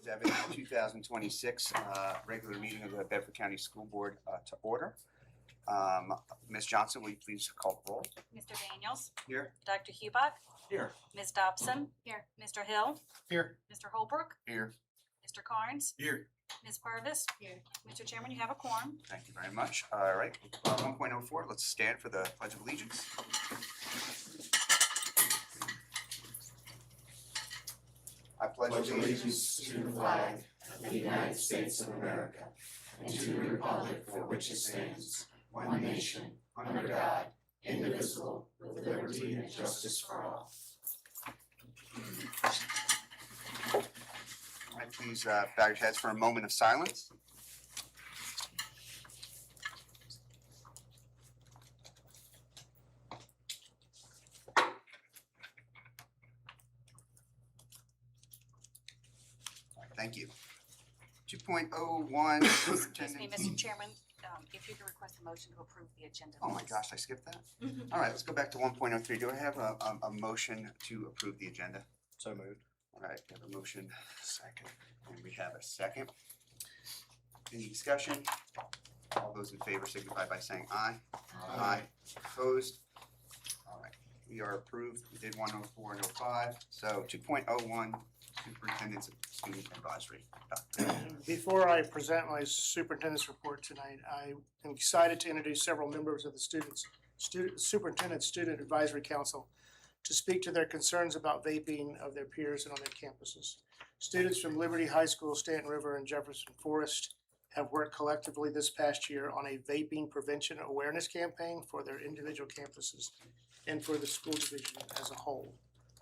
7, 2026 regular meeting of the Bedford County School Board to order. Ms. Johnson, will you please call the roll? Mr. Daniels. Here. Dr. Hubach. Here. Ms. Dobson. Here. Mr. Hill. Here. Mr. Holbrook. Here. Mr. Carnes. Here. Ms. Purvis. Here. Mr. Chairman, you have a quorum. Thank you very much. All right, 1.04, let's stand for the Pledge of Allegiance. I pledge allegiance to the flag of the United States of America and to the republic for which it stands, one nation, under God, indivisible, with liberty and justice for all. All right, please bow your heads for a moment of silence. Thank you. 2.01. Excuse me, Mr. Chairman, if you could request a motion to approve the agenda. Oh my gosh, I skipped that? All right, let's go back to 1.03. Do I have a motion to approve the agenda? So moved. All right, we have a motion, second, and we have a second. Any discussion? All those in favor signify by saying aye. Aye. Opposed? All right, we are approved. We did 104 and 05. So 2.01, Superintendent's Student Advisory. Before I present my superintendent's report tonight, I am excited to introduce several members of the Superintendent's Student Advisory Council to speak to their concerns about vaping of their peers and on their campuses. Students from Liberty High School, Stanton River, and Jefferson Forest have worked collectively this past year on a vaping prevention awareness campaign for their individual campuses and for the school division as a whole.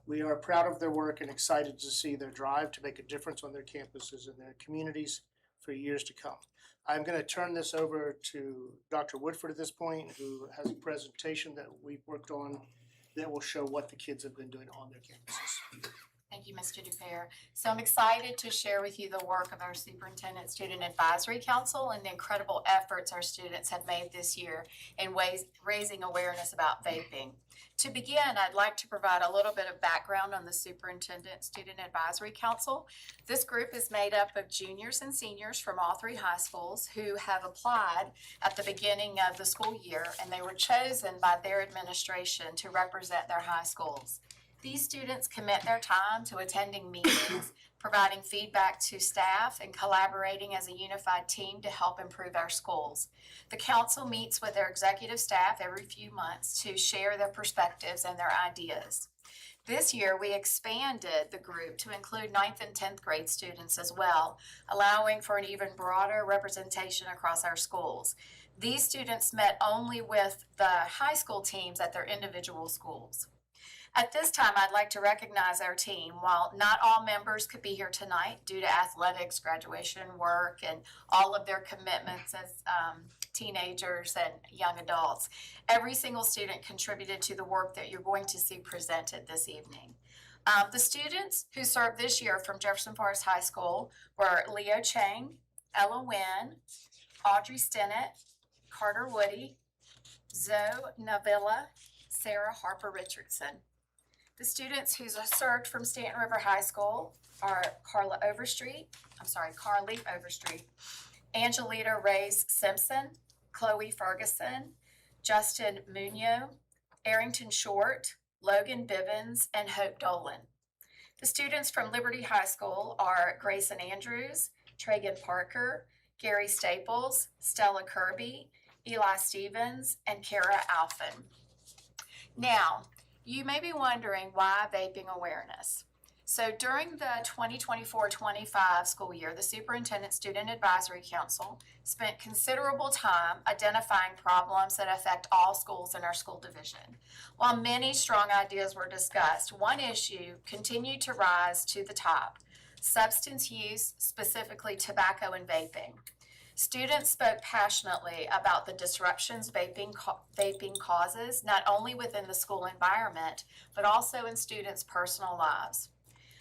We are proud of their work and excited to see their drive to make a difference on their campuses and their communities for years to come. I'm going to turn this over to Dr. Woodford at this point, who has a presentation that we've worked on that will show what the kids have been doing on their campuses. Thank you, Mr. Dufair. So I'm excited to share with you the work of our Superintendent Student Advisory Council and the incredible efforts our students have made this year in raising awareness about vaping. To begin, I'd like to provide a little bit of background on the Superintendent Student Advisory Council. This group is made up of juniors and seniors from all three high schools who have applied at the beginning of the school year, and they were chosen by their administration to represent their high schools. These students commit their time to attending meetings, providing feedback to staff, and collaborating as a unified team to help improve our schools. The council meets with their executive staff every few months to share their perspectives and their ideas. This year, we expanded the group to include 9th and 10th grade students as well, allowing for an even broader representation across our schools. These students met only with the high school teams at their individual schools. At this time, I'd like to recognize our team. While not all members could be here tonight due to athletics, graduation, work, and all of their commitments as teenagers and young adults, every single student contributed to the work that you're going to see presented this evening. The students who served this year from Jefferson Forest High School were Leo Chang, Ella Wynn, Audrey Stennett, Carter Woody, Zoe Navilla, Sarah Harper Richardson. The students who served from Stanton River High School are Carly Overstreet, Angelita Reyes Simpson, Chloe Ferguson, Justin Munoz, Arrington Short, Logan Bivens, and Hope Dolan. The students from Liberty High School are Grayson Andrews, Tragan Parker, Gary Staples, Stella Kirby, Eli Stevens, and Kara Alphin. Now, you may be wondering why vaping awareness. So during the 2024-25 school year, the Superintendent Student Advisory Council spent considerable time identifying problems that affect all schools in our school division. While many strong ideas were discussed, one issue continued to rise to the top: substance use, specifically tobacco and vaping. Students spoke passionately about the disruptions vaping causes, not only within the school environment, but also in students' personal lives.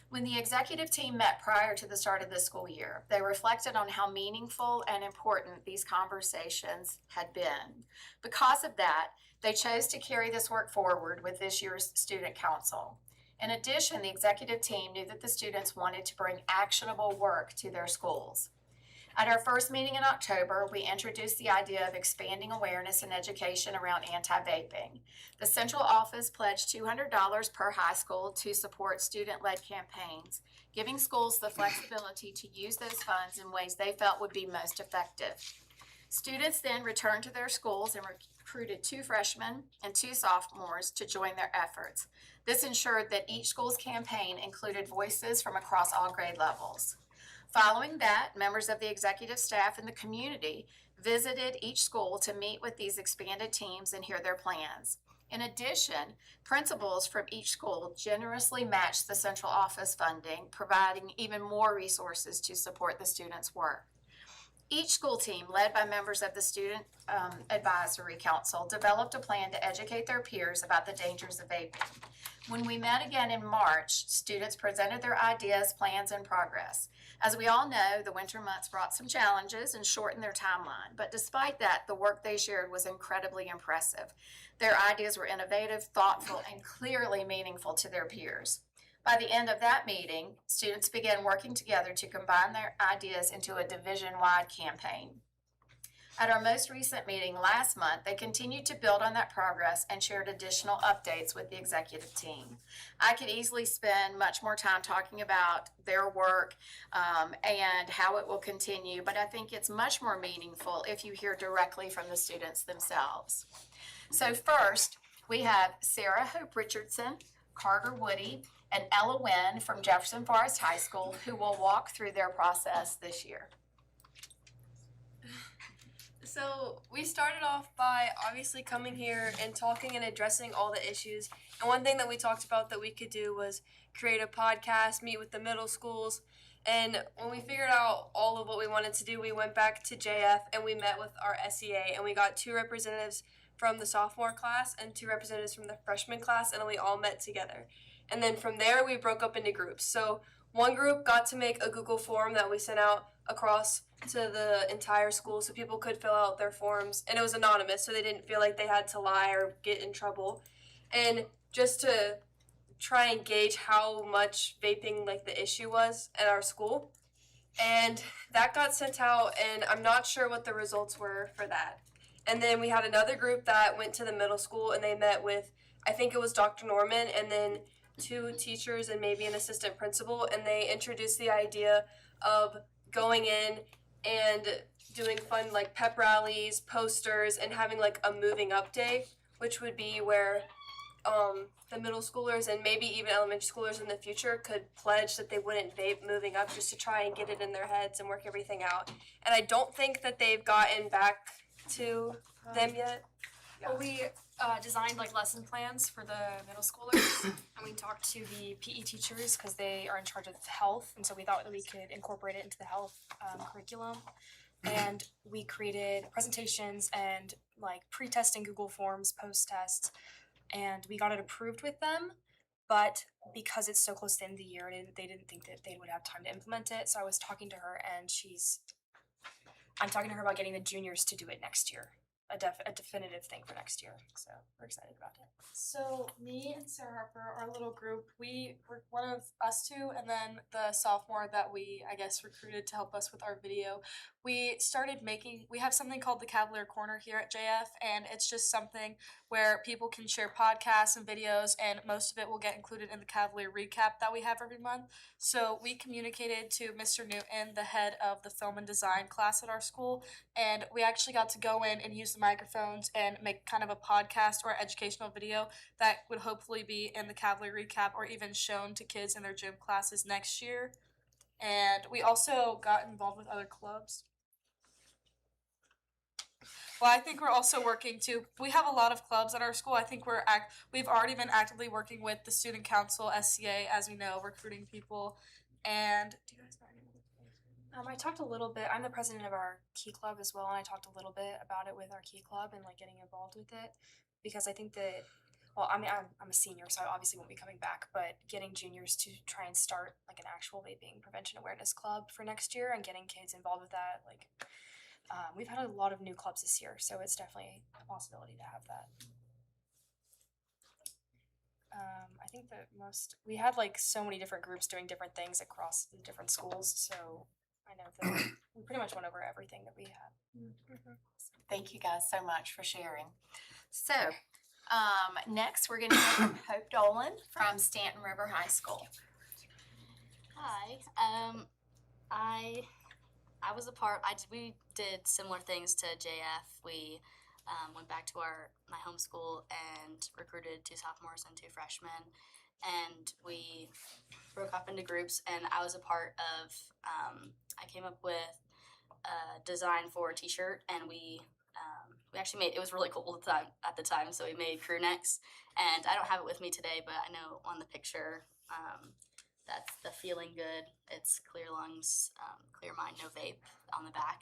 When the executive team met prior to the start of the school year, they reflected on how meaningful and important these conversations had been. Because of that, they chose to carry this work forward with this year's student council. In addition, the executive team knew that the students wanted to bring actionable work to their schools. At our first meeting in October, we introduced the idea of expanding awareness and education around anti-vaping. The central office pledged $200 per high school to support student-led campaigns, giving schools the flexibility to use those funds in ways they felt would be most effective. Students then returned to their schools and recruited 2 freshmen and 2 sophomores to join their efforts. This ensured that each school's campaign included voices from across all grade levels. Following that, members of the executive staff and the community visited each school to meet with these expanded teams and hear their plans. In addition, principals from each school generously matched the central office funding, providing even more resources to support the students' work. Each school team, led by members of the Student Advisory Council, developed a plan to educate their peers about the dangers of vaping. When we met again in March, students presented their ideas, plans, and progress. As we all know, the winter months brought some challenges and shortened their timeline, but despite that, the work they shared was incredibly impressive. Their ideas were innovative, thoughtful, and clearly meaningful to their peers. By the end of that meeting, students began working together to combine their ideas into a division-wide campaign. At our most recent meeting last month, they continued to build on that progress and shared additional updates with the executive team. I could easily spend much more time talking about their work and how it will continue, but I think it's much more meaningful if you hear directly from the students themselves. So first, we have Sarah Hope Richardson, Carter Woody, and Ella Wynn from Jefferson Forest High School, who will walk through their process this year. So we started off by obviously coming here and talking and addressing all the issues. And one thing that we talked about that we could do was create a podcast, meet with the middle schools. And when we figured out all of what we wanted to do, we went back to JF and we met with our SEA, and we got 2 representatives from the sophomore class and 2 representatives from the freshman class, and we all met together. And then from there, we broke up into groups. So one group got to make a Google form that we sent out across to the entire school so people could fill out their forms, and it was anonymous, so they didn't feel like they had to lie or get in trouble. And just to try and gauge how much vaping like the issue was at our school. And that got sent out, and I'm not sure what the results were for that. And then we had another group that went to the middle school, and they met with, I think it was Dr. Norman, and then 2 teachers and maybe an assistant principal, and they introduced the idea of going in and doing fun like pep rallies, posters, and having like a moving up day, which would be where the middle schoolers and maybe even elementary schoolers in the future could pledge that they wouldn't vape moving up, just to try and get it in their heads and work everything out. And I don't think that they've gotten back to them yet. Well, we designed like lesson plans for the middle schoolers, and we talked to the PE teachers because they are in charge of health, and so we thought that we could incorporate it into the health curriculum. And we created presentations and like pre-testing Google Forms, post-tests, and we got it approved with them. But because it's so close to the end of the year, they didn't think that they would have time to implement it. So I was talking to her, and I'm talking to her about getting the juniors to do it next year. A definitive thing for next year, so we're excited about it. So me and Sarah Harper, our little group, we were one of us 2, and then the sophomore that we, I guess, recruited to help us with our video. We have something called the Cavalier Corner here at JF, and it's just something where people can share podcasts and videos, and most of it will get included in the Cavalier recap that we have every month. So we communicated to Mr. Newton, the head of the film and design class at our school, and we actually got to go in and use the microphones and make kind of a podcast or educational video that would hopefully be in the Cavalier recap or even shown to kids in their gym classes next year. And we also got involved with other clubs. Well, I think we're also working too. We have a lot of clubs at our school. I think we've already been actively working with the student council, SCA, as we know, recruiting people. And do you guys know any other? I talked a little bit. I'm the president of our Key Club as well, and I talked a little bit about it with our Key Club and like getting involved with it, because I think that, well, I mean, I'm a senior, so I obviously won't be coming back, but getting juniors to try and start like an actual vaping prevention awareness club for next year and getting kids involved with that, like, we've had a lot of new clubs this year, so it's definitely a possibility to have that. I think that we had like so many different groups doing different things across the different schools, so I know that we pretty much went over everything that we had. Thank you guys so much for sharing. So, next we're gonna hear from Hope Dolan from Stanton River High School. Hi. I was a part. We did similar things to JF. We went back to my home school and recruited 2 sophomores and 2 freshmen, and we broke up into groups. And I was a part of. I came up with a design for a T-shirt, and we actually made. It was really cool at the time. So we made crew necks, and I don't have it with me today, but I know on the picture. That's the feeling good. It's clear lungs, clear mind, no vape on the back.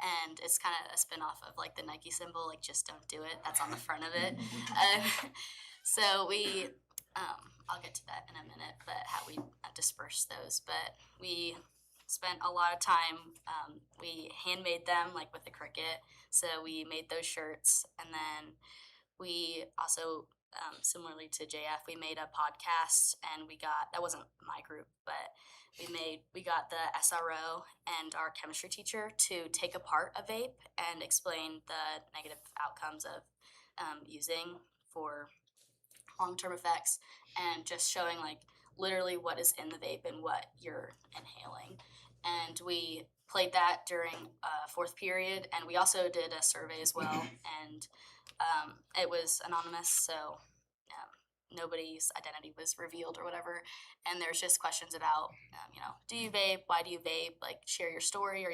And it's kind of a spin-off of like the Nike symbol, like just don't do it. That's on the front of it. So we, I'll get to that in a minute, but how we disperse those. But we spent a lot of time, we handmade them like with the Cricut. So we made those shirts, and then we also similarly to JF, we made a podcast, and that wasn't my group, but we got the SRO and our chemistry teacher to take apart a vape and explain the negative outcomes of using for long-term effects, and just showing like literally what is in the vape and what you're inhaling. And we played that during 4th period, and we also did a survey as well, and it was anonymous, so nobody's identity was revealed or whatever. And there's just questions about, do you vape? Why do you vape? Like, share your story.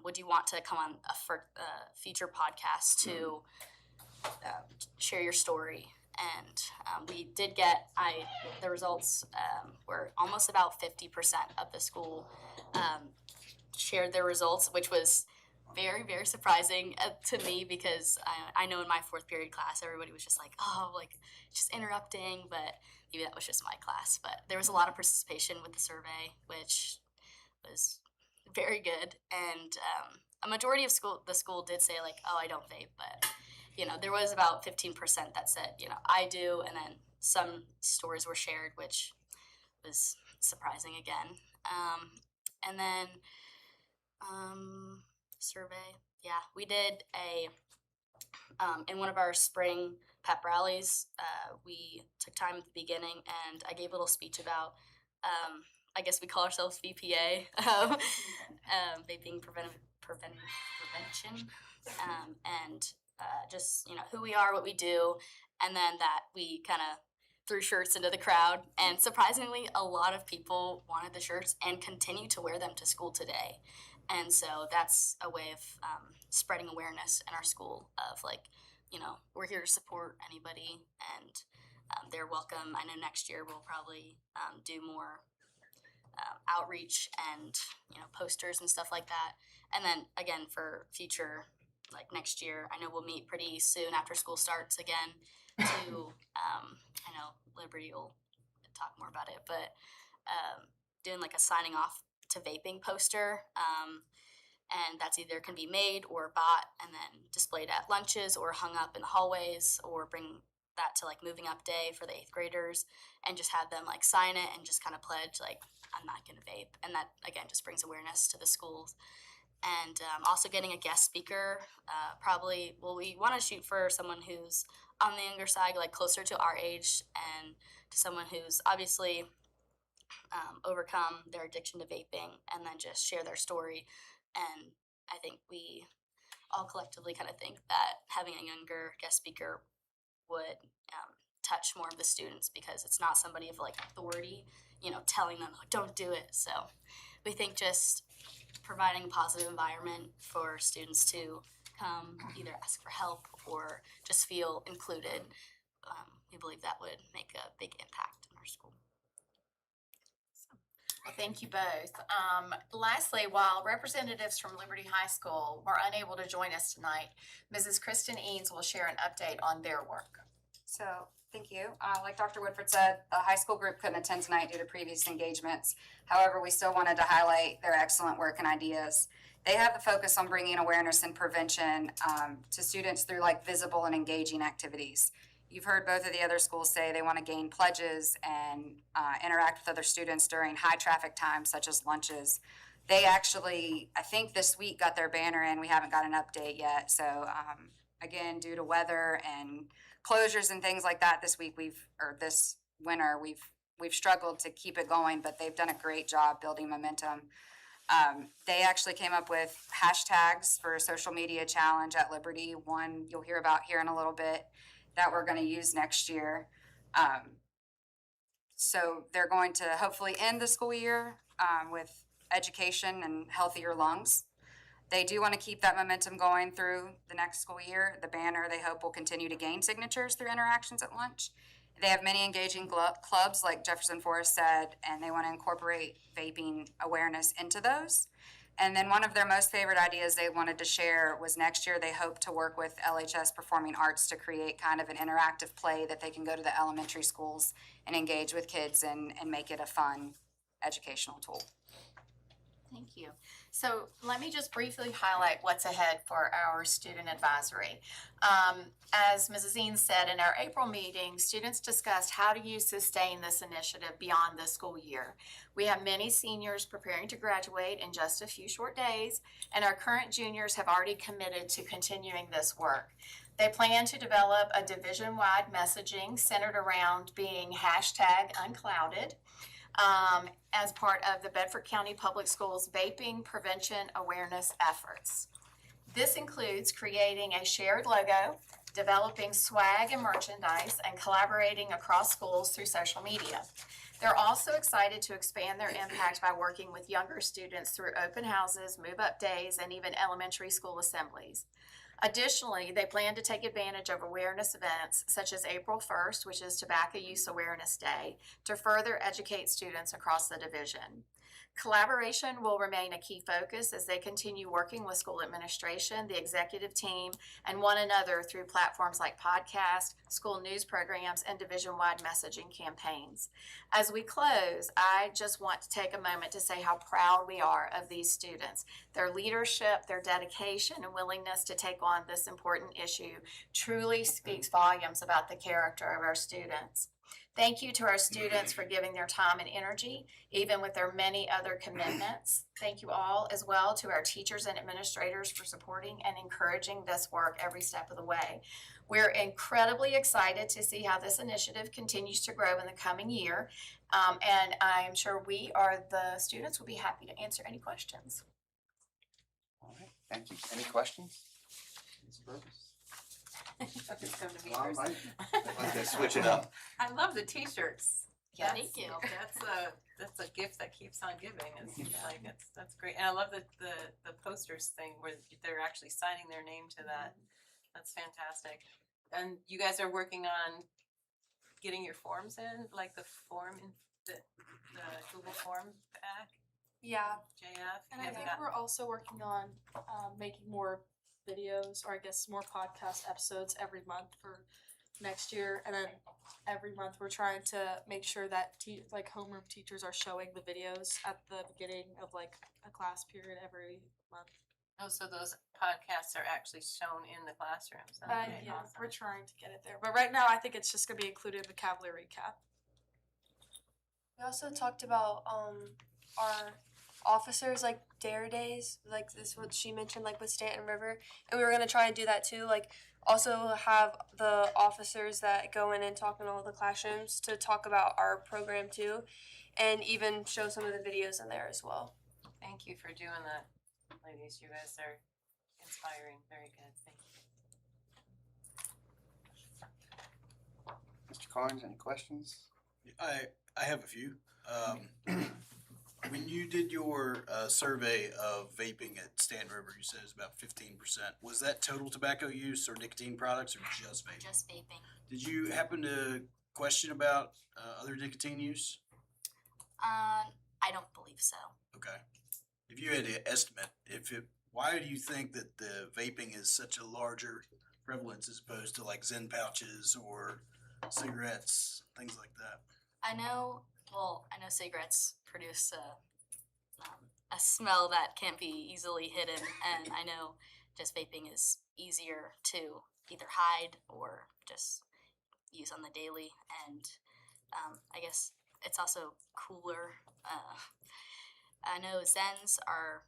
Would you want to come on a future podcast to share your story? And we did get the results were almost about 50% of the school shared their results, which was very, very surprising to me, because I know in my 4th period class, everybody was just like, oh, like just interrupting, but maybe that was just my class. But there was a lot of participation with the survey, which was very good. And a majority of the school did say like, oh, I don't vape, but there was about 15% that said, I do. And then some stories were shared, which was surprising again. And then survey. Yeah, we did in one of our spring pep rallies, we took time at the beginning, and I gave a little speech about, I guess we call ourselves VPA, vaping prevention, and just, who we are, what we do, and then that we kind of threw shirts into the crowd, and surprisingly, a lot of people wanted the shirts and continue to wear them to school today. And so that's a way of spreading awareness in our school of like, we're here to support anybody, and they're welcome. I know next year we'll probably do more outreach and, posters and stuff like that. And then again, for future, like next year, I know we'll meet pretty soon after school starts again to, I know Liberty will talk more about it, but doing like a signing off to vaping poster, and that's either can be made or bought and then displayed at lunches or hung up in the hallways, or bring that to like moving up day for the 8th graders and just have them like sign it and just kind of pledge like, I'm not gonna vape. And that again just brings awareness to the schools. And also getting a guest speaker, we want to shoot for someone who's on the younger side, like closer to our age, and to someone who's obviously overcome their addiction to vaping, and then just share their story. And I think we all collectively kind of think that having a younger guest speaker would touch more of the students, because it's not somebody of like authority, telling them, oh, don't do it. So we think just providing a positive environment for students to come either ask for help or just feel included, we believe that would make a big impact in our school. Well, thank you both. Lastly, while representatives from Liberty High School were unable to join us tonight, Mrs. Kristen Eanes will share an update on their work. So, thank you. Like Dr. Woodford said, the high school group couldn't attend tonight due to previous engagements. However, we still wanted to highlight their excellent work and ideas. They have the focus on bringing awareness and prevention to students through like visible and engaging activities. you've heard both of the other schools say they want to gain pledges and interact with other students during high traffic times such as lunches. They actually, I think this week got their banner in. We haven't got an update yet. So again, due to weather and closures and things like that this winter, we've struggled to keep it going, but they've done a great job building momentum. They actually came up with hashtags for a social media challenge at Liberty, one you'll hear about here in a little bit, that we're going to use next year. So they're going to hopefully end the school year with education and healthier lungs. They do want to keep that momentum going through the next school year. The banner, they hope, will continue to gain signatures through interactions at lunch. They have many engaging clubs, like Jefferson Forrest said, and they want to incorporate vaping awareness into those. And then one of their most favorite ideas they wanted to share was next year they hope to work with LHS Performing Arts to create kind of an interactive play that they can go to the elementary schools and engage with kids and make it a fun educational tool. Thank you. So let me just briefly highlight what's ahead for our student advisory. As Mrs. Eanes said, in our April meeting, students discussed how do you sustain this initiative beyond the school year. We have many seniors preparing to graduate in just a few short days, and our current juniors have already committed to continuing this work. They plan to develop a division-wide messaging centered around being #unclouded. As part of the Bedford County Public Schools vaping prevention awareness efforts. This includes creating a shared logo, developing swag and merchandise, and collaborating across schools through social media. They're also excited to expand their impact by working with younger students through open houses, move-up days, and even elementary school assemblies. Additionally, they plan to take advantage of awareness events such as April 1st, which is Tobacco Use Awareness Day, to further educate students across the division. Collaboration will remain a key focus as they continue working with school administration, the executive team, and one another through platforms like podcasts, school news programs, and division-wide messaging campaigns. As we close, I just want to take a moment to say how proud we are of these students. Their leadership, their dedication, and willingness to take on this important issue truly speaks volumes about the character of our students. Thank you to our students for giving their time and energy, even with their many other commitments. Thank you all as well to our teachers and administrators for supporting and encouraging this work every step of the way. We're incredibly excited to see how this initiative continues to grow in the coming year. And I am sure the students will be happy to answer any questions. All right, thank you. Any questions? Ms. Burgess? Just come to me Well, first. I'd like to switch it up. I love the t-shirts. Yes. Thank you. That's a gift that keeps on giving. It's like that's great. And I love the posters thing where they're actually signing their name to that. That's fantastic. And you guys are working on getting your forms in, like the form in the Google form back, Yeah, JF. and I Have you think got- we're also working on making more videos, or I guess more podcast episodes every month for next year. And then every month we're trying to make sure that homeroom teachers are showing the videos at the beginning of like a class period every month. Oh, so those podcasts are actually shown in the classrooms. Okay, Yeah, awesome. we're trying to get it there. But right now I think it's just gonna be included in the Cavalier recap. We also talked about our officers like dare days, like this what she mentioned, like with Stanton River, and we were gonna try and do that too. Like also have the officers that go in and talk in all the classrooms to talk about our program too, and even show some of the videos in there as well. Thank you for doing that, ladies. You guys are inspiring. Very good. Thank you. Mr. Carnes, any questions? I have a few. When you did your survey of vaping at Stanton River, you said it was about 15%. Was that total tobacco use or nicotine products or just vaping? Just vaping. Did you happen to question about other nicotine use? I don't believe so. Okay. If you had to estimate, why do you think that the vaping is such a larger prevalence as opposed to like Zen pouches or cigarettes, things like that? I know cigarettes produce a smell that can't be easily hidden, and I know just vaping is easier to either hide or just use on the daily, and I guess it's also cooler. I know Zens are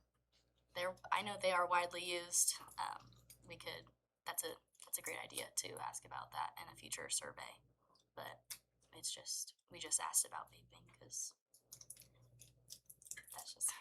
I know they are widely used. That's a great idea to ask about that in a future survey, but we just asked about vaping because that's just.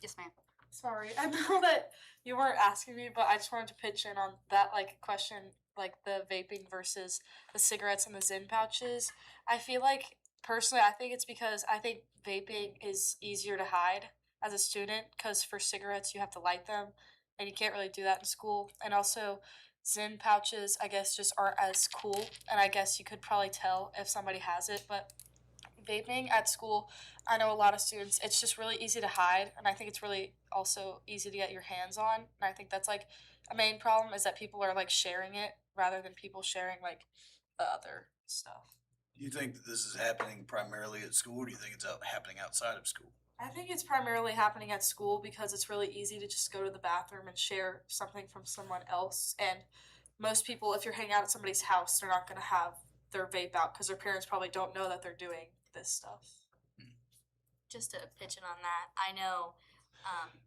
Yes, ma'am. Sorry, I know that you weren't asking me, but I just wanted to pitch in on that question, like the vaping versus the cigarettes and the Zyn pouches. I feel like personally, I think it's because I think vaping is easier to hide as a student, because for cigarettes you have to light them, and you can't really do that in school. And also, Zyn pouches, I guess, just aren't as cool, and I guess you could probably tell if somebody has it, but vaping at school, I know a lot of students, it's just really easy to hide, and I think it's really also easy to get your hands on. And I think that's like a main problem, is that people are like sharing it rather than people sharing like the other stuff. Do you think that this is happening primarily at school, or do you think it's happening outside of school? I think it's primarily happening at school because it's really easy to just go to the bathroom and share something from someone else. And most people, if you're hanging out at somebody's house, they're not going to have their vape out because their parents probably don't know that they're doing this stuff. Just to pitch in on that, I know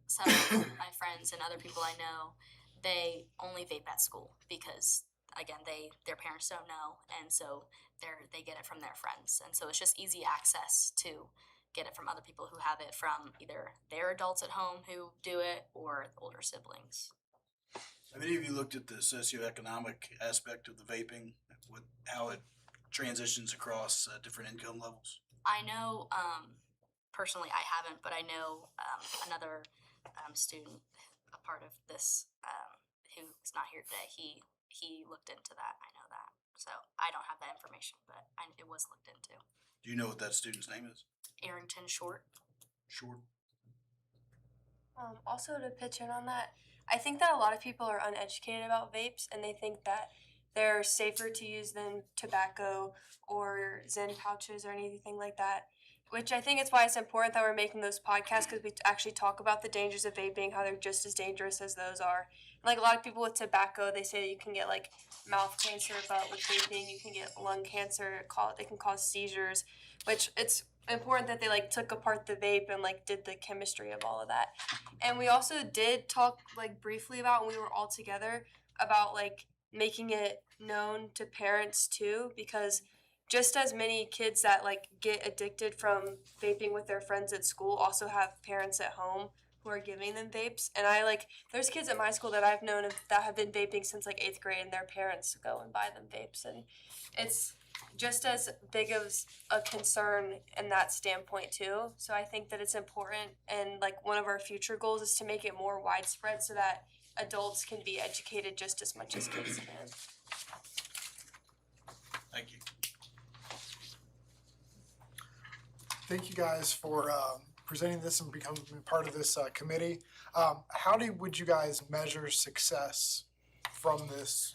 some of my friends and other people I know, they only vape at school because, again, their parents don't know, and so they get it from their friends, and so it's just easy access to get it from other people who have it from either their adults at home who do it or older siblings. Have any of you looked at the socioeconomic aspect of the vaping, how it transitions across different income levels? I know, personally I haven't, but I know another student, a part of this, who's not here today, he looked into that, I know that. So I don't have that information, but it was looked into. Do you know what that student's name is? Arrington Short. Short. Also to pitch in on that, I think that a lot of people are uneducated about vapes, and they think that they're safer to use than tobacco or Zyn pouches or anything like that. Which I think it's why it's important that we're making those podcasts, because we actually talk about the dangers of vaping, how they're just as dangerous as those are. And like a lot of people with tobacco, they say that you can get like mouth cancer, but with vaping you can get lung cancer. They can cause seizures, which it's important that they like took apart the vape and like did the chemistry of all of that. And we also did talk like briefly about, when we were all together, about like making it known to parents too, because just as many kids that like get addicted from vaping with their friends at school also have parents at home who are giving them vapes. And there's kids at my school that I've known that have been vaping since like 8th grade, and their parents go and buy them vapes. And it's just as big of a concern in that standpoint too. So I think that it's important, and like one of our future goals is to make it more widespread so that adults can be educated just as much as kids can. Thank you. Thank you guys for presenting this and becoming part of this committee. How would you guys measure success from this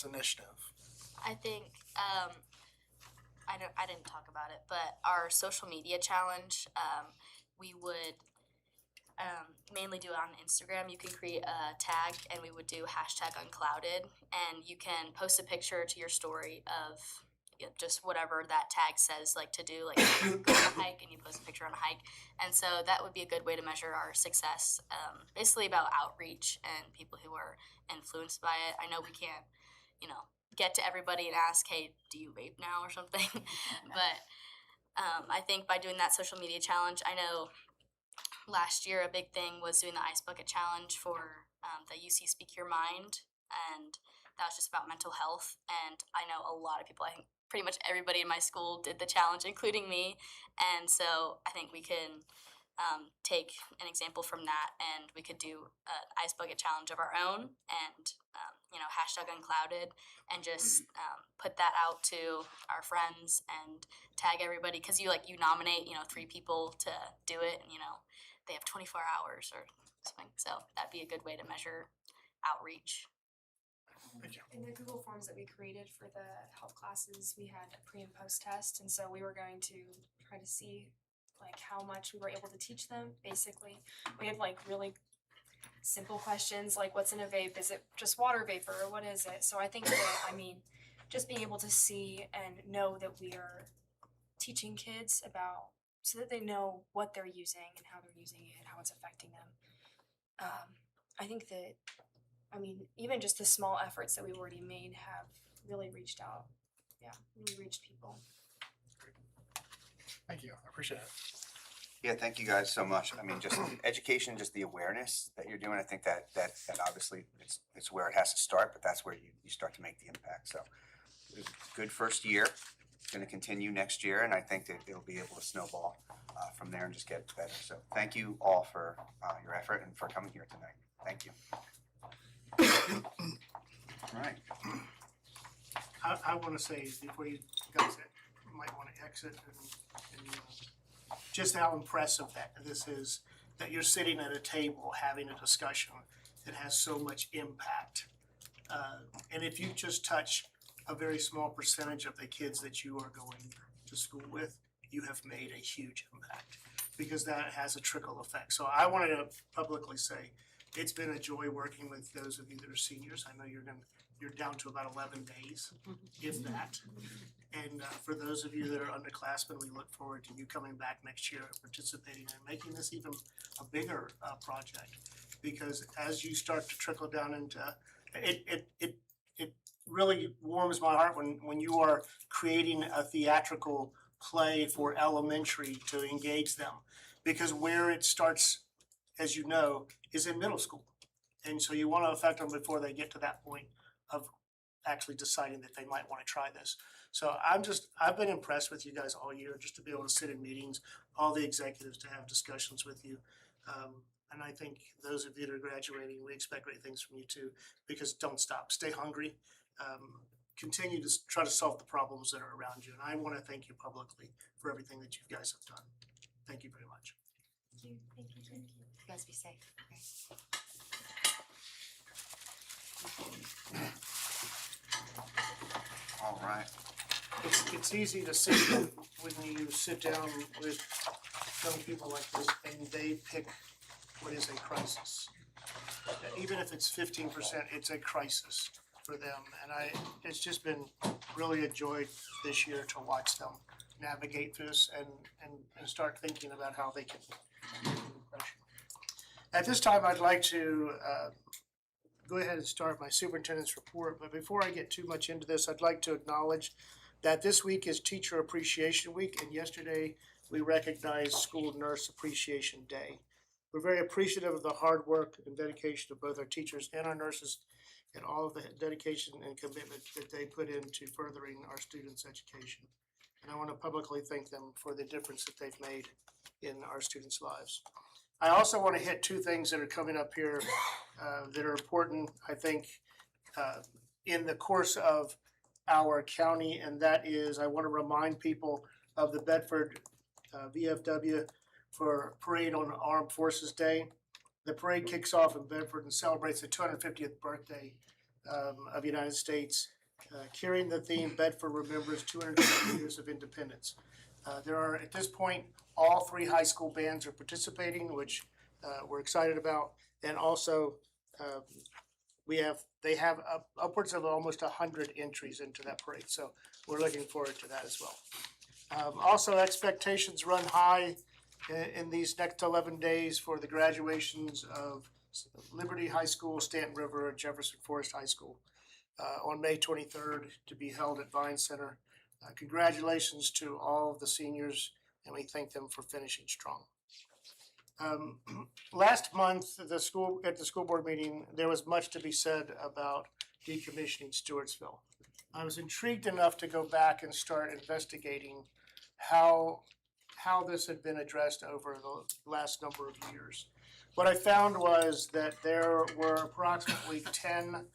initiative? I think I didn't talk about it, but our social media challenge, we would mainly do it on Instagram. You can create a tag, and we would do #unclouded, and you can post a picture to your story of just whatever that tag says, like to do, like go on a hike, and you post a picture on a hike. And so that would be a good way to measure our success, basically about outreach and people who are influenced by it. I know we can't, get to everybody and ask, hey, do you vape now or something? But I think by doing that social media challenge, I know last year a big thing was doing the ice bucket challenge for the UC Speak Your Mind, and that was just about mental health. And I know a lot of people, I think pretty much everybody in my school did the challenge, including me. And so I think we can take an example from that, and we could do an ice bucket challenge of our own, and #unclouded, and just put that out to our friends and tag everybody, because you nominate 3 people to do it, and they have 24 hours or something. So that'd be a good way to measure outreach. In the Google Forms that we created for the health classes, we had a pre and post test, and so we were going to try to see how much we were able to teach them. Basically, we had really simple questions like, what's in a vape? Is it just water vapor, or what is it? So I think that, just being able to see and know that we are teaching kids about, so that they know what they're using and how they're using it and how it's affecting them. I think that, I mean, even just the small efforts that we've already made have really reached out. Yeah, really reached people. Thank you, I appreciate it. Yeah, thank you guys so much. I mean, just education, just the awareness that you're doing, I think that obviously it's where it has to start, but that's where you start to make the impact. So it was a good first year. It's gonna continue next year, and I think that it'll be able to snowball from there and just get better. So thank you all for your effort and for coming here tonight. Thank you. All right. I want to say before you guys might want to exit and just how impressive that this is, that you're sitting at a table having a discussion that has so much impact. And if you just touch a very small percentage of the kids that you are going to school with, you have made a huge impact, because that has a trickle effect. So I wanted to publicly say, it's been a joy working with those of you that are seniors. I know you're down to about 11 days, if that. And for those of you that are underclassmen, we look forward to you coming back next year, participating and making this even a bigger project. Because as you start to trickle down into, it really warms my heart when you are creating a theatrical play for elementary to engage them. Because where it starts, as you know, is in middle school. And so you want to affect them before they get to that point of actually deciding that they might want to try this. So I've been impressed with you guys all year, just to be able to sit in meetings, all the executives to have discussions with you. And I think those of you that are graduating, we expect great things from you too, because don't stop, stay hungry. Continue to try to solve the problems that are around you. And I want to thank you publicly for everything that you guys have done. Thank you very much. Thank you. You guys be safe. All right. It's easy to sit when you sit down with young people like this and they pick what is a crisis. Even if it's 15%, it's a crisis for them. And it's just been really a joy this year to watch them navigate through this and start thinking about how they can. At this time, I'd like to go ahead and start my superintendent's report, but before I get too much into this, I'd like to acknowledge that this week is Teacher Appreciation Week, and yesterday we recognized School Nurse Appreciation Day. We're very appreciative of the hard work and dedication of both our teachers and our nurses, and all of the dedication and commitment that they put into furthering our students' education. And I want to publicly thank them for the difference that they've made in our students' lives. I also want to hit two things that are coming up here that are important, I think, in the course of our county, and that is, I want to remind people of the Bedford VFW for Parade on Armed Forces Day. The parade kicks off in Bedford and celebrates the 250th birthday of the United States, carrying the theme Bedford remembers 250 years of independence. There are, at this point, all 3 high school bands are participating, which we're excited about. And also, they have upwards of almost 100 entries into that parade. So we're looking forward to that as well. Also, expectations run high in these next 11 days for the graduations of Liberty High School, Stanton River, and Jefferson Forest High School on May 23rd to be held at Vine Center. Congratulations to all of the seniors, and we thank them for finishing strong. Last month, at the school board meeting, there was much to be said about decommissioning Stewartsville. I was intrigued enough to go back and start investigating how this had been addressed over the last number of years. What I found was that there were approximately 10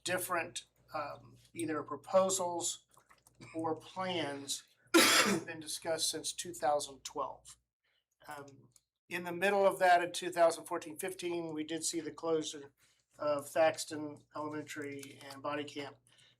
different either proposals or plans that have been discussed since 2012. In the middle of that, in 2014-15, we did see the closure of Thaxton Elementary and Body Camp.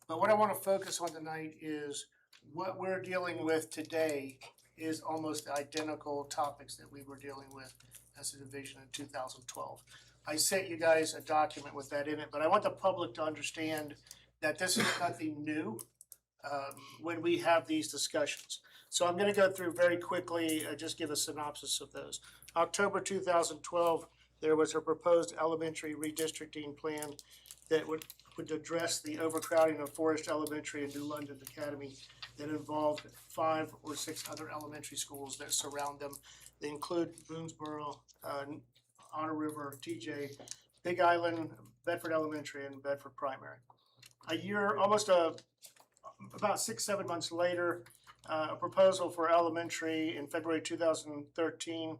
But what I want to focus on tonight is what we're dealing with today is almost identical topics that we were dealing with as a division in 2012. I sent you guys a document with that in it, but I want the public to understand that this is nothing new. when we have these discussions. So I'm gonna go through very quickly, just give a synopsis of those. October 2012, there was a proposed elementary redistricting plan that would address the overcrowding of Forest Elementary and New London Academy that involved 5 or 6 other elementary schools that surround them. They include Boonesboro, Otter River, TJ, Big Island, Bedford Elementary, and Bedford Primary. About 6-7 months later, a proposal for elementary in February 2013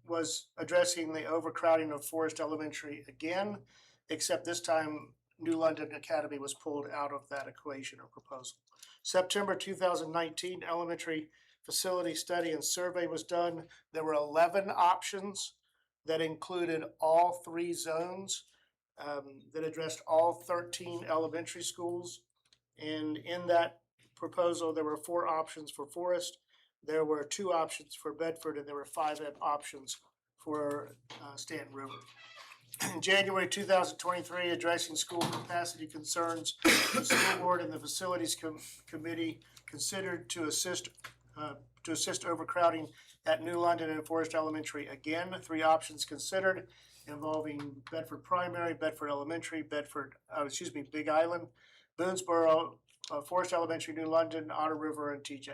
was addressing the overcrowding of Forest Elementary again, except this time New London Academy was pulled out of that equation or proposal. September 2019, elementary facility study and survey was done. There were 11 options that included all 3 zones that addressed all 13 elementary schools. And in that proposal, there were 4 options for Forest, there were 2 options for Bedford, and there were 5 options for Stanton River. In January 2023, addressing school capacity concerns, the school board and the facilities committee considered to assist overcrowding at New London and Forest Elementary again. 3 options considered involving Bedford Primary, Bedford Elementary, Big Island, Boonesboro, Forest Elementary, New London, Otter River, and TJ.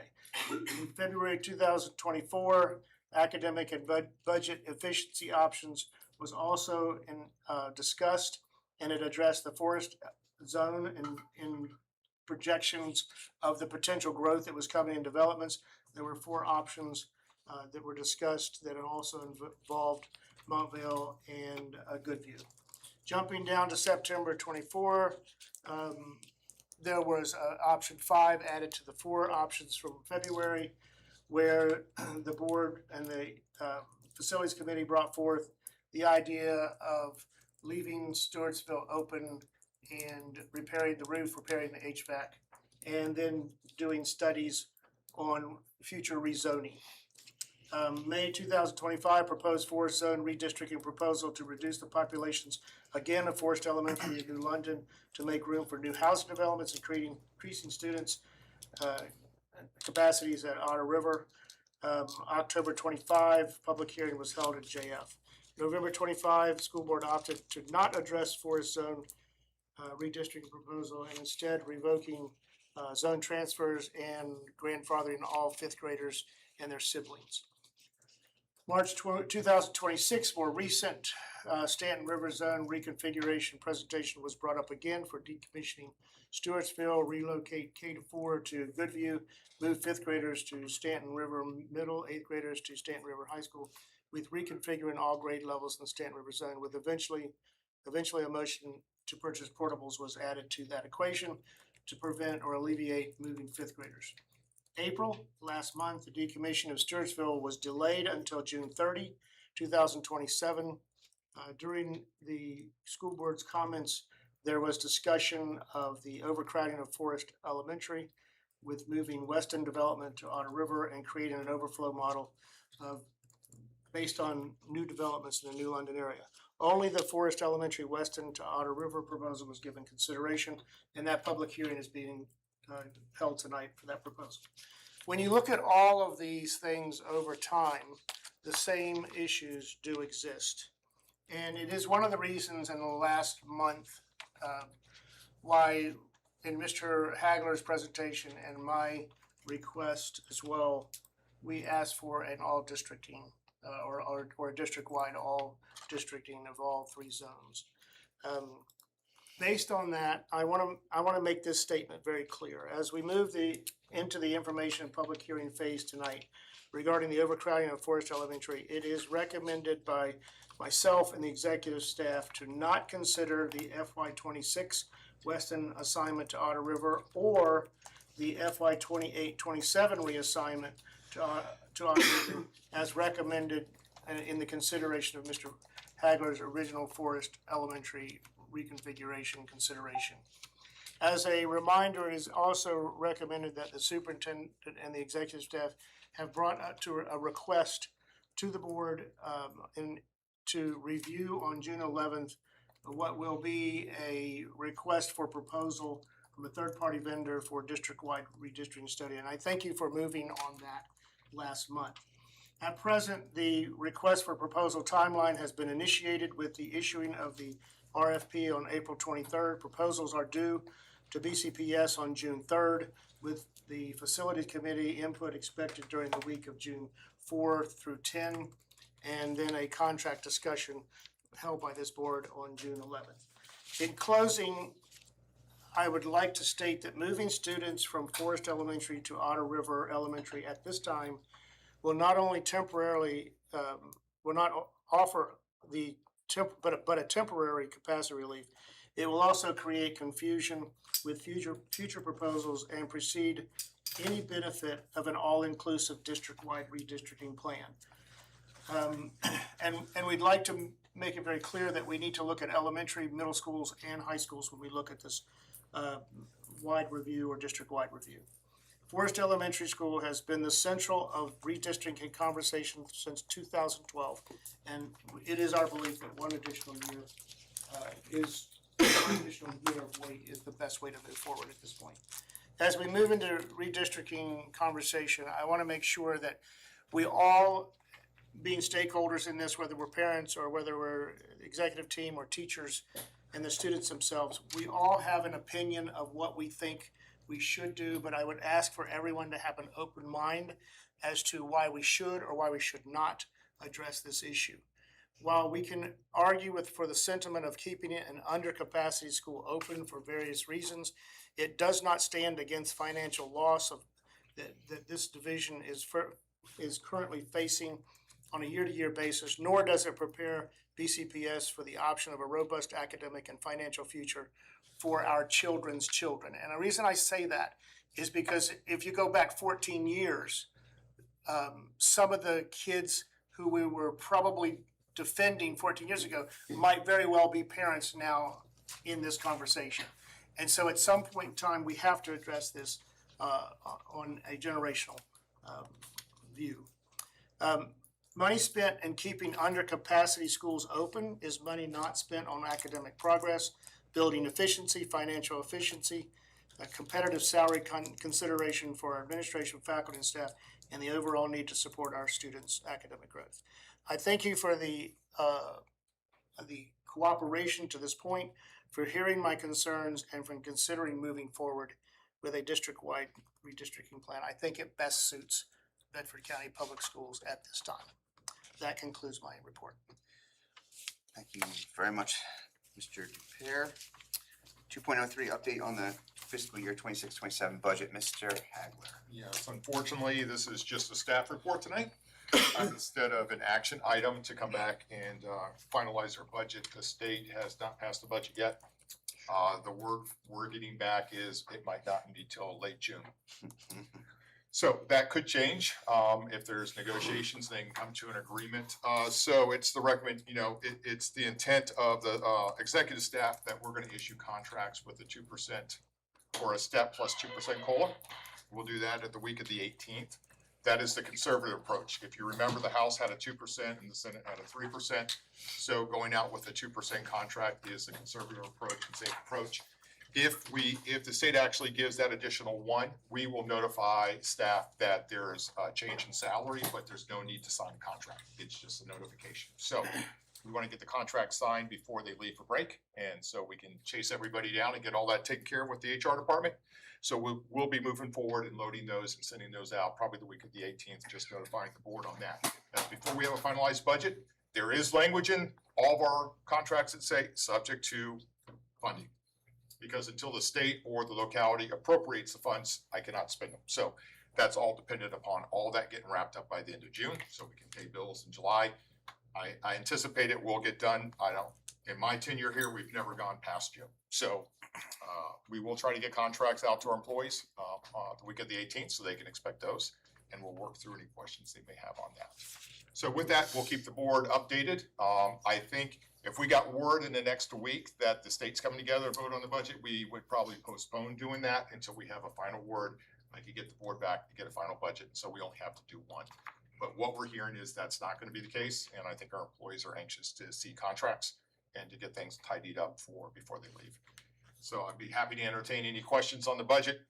In February 2024, academic and budget efficiency options was also discussed, and it addressed the forest zone in projections of the potential growth that was coming in developments. There were 4 options that were discussed that also involved Montvale and Goodview. Jumping down to September 24, there was option 5 added to the 4 options from February, where the board and the facilities committee brought forth the idea of leaving Stewartsville open and repairing the roof, repairing the HVAC, and then doing studies on future rezoning. May 2025, proposed forest zone redistricting proposal to reduce the populations again of Forest Elementary in New London to make room for new housing developments and increasing students' capacities at Otter River. October 25, public hearing was held at JF. November 25, school board opted to not address forest zone redistricting proposal and instead revoking zone transfers and grandfathering all 5th graders and their siblings. March 2026, more recent Stanton River Zone reconfiguration presentation was brought up again for decommissioning Stewartsville, relocate K-4 to Goodview, move 5th graders to Stanton River Middle, 8th graders to Stanton River High School, with reconfiguring all grade levels in the Stanton River Zone, with eventually a motion to purchase portables was added to that equation to prevent or alleviate moving 5th graders. April, last month, the decommission of Stewartsville was delayed until June 30, 2027. During the school board's comments, there was discussion of the overcrowding of Forest Elementary with moving Weston development to Otter River and creating an overflow model based on new developments in the New London area. Only the Forest Elementary Weston to Otter River proposal was given consideration, and that public hearing is being held tonight for that proposal. When you look at all of these things over time, the same issues do exist. And it is one of the reasons in the last month why in Mr. Hagler's presentation and my request as well, we asked for an all districting or district-wide all districting of all 3 zones. Based on that, I want to make this statement very clear. As we move into the information public hearing phase tonight regarding the overcrowding of Forest Elementary, it is recommended by myself and the executive staff to not consider the FY26 Weston assignment to Otter River or the FY28-27 reassignment to Otter River as recommended in the consideration of Mr. Hagler's original Forest Elementary reconfiguration consideration. As a reminder, it is also recommended that the superintendent and the executive staff have brought up to a request to the board to review on June 11th what will be a request for proposal from a third-party vendor for district-wide redistricting study, and I thank you for moving on that last month. At present, the request for proposal timeline has been initiated with the issuing of the RFP on April 23rd. Proposals are due to BCPS on June 3rd, with the facility committee input expected during the week of June 4th through 10, and then a contract discussion held by this board on June 11th. In closing, I would like to state that moving students from Forest Elementary to Otter River Elementary at this time will not only temporarily, will not offer but a temporary capacity relief. It will also create confusion with future proposals and precede any benefit of an all-inclusive district-wide redistricting plan. And we'd like to make it very clear that we need to look at elementary, middle schools, and high schools when we look at this wide review or district-wide review. Forest Elementary School has been the central of redistricting conversation since 2012, and it is our belief that one additional year of wait is the best way to move forward at this point. As we move into redistricting conversation, I want to make sure that we all, being stakeholders in this, whether we're parents or whether we're executive team or teachers and the students themselves, we all have an opinion of what we think we should do, but I would ask for everyone to have an open mind as to why we should or why we should not address this issue. While we can argue for the sentiment of keeping it an under-capacity school open for various reasons, it does not stand against financial loss that this division is currently facing on a year-to-year basis, nor does it prepare BCPS for the option of a robust academic and financial future for our children's children. And the reason I say that is because if you go back 14 years, some of the kids who we were probably defending 14 years ago might very well be parents now in this conversation. And so at some point in time, we have to address this on a generational view. Money spent in keeping under-capacity schools open is money not spent on academic progress, building efficiency, financial efficiency, a competitive salary consideration for our administration, faculty, and staff, and the overall need to support our students' academic growth. I thank you for the cooperation to this point, for hearing my concerns, and for considering moving forward with a district-wide redistricting plan. I think it best suits Bedford County Public Schools at this time. That concludes my report. Thank you very much, Mr. Dupere. 2.03, update on the fiscal year 26-27 budget. Mr. Hagler. Yes, unfortunately, this is just a staff report tonight. Instead of an action item to come back and finalize our budget. The state has not passed the budget yet. The word we're getting back is it might not be till late June. So that could change if there's negotiations, they can come to an agreement. So it's the it's the intent of the executive staff that we're going to issue contracts with a 2% or a step plus 2% COLA. We'll do that at the week of the 18th. That is the conservative approach. If you remember, the House had a 2% and the Senate had a 3%. So going out with a 2% contract is the conservative approach and safe approach. If the state actually gives that additional 1, we will notify staff that there's a change in salary, but there's no need to sign a contract. It's just a notification. So we want to get the contract signed before they leave for break. And so we can chase everybody down and get all that taken care of with the HR department. So we'll be moving forward and loading those and sending those out probably the week of the 18th, just notifying the board on that. Now, before we have a finalized budget, there is language in all of our contracts that say subject to funding. Because until the state or the locality appropriates the funds, I cannot spend them. So that's all dependent upon all that getting wrapped up by the end of June, so we can pay bills in July. I anticipate it will get done. In my tenure here, we've never gone past June. So we will try to get contracts out to our employees the week of the 18th so they can expect those, and we'll work through any questions they may have on that. So with that, we'll keep the board updated. I think if we got word in the next week that the state's coming together to vote on the budget, we would probably postpone doing that until we have a final word. I could get the board back to get a final budget, so we only have to do one. But what we're hearing is that's not going to be the case, and I think our employees are anxious to see contracts and to get things tidied up before they leave. So I'd be happy to entertain any questions on the budget.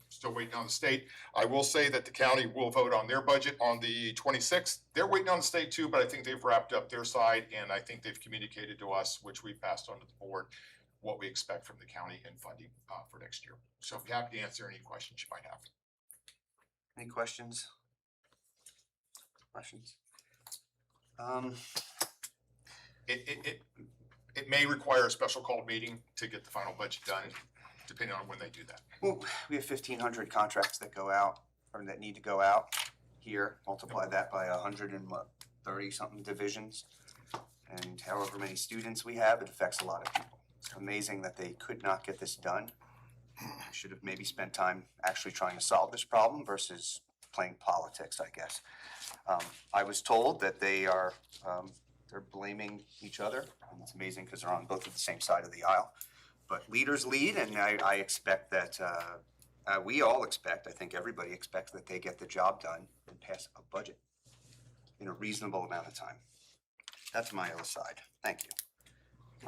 Still waiting on the state. I will say that the county will vote on their budget on the 26th. They're waiting on the state too, but I think they've wrapped up their side, and I think they've communicated to us, which we passed on to the board, what we expect from the county and funding for next year. So I'd be happy to answer any questions you might have. Any questions? Questions? It may require a special called meeting to get the final budget done, depending on when they do that. Well, we have 1,500 contracts that go out, or that need to go out here. Multiply that by 130 something divisions. And however many students we have, it affects a lot of people. It's amazing that they could not get this done. Should have maybe spent time actually trying to solve this problem versus playing politics, I guess. I was told that they're blaming each other, and it's amazing because they're on both of the same side of the aisle. But leaders lead, and I expect that, we all expect, I think everybody expects that they get the job done and pass a budget in a reasonable amount of time. That's my aside. Thank you.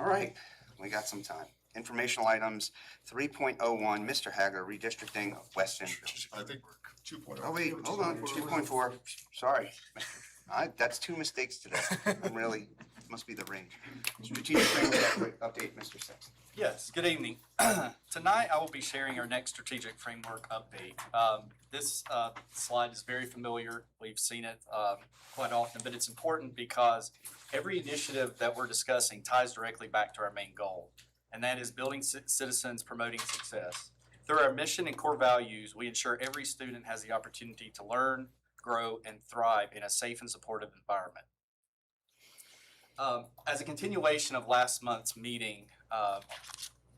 All right, we got some time. Informational items, 3.01, Mr. Hager, redistricting of Weston. I think we're 2.0. Oh, wait, hold on, 2.4, sorry. That's 2 mistakes today. I'm really, must be the range. Strategic framework update, Mr. Sexton. Yes, good evening. Tonight I will be sharing our next strategic framework update. This slide is very familiar. We've seen it quite often, but it's important because every initiative that we're discussing ties directly back to our main goal, and that is building citizens, promoting success. Through our mission and core values, we ensure every student has the opportunity to learn, grow, and thrive in a safe and supportive environment. As a continuation of last month's meeting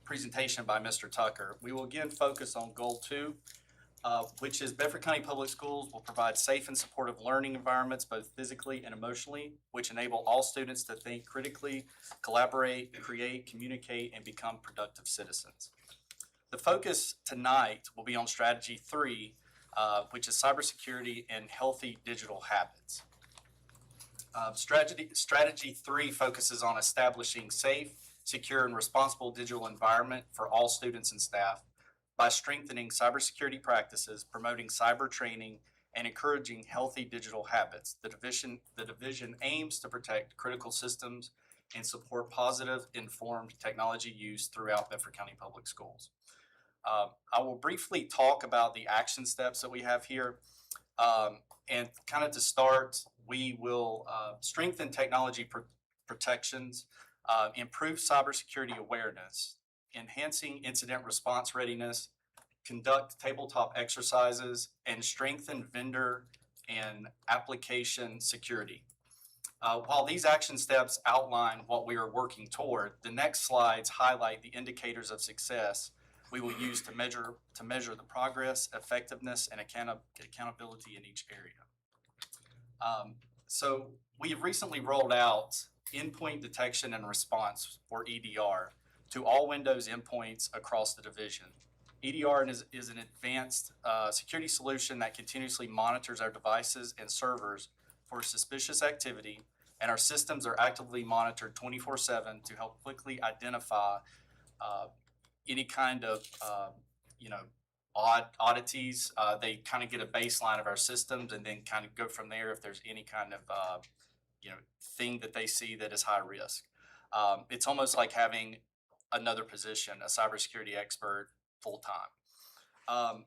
presentation by Mr. Tucker, we will again focus on Goal 2, which is Bedford County Public Schools will provide safe and supportive learning environments, both physically and emotionally, which enable all students to think critically, collaborate, create, communicate, and become productive citizens. The focus tonight will be on Strategy 3, which is cybersecurity and healthy digital habits. Strategy 3 focuses on establishing safe, secure, and responsible digital environment for all students and staff by strengthening cybersecurity practices, promoting cyber training, and encouraging healthy digital habits. The division aims to protect critical systems and support positive, informed technology use throughout Bedford County Public Schools. I will briefly talk about the action steps that we have here. And kind of to start, we will strengthen technology protections, improve cybersecurity awareness, enhancing incident response readiness, conduct tabletop exercises, and strengthen vendor and application security. While these action steps outline what we are working toward, the next slides highlight the indicators of success we will use to measure the progress, effectiveness, and accountability in each area. So we have recently rolled out endpoint detection and response, or EDR, to all Windows endpoints across the division. EDR is an advanced security solution that continuously monitors our devices and servers for suspicious activity, and our systems are actively monitored 24/7 to help quickly identify any kind of oddities. They kind of get a baseline of our systems and then kind of go from there if there's any kind of thing that they see that is high risk. It's almost like having another position, a cybersecurity expert, full-time.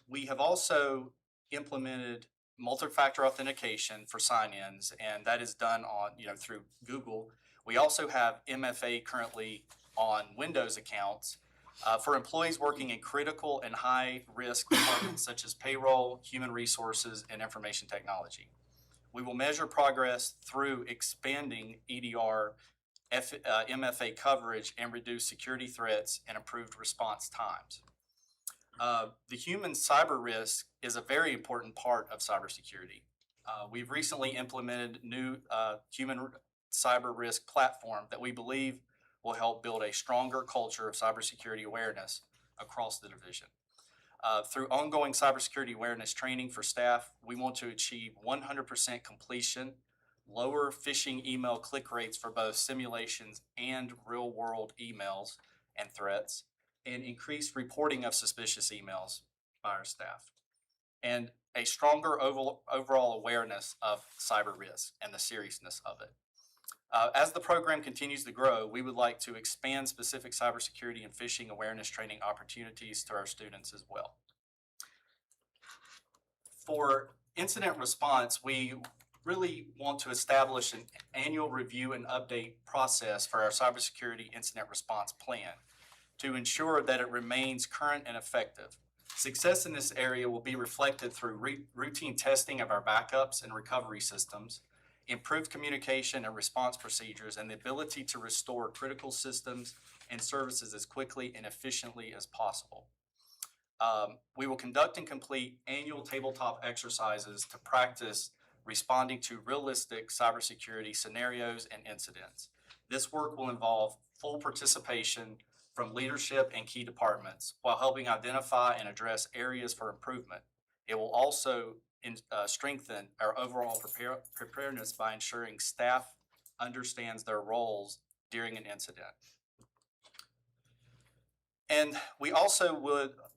We have also implemented multi-factor authentication for sign-ins, and that is done on through Google. We also have MFA currently on Windows accounts for employees working in critical and high-risk departments such as payroll, human resources, and information technology. We will measure progress through expanding EDR MFA coverage and reduce security threats and improved response times. The human cyber risk is a very important part of cybersecurity. We've recently implemented new human cyber risk platform that we believe will help build a stronger culture of cybersecurity awareness across the division. Through ongoing cybersecurity awareness training for staff, we want to achieve 100% completion, lower phishing email click rates for both simulations and real-world emails and threats, and increased reporting of suspicious emails by our staff, and a stronger overall awareness of cyber risk and the seriousness of it. As the program continues to grow, we would like to expand specific cybersecurity and phishing awareness training opportunities to our students as well. For incident response, we really want to establish an annual review and update process for our cybersecurity incident response plan to ensure that it remains current and effective. Success in this area will be reflected through routine testing of our backups and recovery systems, improved communication and response procedures, and the ability to restore critical systems and services as quickly and efficiently as possible. We will conduct and complete annual tabletop exercises to practice responding to realistic cybersecurity scenarios and incidents. This work will involve full participation from leadership and key departments while helping identify and address areas for improvement. It will also strengthen our overall preparedness by ensuring staff understands their roles during an incident. And we also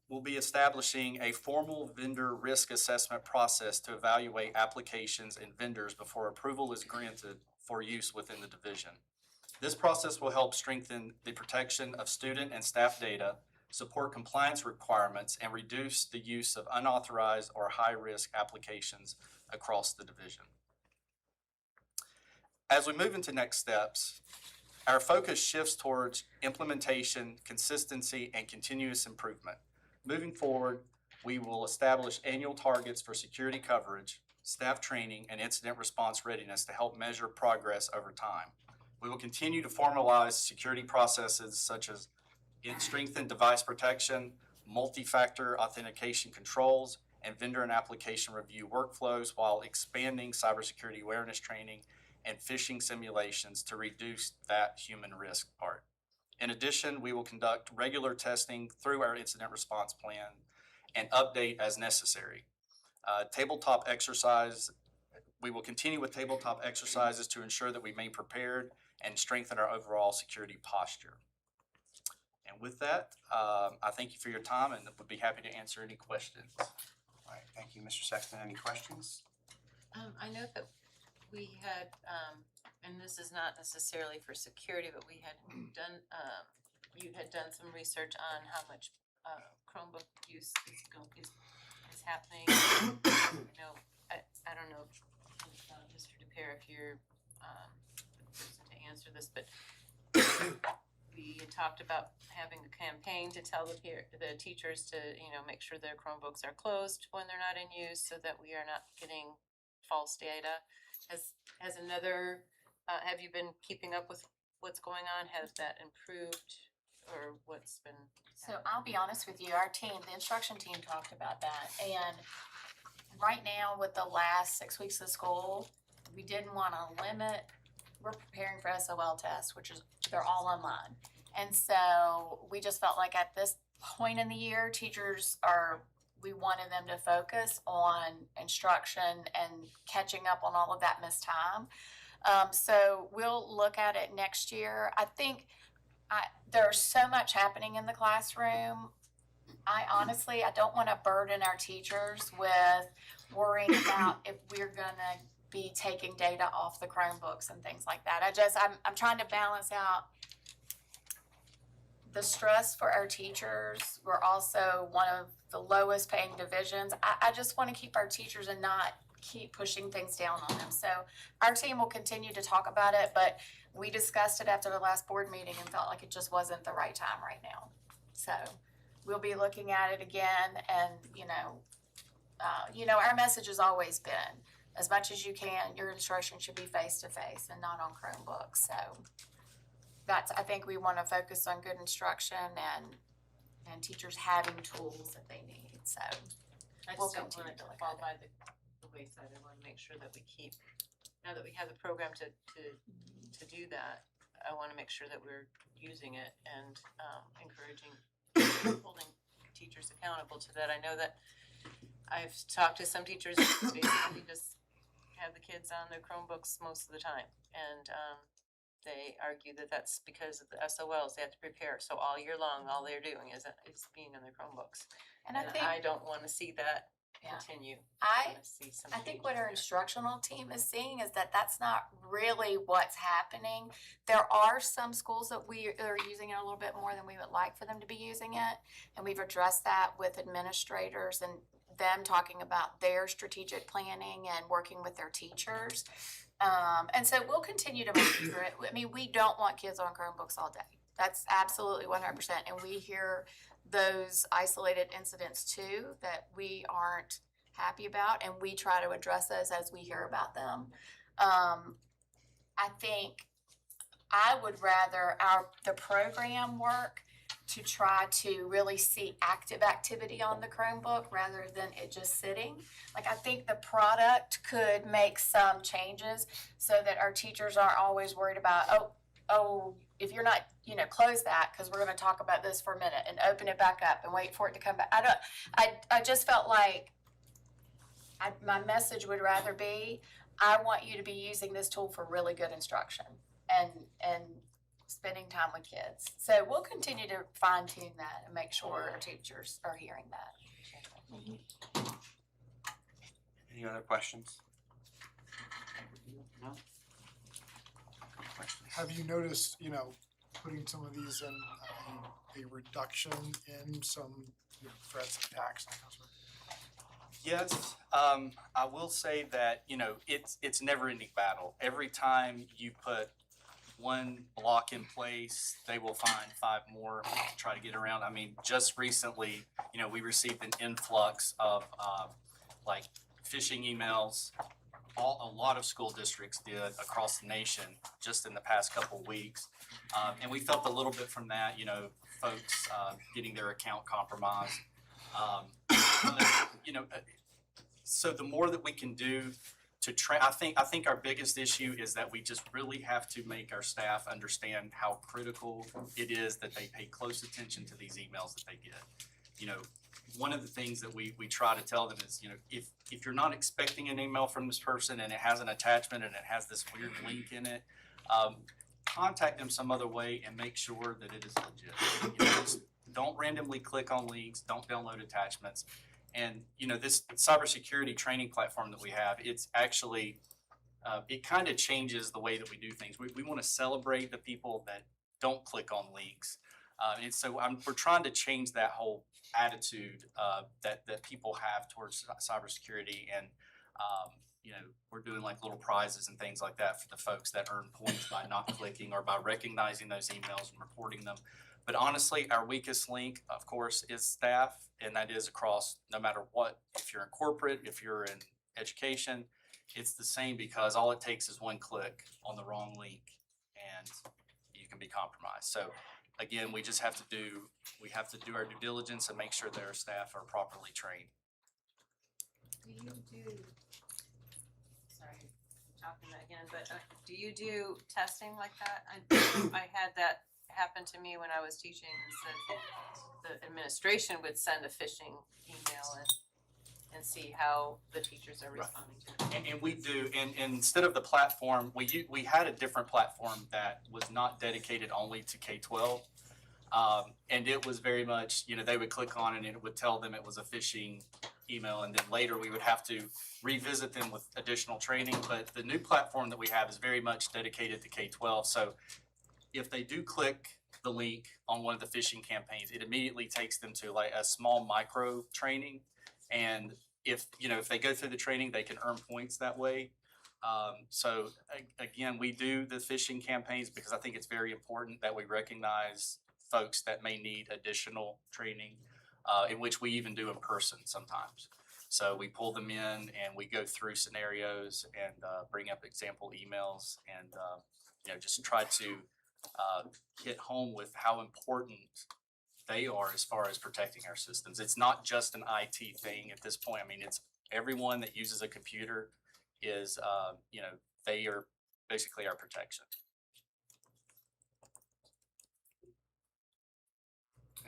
will be establishing a formal vendor risk assessment process to evaluate applications and vendors before approval is granted for use within the division. This process will help strengthen the protection of student and staff data, support compliance requirements, and reduce the use of unauthorized or high-risk applications across the division. As we move into next steps, our focus shifts towards implementation, consistency, and continuous improvement. Moving forward, we will establish annual targets for security coverage, staff training, and incident response readiness to help measure progress over time. We will continue to formalize security processes such as strengthened device protection, multi-factor authentication controls, and vendor and application review workflows while expanding cybersecurity awareness training and phishing simulations to reduce that human risk part. In addition, we will conduct regular testing through our incident response plan and update as necessary. We will continue with tabletop exercises to ensure that we remain prepared and strengthen our overall security posture. And with that, I thank you for your time and would be happy to answer any questions. All right, thank you, Mr. Sexton. Any questions? I know that we had, and this is not necessarily for security, but we had done, you had done some research on how much Chromebook use is happening. You know, I don't know, Mr. DePere, if you're the person to answer this, but we had talked about having a campaign to tell the teachers to, you know, make sure their Chromebooks are closed when they're not in use so that we are not getting false data. Has another, have you been keeping up with what's going on? Has that improved or what's been? So I'll be honest with you, our team, the instruction team talked about that. And right now with the last 6 weeks of school, we didn't want to limit, we're preparing for SOL tests, which is, they're all online. And so we just felt like at this point in the year, we wanted them to focus on instruction and catching up on all of that missed time. So we'll look at it next year. I think there's so much happening in the classroom. I don't want to burden our teachers with worrying about if we're gonna be taking data off the Chromebooks and things like that. I'm trying to balance out the stress for our teachers. We're also one of the lowest paying divisions. I just want to keep our teachers and not keep pushing things down on them. So our team will continue to talk about it, but we discussed it after the last board meeting and felt like it just wasn't the right time right now. So we'll be looking at it again, and our message has always been, as much as you can, your instruction should be face-to-face and not on Chromebooks. So I think we want to focus on good instruction and teachers having tools that they need. So I we'll just don't want continue it to to look fall at by the wayside. I want to make sure that we keep, now that we have the program to do that, I want to make sure that we're using it and encouraging, holding teachers accountable to that. I know that I've talked to some teachers who basically just have the kids on their Chromebooks most of the time, and they argue that that's because of the SOLs, they have to prepare, so all year long, all they're doing is being on their Chromebooks. And I think, I don't wanna see that Yeah. continue. I wanna see some I think changes what our there. instructional team is seeing is that that's not really what's happening. There are some schools that we are using it a little bit more than we would like for them to be using it. And we've addressed that with administrators and them talking about their strategic planning and working with their teachers. And so we'll continue to monitor it. I mean, we don't want kids on Chromebooks all day. That's absolutely 100%. And we hear those isolated incidents too that we aren't happy about, and we try to address those as we hear about them. I think I would rather the program work to try to really see active activity on the Chromebook rather than it just sitting. Like, I think the product could make some changes so that our teachers aren't always worried about, oh, if you're not, close that because we're going to talk about this for a minute and open it back up and wait for it to come back. I just felt like my message would rather be, I want you to be using this tool for really good instruction and spending time with kids. So we'll continue to fine tune that and make sure our teachers are hearing that. Any other questions? No? Questions? Have you noticed, putting some of these in a reduction in some threats and attacks and that kind of stuff? Yes, I will say that, it's never ending battle. Every time you put one block in place, they will find 5 more to try to get around. I mean, just recently, we received an influx of like phishing emails. A lot of school districts did across the nation just in the past couple of weeks. And we felt a little bit from that, folks getting their account compromised. So the more that we can do to I think our biggest issue is that we just really have to make our staff understand how critical it is that they pay close attention to these emails that they get. One of the things that we try to tell them is, if you're not expecting an email from this person and it has an attachment and it has this weird link in it, contact them some other way and make sure that it is legit. Just don't randomly click on links, don't download attachments. And, this cybersecurity training platform that we have, it's actually, it kind of changes the way that we do things. We want to celebrate the people that don't click on links. And so we're trying to change that whole attitude that people have towards cybersecurity. And, we're doing like little prizes and things like that for the folks that earn points by not clicking or by recognizing those emails and reporting them. But honestly, our weakest link, of course, is staff, and that is across no matter what. If you're in corporate, if you're in education, it's the same because all it takes is one click on the wrong link and you can be compromised. So again, we have to do our due diligence and make sure that our staff are properly trained. Sorry, I'm talking again, but do you do testing like that? I had that happen to me when I was teaching, and said the administration would send a phishing email and see how the teachers are responding to it. And we do, and instead of the platform, we had a different platform that was not dedicated only to K-12. And it was very much, they would click on it and it would tell them it was a phishing email, and then later we would have to revisit them with additional training. But the new platform that we have is very much dedicated to K-12. So if they do click the link on one of the phishing campaigns, it immediately takes them to like a small micro training. And if they go through the training, they can earn points that way. So again, we do the phishing campaigns because I think it's very important that we recognize folks that may need additional training, in which we even do in person sometimes. So we pull them in and we go through scenarios and bring up example emails and just try to hit home with how important they are as far as protecting our systems. It's not just an IT thing at this point. I mean, it's everyone that uses a computer is, they are basically our protection.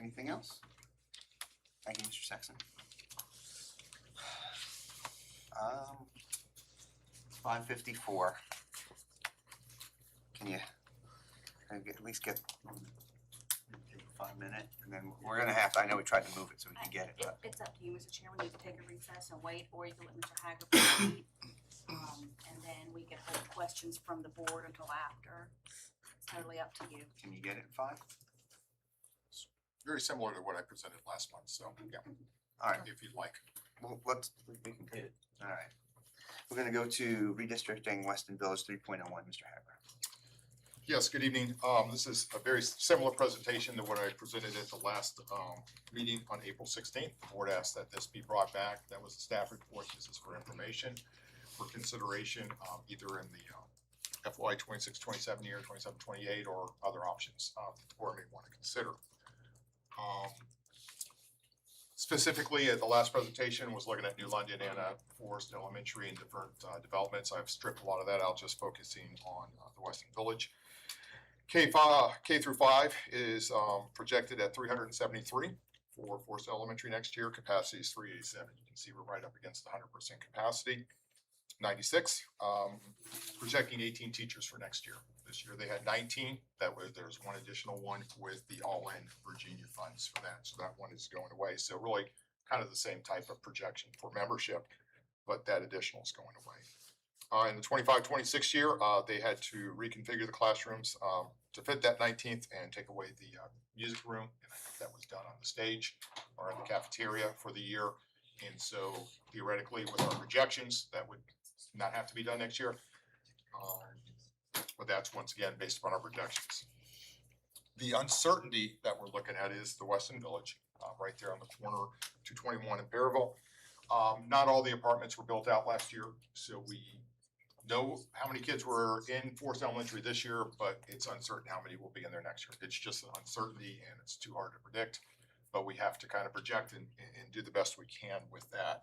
Anything else? Thank you, Mr. Sexton. 5:54. Can you at least get, take a 5 minute, and then we're gonna have to, I know we tried to move it so we can get it, but. It's up to you, Mr. Chairman, you can take a recess and wait, or you can let Mr. Hager proceed. And then we can hold questions from the board until after. It's totally up to you. Can you get it in 5? Very similar to what I presented last month, so, yeah, All right, if you'd like. well, we can get it. All right. We're gonna go to redistricting Weston Village 3.01, Mr. Haber. Yes, good evening. This is a very similar presentation to what I presented at the last meeting on April 16th. The board asked that this be brought back. That was the staff report. This is for information, for consideration, either in the FY 26-27 year, 27-28, or other options that the board may want to consider. Specifically, at the last presentation was looking at New London and Forest Elementary and different developments. I've stripped a lot of that out, just focusing on the Weston Village. K through 5 is projected at 373 for Forest Elementary next year. Capacity is 387. You can see we're right up against 100% capacity. 96, projecting 18 teachers for next year. This year they had 19. There's one additional one with the all-in Virginia funds for that. So that one is going away. So really kind of the same type of projection for membership, but that additional is going away. In the 25-26 year, they had to reconfigure the classrooms to fit that 19th and take away the music room. And I think that was done on the stage or in the cafeteria for the year. And so theoretically, with our projections, that would not have to be done next year. But that's once again based upon our projections. The uncertainty that we're looking at is the Weston Village, right there on the corner, 221 in Perryville. Not all the apartments were built out last year, so we know how many kids were in Forest Elementary this year, but it's uncertain how many will be in there next year. It's just an uncertainty and it's too hard to predict, but we have to kind of project and do the best we can with that.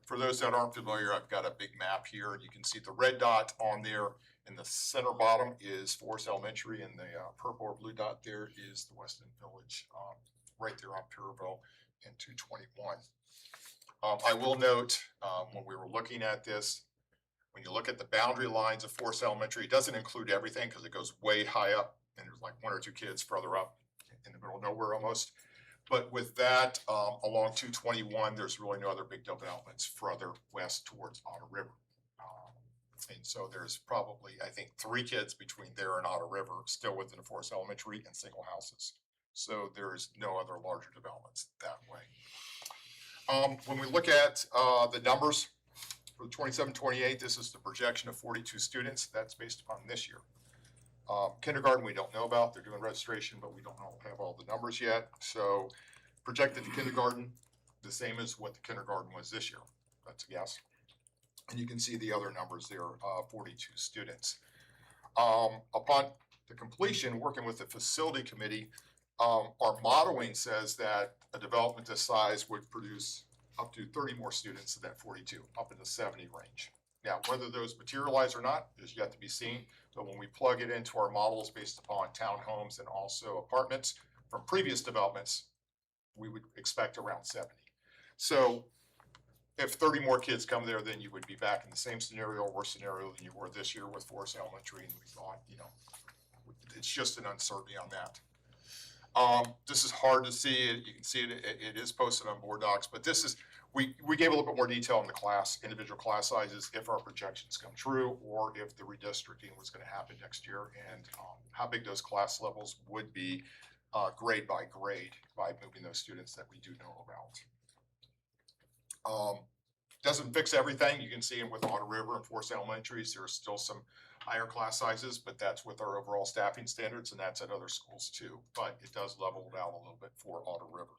For those that aren't familiar, I've got a big map here. You can see the red dot on there in the center bottom is Forest Elementary, and the purple or blue dot there is the Weston Village, right there on Perryville and 221. I will note, when we were looking at this, when you look at the boundary lines of Forest Elementary, it doesn't include everything because it goes way high up, and there's like 1 or 2 kids further up in the middle of nowhere almost. But with that, along 221, there's really no other big developments further west towards Otter River. And so there's probably, I think, 3 kids between there and Otter River still within the Forest Elementary and single houses. So there's no other larger developments that way. When we look at the numbers for the 27-28, this is the projection of 42 students. That's based upon this year. Kindergarten, we don't know about. They're doing registration, but we don't have all the numbers yet. So projected to kindergarten, the same as what the kindergarten was this year. That's a guess. And you can see the other numbers there, 42 students. Upon the completion, working with the facility committee, our modeling says that a development this size would produce up to 30 more students than that 42, up in the 70 range. Now, whether those materialize or not is yet to be seen. But when we plug it into our models based upon townhomes and also apartments from previous developments, we would expect around 70. So if 30 more kids come there, then you would be back in the same scenario or worse scenario than you were this year with Forest Elementary. And we thought, it's just an uncertainty on that. This is hard to see. You can see it. It is posted on board docs, but this is, we gave a little bit more detail in the class, individual class sizes, if our projections come true, or if the redistricting was going to happen next year, and how big those class levels would be, grade by grade, by moving those students that we do know about. Doesn't fix everything. You can see it with Otter River and Forest Elementaries. There are still some higher class sizes, but that's with our overall staffing standards, and that's at other schools too. But it does level it out a little bit for Otter River.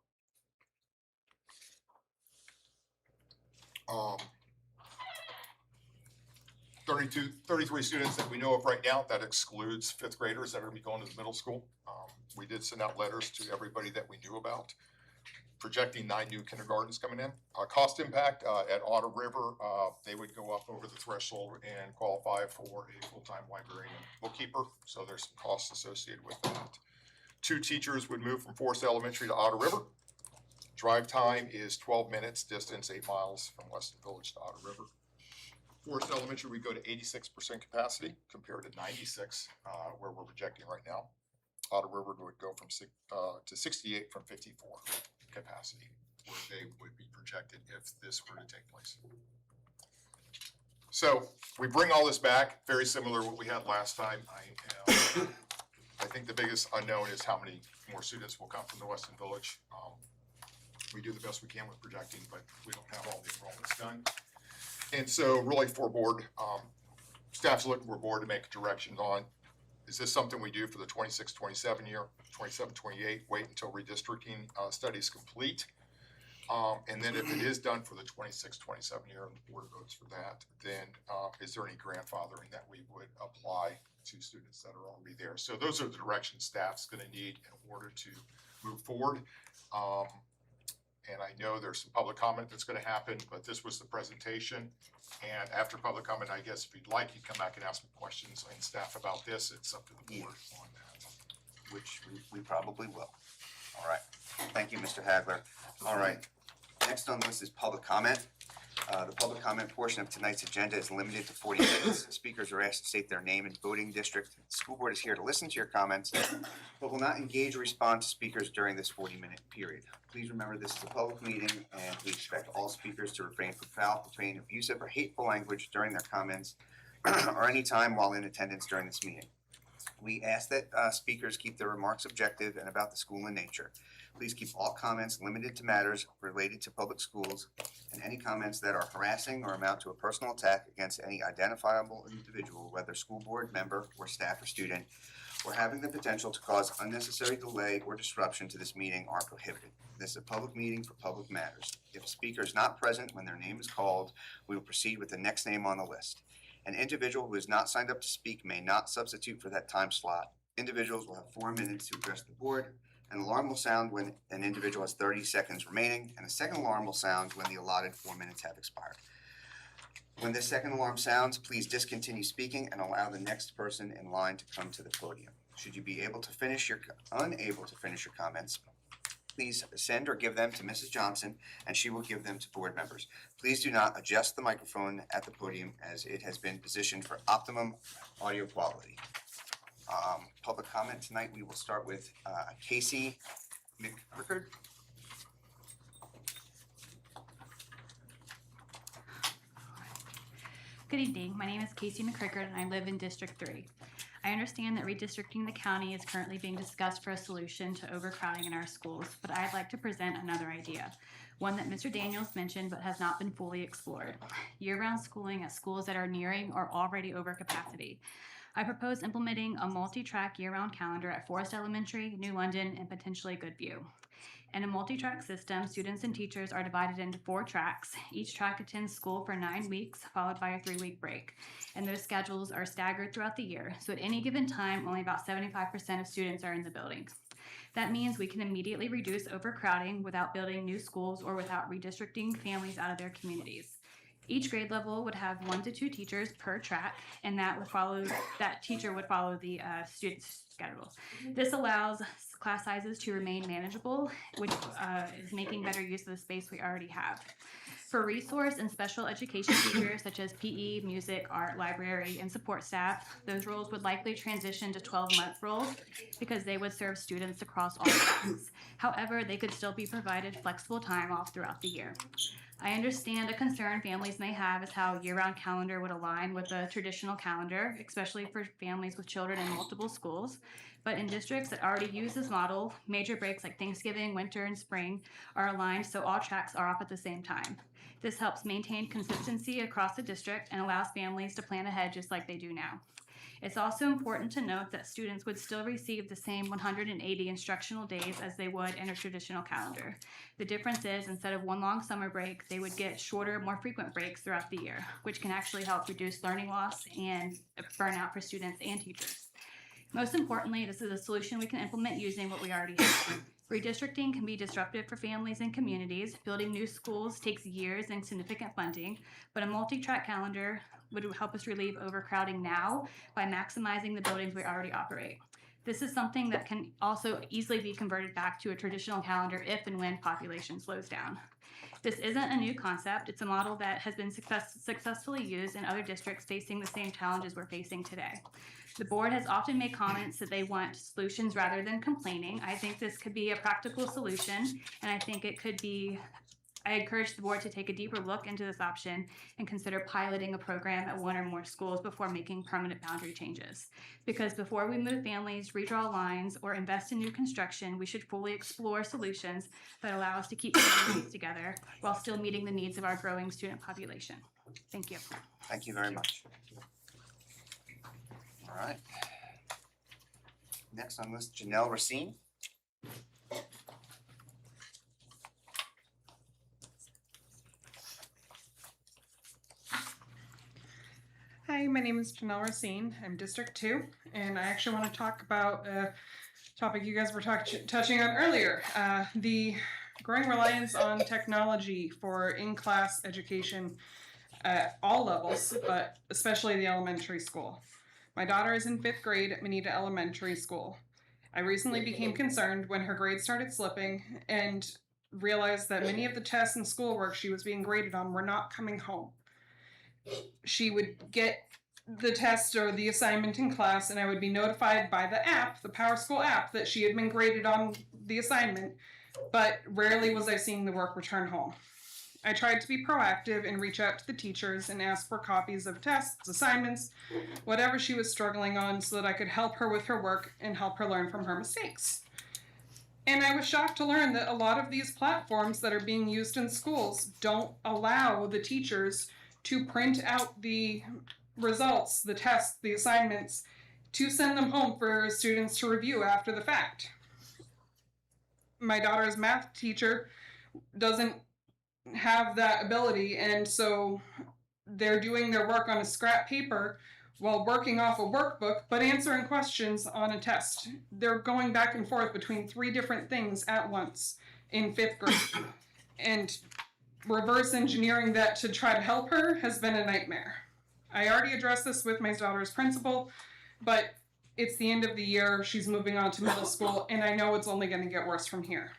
33 students that we know of right now. That excludes 5th graders that are going to be going to the middle school. We did send out letters to everybody that we knew about, projecting 9 new kindergartens coming in. Cost impact at Otter River, they would go up over the threshold and qualify for a full-time librarian and bookkeeper. So there's some costs associated with that. 2 teachers would move from Forest Elementary to Otter River. Drive time is 12 minutes, distance 8 miles from Weston Village to Otter River. Forest Elementary, we go to 86% capacity compared to 96, where we're projecting right now. Otter River would go from to 68 from 54 capacity, where they would be projected if this were to take place. So we bring all this back, very similar to what we had last time. I think the biggest unknown is how many more students will come from the Weston Village. We do the best we can with projecting, but we don't have all the enrollments done. And so really for board, staff's looking for board to make directions on, is this something we do for the 26-27 year, 27-28, wait until redistricting study is complete? And then if it is done for the 26-27 year and the board votes for that, then is there any grandfathering that we would apply to students that are already there? So those are the directions staff's gonna need in order to move forward. And I know there's some public comment that's gonna happen, but this was the presentation. And after public comment, I guess if you'd like, you come back and ask me questions and staff about this. It's up to the board on that. Which we probably will. All right, thank you, Mr. Hagler. All right, next on the list is public comment. The public comment portion of tonight's agenda is limited to 40 minutes. Speakers are asked to state their name and voting district. The school board is here to listen to your comments, but will not engage or respond to speakers during this 40-minute period. Please remember this is a public meeting, and we expect all speakers to refrain from foul, profane, abusive, or hateful language during their comments or any time while in attendance during this meeting. We ask that speakers keep their remarks objective and about the school in nature. Please keep all comments limited to matters related to public schools, and any comments that are harassing or amount to a personal attack against any identifiable individual, whether school board member or staff or student, or having the potential to cause unnecessary delay or disruption to this meeting are prohibited. This is a public meeting for public matters. If a speaker is not present when their name is called, we will proceed with the next name on the list. An individual who is not signed up to speak may not substitute for that time slot. Individuals will have 4 minutes to address the board. An alarm will sound when an individual has 30 seconds remaining, and a second alarm will sound when the allotted 4 minutes have expired. When this second alarm sounds, please discontinue speaking and allow the next person in line to come to the podium. Should you be unable to finish your comments, please send or give them to Mrs. Johnson, and she will give them to board members. Please do not adjust the microphone at the podium, as it has been positioned for optimum audio quality. Public comment tonight, we will start with Casey McCrickard. Good evening, my name is Casey McCrickard and I live in District 3. I understand that redistricting the county is currently being discussed for a solution to overcrowding in our schools, but I'd like to present another idea, one that Mr. Daniels mentioned but has not been fully explored. Year-round schooling at schools that are nearing or already over capacity. I propose implementing a multi-track year-round calendar at Forest Elementary, New London, and potentially Goodview. In a multi-track system, students and teachers are divided into 4 tracks. Each track attends school for 9 weeks, followed by a 3-week break. And those schedules are staggered throughout the year, so at any given time, only about 75% of students are in the building. That means we can immediately reduce overcrowding without building new schools or without redistricting families out of their communities. Each grade level would have 1 to 2 teachers per track, and that teacher would follow the student's schedule. This allows class sizes to remain manageable, which is making better use of the space we already have. For resource and special education teachers such as PE, music, art, library, and support staff, those roles would likely transition to 12-month roles because they would serve students across all tracks. However, they could still be provided flexible time off throughout the year. I understand a concern families may have is how year-round calendar would align with the traditional calendar, especially for families with children in multiple schools. But in districts that already use this model, major breaks like Thanksgiving, winter, and spring are aligned so all tracks are off at the same time. This helps maintain consistency across the district and allows families to plan ahead just like they do now. It's also important to note that students would still receive the same 180 instructional days as they would in a traditional calendar. The difference is, instead of 1 long summer break, they would get shorter, more frequent breaks throughout the year, which can actually help reduce learning loss and burnout for students and teachers. Most importantly, this is a solution we can implement using what we already have. Redistricting can be disruptive for families and communities. Building new schools takes years and significant funding, but a multi-track calendar would help us relieve overcrowding now by maximizing the buildings we already operate. This is something that can also easily be converted back to a traditional calendar if and when population slows down. This isn't a new concept. It's a model that has been successfully used in other districts facing the same challenges we're facing today. The board has often made comments that they want solutions rather than complaining. I think this could be a practical solution, and I encourage the board to take a deeper look into this option and consider piloting a program at one or more schools before making permanent boundary changes. Because before we move families, redraw lines, or invest in new construction, we should fully explore solutions that allow us to keep communities together while still meeting the needs of our growing student population. Thank you. Thank you very much. All right. Next on the list, Janelle Racine. Hi, my name is Janelle Racine. I'm District 2, and I actually want to talk about a topic you guys were touching on earlier, the growing reliance on technology for in-class education at all levels, but especially the elementary school. My daughter is in 5th grade at Manita Elementary School. I recently became concerned when her grades started slipping and realized that many of the tests and schoolwork she was being graded on were not coming home. She would get the test or the assignment in class, and I would be notified by the app, the PowerSchool app, that she had been graded on the assignment, but rarely was I seeing the work return home. I tried to be proactive and reach out to the teachers and ask for copies of tests, assignments, whatever she was struggling on, so that I could help her with her work and help her learn from her mistakes. And I was shocked to learn that a lot of these platforms that are being used in schools don't allow the teachers to print out the results, the tests, the assignments, to send them home for students to review after the fact. My daughter's math teacher doesn't have that ability, and so they're doing their work on a scrap paper while working off a workbook, but answering questions on a test. They're going back and forth between 3 different things at once in 5th grade. And reverse engineering that to try to help her has been a nightmare. I already addressed this with my daughter's principal, but it's the end of the year, she's moving on to middle school, and I know it's only going to get worse from here.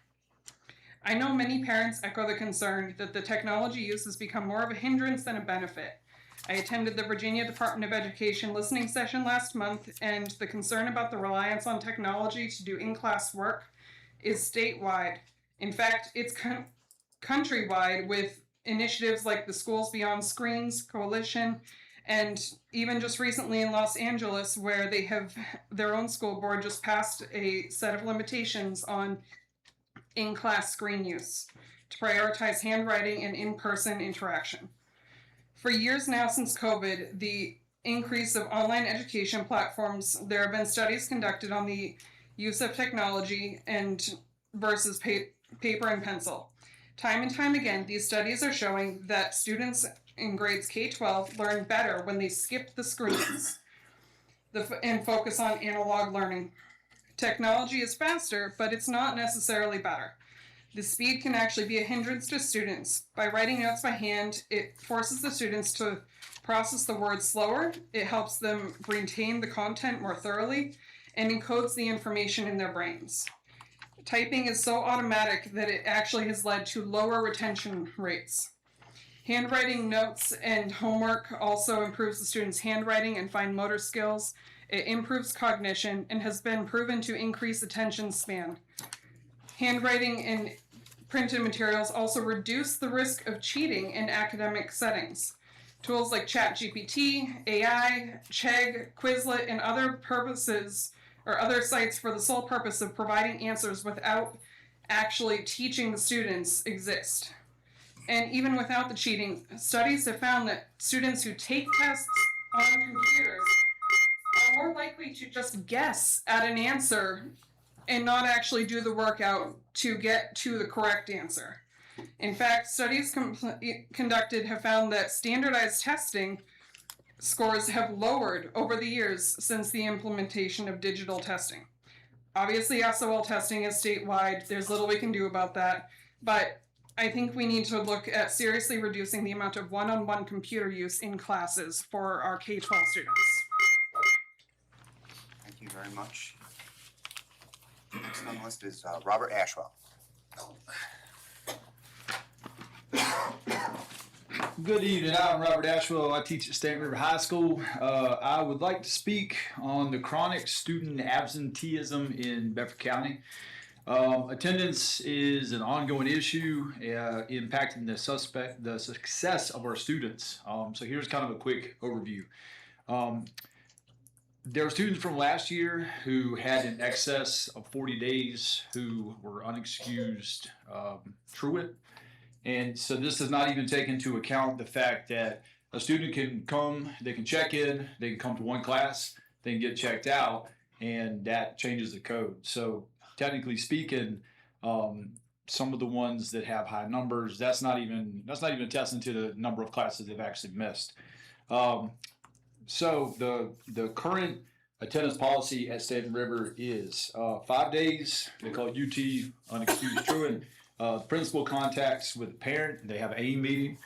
I know many parents echo the concern that the technology use has become more of a hindrance than a benefit. I attended the Virginia Department of Education listening session last month, and the concern about the reliance on technology to do in-class work is statewide. In fact, it's countrywide, with initiatives like the Schools Beyond Screens Coalition, and even just recently in Los Angeles, where they have their own school board just passed a set of limitations on in-class screen use to prioritize handwriting and in-person interaction. For years now since COVID, the increase of online education platforms, there have been studies conducted on the use of technology and versus paper and pencil. Time and time again, these studies are showing that students in grades K-12 learn better when they skip the screens and focus on analog learning. Technology is faster, but it's not necessarily better. The speed can actually be a hindrance to students. By writing notes by hand, it forces the students to process the words slower, it helps them retain the content more thoroughly, and encodes the information in their brains. Typing is so automatic that it actually has led to lower retention rates. Handwriting notes and homework also improves the students' handwriting and fine motor skills. It improves cognition and has been proven to increase attention span. Handwriting and printed materials also reduce the risk of cheating in academic settings. Tools like ChatGPT, AI, Chegg, Quizlet, and other sites for the sole purpose of providing answers without actually teaching the students exist. And even without the cheating, studies have found that students who take tests on computers are more likely to just guess at an answer and not actually do the work out to get to the correct answer. In fact, studies conducted have found that standardized testing scores have lowered over the years since the implementation of digital testing. Obviously, SOL testing is statewide. There's little we can do about that, but I think we need to look at seriously reducing the amount of one-on-one computer use in classes for our K-12 students. Thank you very much. Next on the list is Robert Ashwell. Good evening, I'm Robert Ashwell. I teach at State River High School. I would like to speak on the chronic student absenteeism in Bedford County. Attendance is an ongoing issue impacting the success of our students. So here's kind of a quick overview. There are students from last year who had in excess of 40 days who were unexcused truant. And so this does not even take into account the fact that a student can come, they can check in, they can come to one class, they can get checked out, and that changes the code. So technically speaking, some of the ones that have high numbers, that's not even attesting to the number of classes they've actually missed. So the current attendance policy at State River is 5 days. They call it UT, unexcused truant. Principal contacts with the parent. They have an AIM meeting.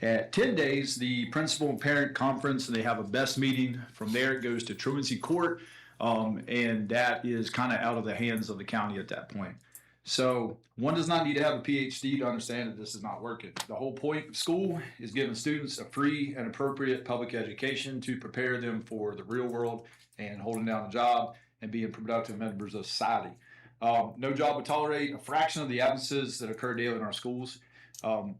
At 10 days, the principal and parent conference, and they have a best meeting. From there, it goes to truancy court, and that is kind of out of the hands of the county at that point. So one does not need to have a PhD to understand that this is not working. The whole point of school is giving students a free and appropriate public education to prepare them for the real world and holding down a job and being productive members of society. No job would tolerate a fraction of the absences that occur daily in our schools.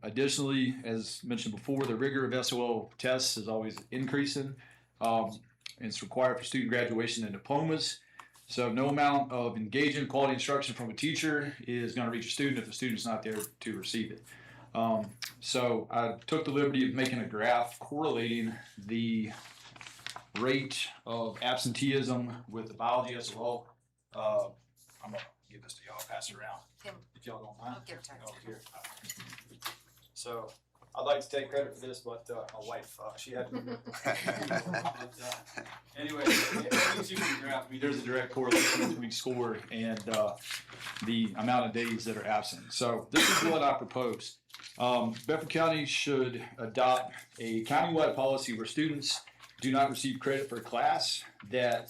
Additionally, as mentioned before, the rigor of SOL tests is always increasing. And it's required for student graduation and diplomas. So no amount of engaging quality instruction from a teacher is going to reach a student if the student's not there to receive it. So I took the liberty of making a graph correlating the rate of absenteeism with the biology SOL. I'm gonna give this to y'all, pass it around. Kim. If y'all don't mind. I'll give it to her. Oh, here. So I'd like to take credit for this, but my wife, she had to. Anyway, as you can graph, there's a direct correlation between score and the amount of days that are absent. So this is what I propose. Bedford County should adopt a countywide policy where students do not receive credit for a class that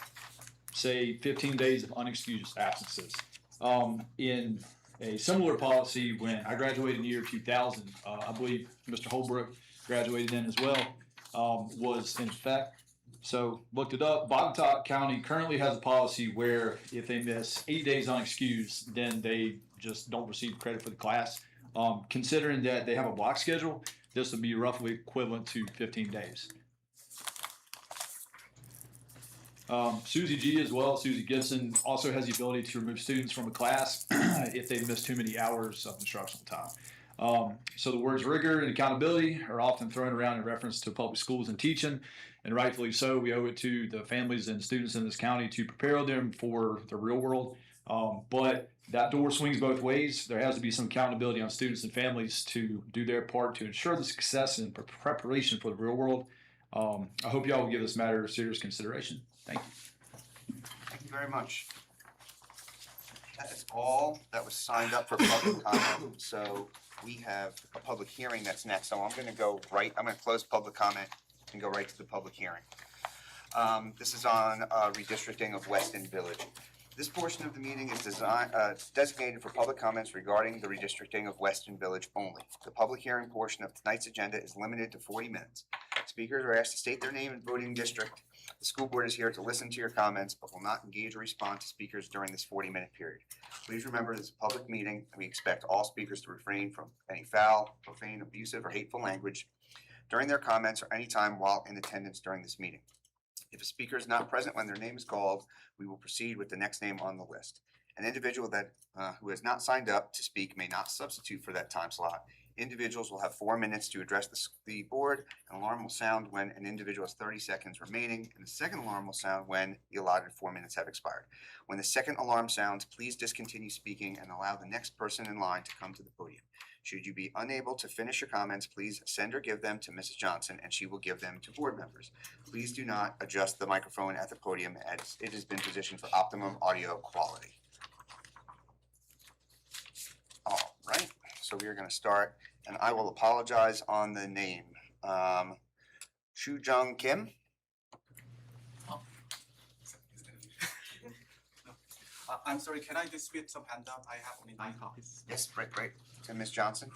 say 15 days of unexcused absences. In a similar policy, when I graduated in the year 2000, I believe Mr. Holbrook graduated then as well, was in effect. So looked it up. Botetourt County currently has a policy where if they miss 8 days unexcused, then they just don't receive credit for the class. Considering that they have a block schedule, this would be roughly equivalent to 15 days. Susie G as well, Susie Gibson, also has the ability to remove students from a class if they've missed too many hours of instructional time. So the words rigor and accountability are often thrown around in reference to public schools and teaching, and rightfully so. We owe it to the families and students in this county to prepare them for the real world. But that door swings both ways. There has to be some accountability on students and families to do their part to ensure the success and preparation for the real world. I hope y'all will give this matter serious consideration. Thank you. Thank you very much. That is all that was signed up for public comment. So we have a public hearing that's next. So I'm gonna close public comment and go right to the public hearing. This is on redistricting of Weston Village. This portion of the meeting is designated for public comments regarding the redistricting of Weston Village only. The public hearing portion of tonight's agenda is limited to 40 minutes. Speakers are asked to state their name and voting district. The school board is here to listen to your comments, but will not engage or respond to speakers during this 40-minute period. Please remember this is a public meeting, and we expect all speakers to refrain from any foul, profane, abusive, or hateful language during their comments or any time while in attendance during this meeting. If a speaker is not present when their name is called, we will proceed with the next name on the list. An individual who has not signed up to speak may not substitute for that time slot. Individuals will have 4 minutes to address the board. An alarm will sound when an individual has 30 seconds remaining, and the second alarm will sound when the allotted 4 minutes have expired. When the second alarm sounds, please discontinue speaking and allow the next person in line to come to the podium. Should you be unable to finish your comments, please send or give them to Mrs. Johnson, and she will give them to board members. Please do not adjust the microphone at the podium as it has been positioned for optimum audio quality. All right, so we are going to start, and I will apologize on the name. Shu Jung Kim. I'm sorry, can I distribute some handout? I have only 9 copies. Yes, great. To Ms. Johnson.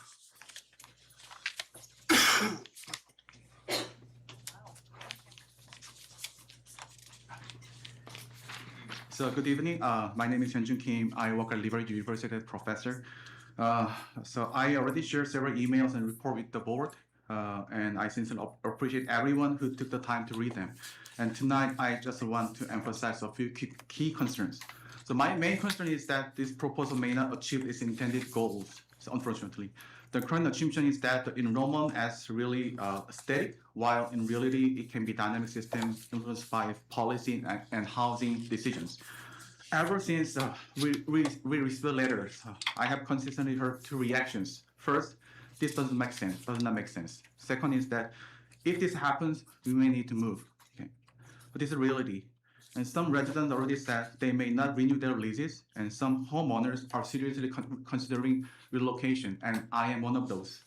So good evening. My name is Hyunjun Kim. I work at Liberty University as a professor. So I already shared several emails and report with the board, and I sincerely appreciate everyone who took the time to read them. And tonight, I just want to emphasize a few key concerns. So my main concern is that this proposal may not achieve its intended goals, so unfortunately. The current assumption is that the enrollment is really static, while in reality, it can be dynamic system influenced by policy and housing decisions. Ever since we received letters, I have consistently heard 2 reactions. First, this does not make sense. Second is that if this happens, we may need to move. Okay. But this is reality. And some residents already said they may not renew their leases, and some homeowners are seriously considering relocation, and I am one of those.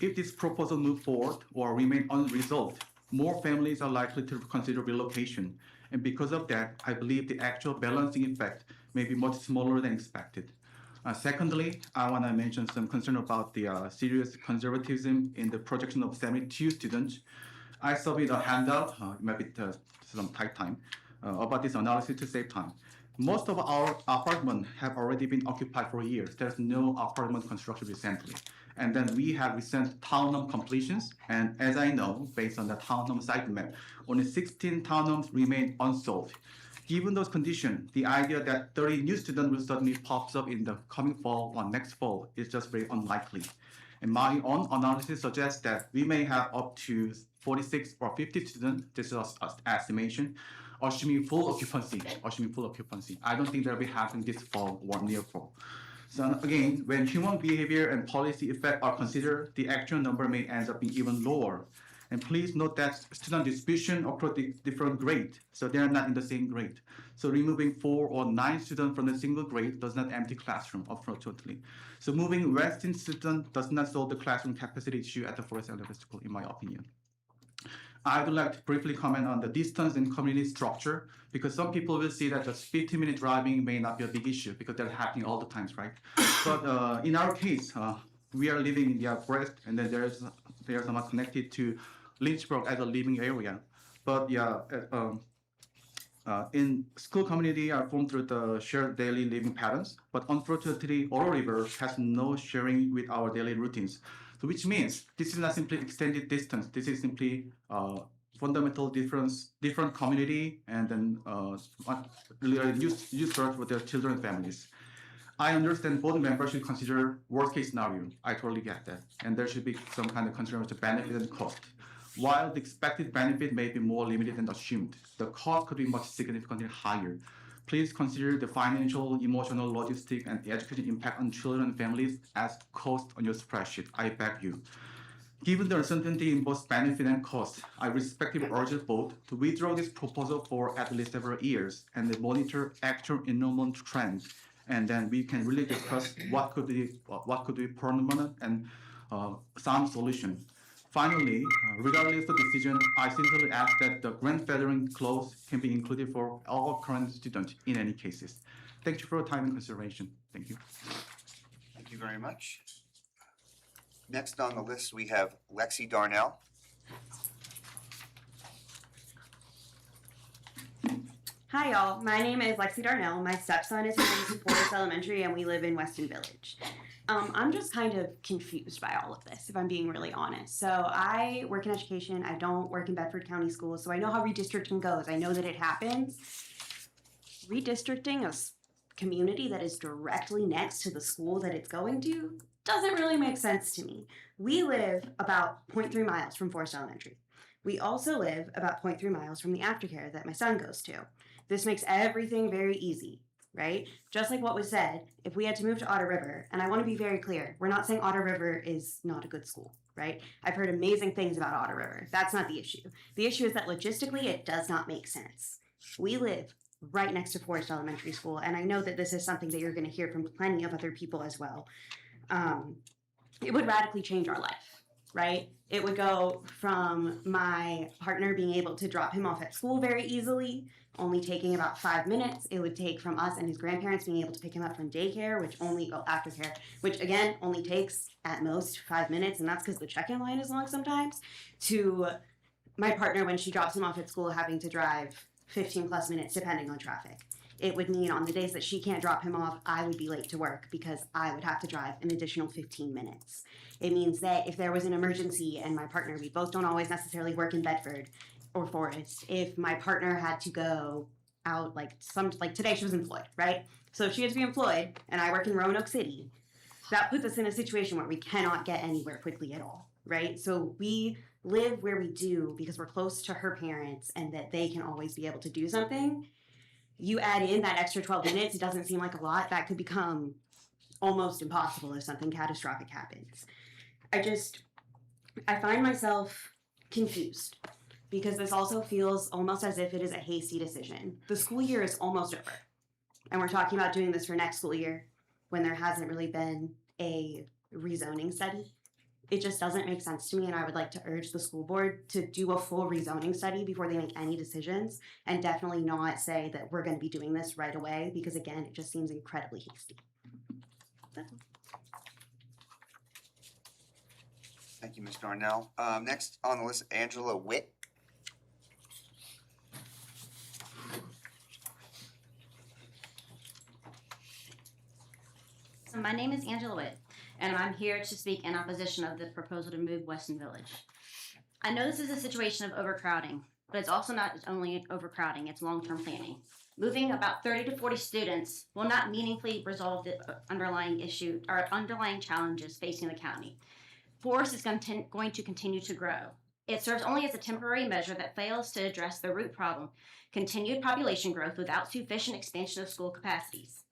If this proposal moves forward or remain unresolved, more families are likely to consider relocation. And because of that, I believe the actual balancing effect may be much smaller than expected. Secondly, I want to mention some concern about the serious conservatism in the projection of 72 students. I submitted a handout, it might be some tight time, about this analysis to save time. Most of our apartments have already been occupied for years. There's no apartment construction recently. And then we have recent townhome completions. And as I know, based on the townhome site map, only 16 townhomes remain unsold. Given those conditions, the idea that 30 new students will suddenly pop up in the coming fall or next fall is just very unlikely. And my own analysis suggests that we may have up to 46 or 50 students, this is an estimation, assuming full occupancy. I don't think that'll be happening this fall or near fall. So again, when human behavior and policy effect are considered, the actual number may end up being even lower. And please note that student distribution across the different grades, so they are not in the same grade. So removing 4 or 9 students from a single grade does not empty classroom, unfortunately. So moving Western students does not solve the classroom capacity issue at the Forest Elementary School, in my opinion. I would like to briefly comment on the distance and community structure, because some people will see that just 15-minute driving may not be a big issue because they're happening all the times, right? But in our case, we are living in the forest, and then there's somewhat connected to Lynchburg as a living area. But yeah, in school community are formed through the shared daily living patterns, but unfortunately, Oro River has no sharing with our daily routines. So which means this is not simply extended distance. This is simply fundamental different community, and then use for their children and families. I understand both members should consider worst case scenario. I totally get that. And there should be some kind of consideration of benefit and cost. While the expected benefit may be more limited than assumed, the cost could be much significantly higher. Please consider the financial, emotional, logistic, and the education impact on children and families as cost on your spreadsheet. I beg you. Given the uncertainty in both benefit and cost, I respectfully urge the board to withdraw this proposal for at least several years and then monitor actual enrollment trends. And then we can really discuss what could be permanent and sound solution. Finally, regardless of the decision, I sincerely ask that the grandfathering clause can be included for all current students in any cases. Thank you for your time and consideration. Thank you. Thank you very much. Next on the list, we have Lexi Darnell. Hi y'all, my name is Lexi Darnell. My stepson is in Forest Elementary and we live in Weston Village. I'm just kind of confused by all of this, if I'm being really honest. So I work in education, I don't work in Bedford County Schools, so I know how redistricting goes. I know that it happens. Redistricting a community that is directly next to the school that it's going to doesn't really make sense to me. We live about 0.3 miles from Forest Elementary. We also live about 0.3 miles from the aftercare that my son goes to. This makes everything very easy, right? Just like what was said, if we had to move to Otter River, and I want to be very clear, we're not saying Otter River is not a good school, right? I've heard amazing things about Otter River. That's not the issue. The issue is that logistically, it does not make sense. We live right next to Forest Elementary School, and I know that this is something that you're going to hear from plenty of other people as well. It would radically change our life, right? It would go from my partner being able to drop him off at school very easily, only taking about 5 minutes. It would take from us and his grandparents being able to pick him up from daycare, aftercare, which again only takes at most 5 minutes, and that's because the check-in line is long sometimes, to my partner when she drops him off at school having to drive 15 plus minutes depending on traffic. It would mean on the days that she can't drop him off, I would be late to work because I would have to drive an additional 15 minutes. It means that if there was an emergency and my partner, we both don't always necessarily work in Bedford or Forest, if my partner had to go out, like today she was employed, right? So if she had to be employed and I work in Roanoke City, that puts us in a situation where we cannot get anywhere quickly at all, right? So we live where we do because we're close to her parents and that they can always be able to do something. You add in that extra 12 minutes, it doesn't seem like a lot. That could become almost impossible if something catastrophic happens. I find myself confused because this also feels almost as if it is a hasty decision. The school year is almost over, and we're talking about doing this for next school year when there hasn't really been a rezoning study. It just doesn't make sense to me, and I would like to urge the school board to do a full rezoning study before they make any decisions, and definitely not say that we're going to be doing this right away, because again, it just seems incredibly hasty. Thank you, Ms. Darnell. Next on the list, Angela Witt. So my name is Angela Witt, and I'm here to speak in opposition of the proposal to move Weston Village. I know this is a situation of overcrowding, but it's also not only overcrowding, it's long-term planning. Moving about 30 to 40 students will not meaningfully resolve the underlying issue or underlying challenges facing the county. Forest is going to continue to grow. It serves only as a temporary measure that fails to address the root problem, continued population growth without sufficient expansion of school capacities.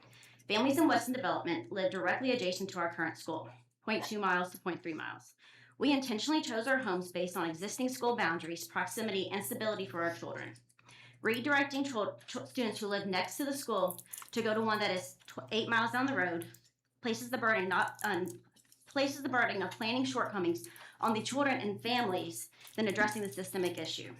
Families in Weston Development live directly adjacent to our current school, 0.2 miles to 0.3 miles. We intentionally chose our homes based on existing school boundaries, proximity, and stability for our children. Redirecting students who live next to the school to go to one that is 8 miles down the road places the burden of planning shortcomings on the children and families than addressing the systemic issue.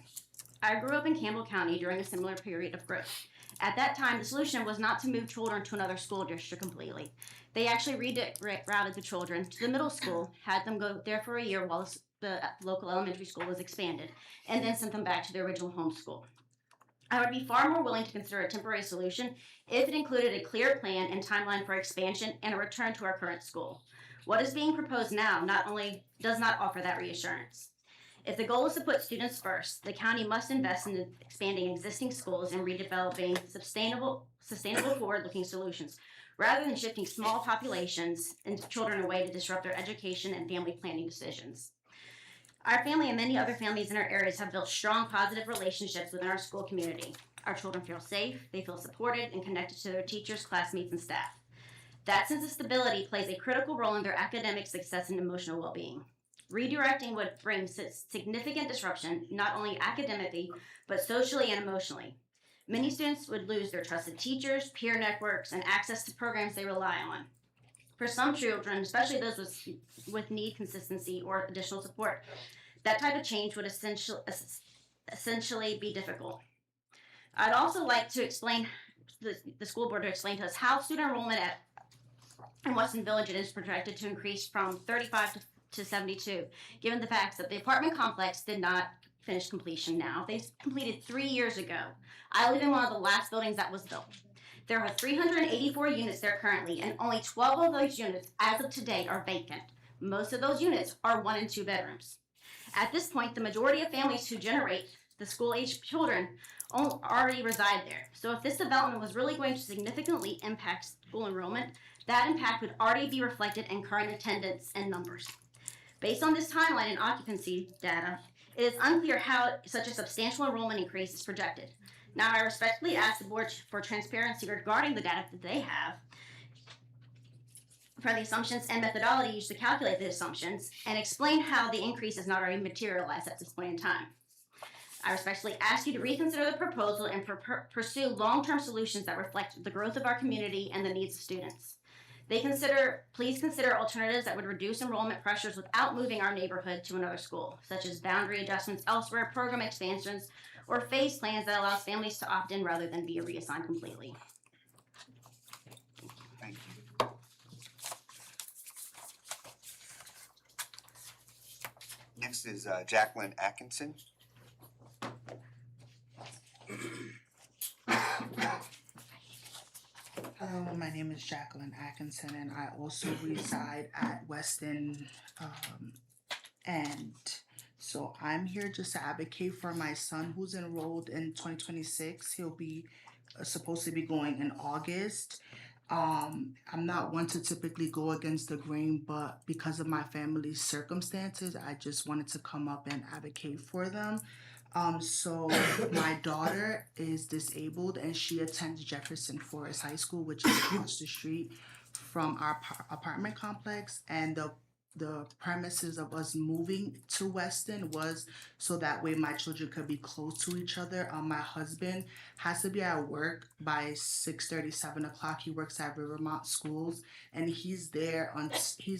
I grew up in Campbell County during a similar period of growth. At that time, the solution was not to move children to another school district completely. They actually rerouted the children to the middle school, had them go there for a year while the local elementary school was expanded, and then sent them back to their original home school. I would be far more willing to consider a temporary solution if it included a clear plan and timeline for expansion and a return to our current school. What is being proposed now not only does not offer that reassurance. If the goal is to put students first, the county must invest in expanding existing schools and redeveloping sustainable forward-looking solutions, rather than shifting small populations and children away to disrupt their education and family planning decisions. Our family and many other families in our areas have built strong, positive relationships within our school community. Our children feel safe, they feel supported, and connected to their teachers, classmates, and staff. That sense of stability plays a critical role in their academic success and emotional well-being. Redirecting would bring significant disruption, not only academically, but socially and emotionally. Many students would lose their trusted teachers, peer networks, and access to programs they rely on. For some children, especially those with need consistency or additional support, that type of change would essentially be difficult. I'd also like to explain, the school board to explain to us how student enrollment in Weston Village is projected to increase from 35 to 72, given the fact that the apartment complex did not finish completion now. They completed 3 years ago. I live in one of the last buildings that was built. There are 384 units there currently, and only 12 of those units, as of today, are vacant. Most of those units are 1 and 2 bedrooms. At this point, the majority of families who generate the school-aged children already reside there. So if this development was really going to significantly impact school enrollment, that impact would already be reflected in current attendance and numbers. Based on this timeline and occupancy data, it is unclear how such a substantial enrollment increase is projected. Now, I respectfully ask the board for transparency regarding the data that they have for the assumptions and methodology used to calculate the assumptions, and explain how the increase is not already materialized at this point in time. I respectfully ask you to reconsider the proposal and pursue long-term solutions that reflect the growth of our community and the needs of students. Please consider alternatives that would reduce enrollment pressures without moving our neighborhood to another school, such as boundary adjustments elsewhere, program expansions, or phase plans that allows families to opt in rather than be reassigned completely. Thank you. Next is Jacqueline Atkinson. Hello, my name is Jacqueline Atkinson, and I also reside at Weston. And so I'm here just to advocate for my son who's enrolled in 2026. He'll be supposed to be going in August. I'm not one to typically go against the grain, but because of my family's circumstances, I just wanted to come up and advocate for them. So my daughter is disabled and she attends Jefferson Forest High School, which is across the street from our apartment complex. And the premises of us moving to Weston was so that way my children could be close to each other. My husband has to be at work by 6:30, 7 o'clock. He works at Rivermont Schools, and he's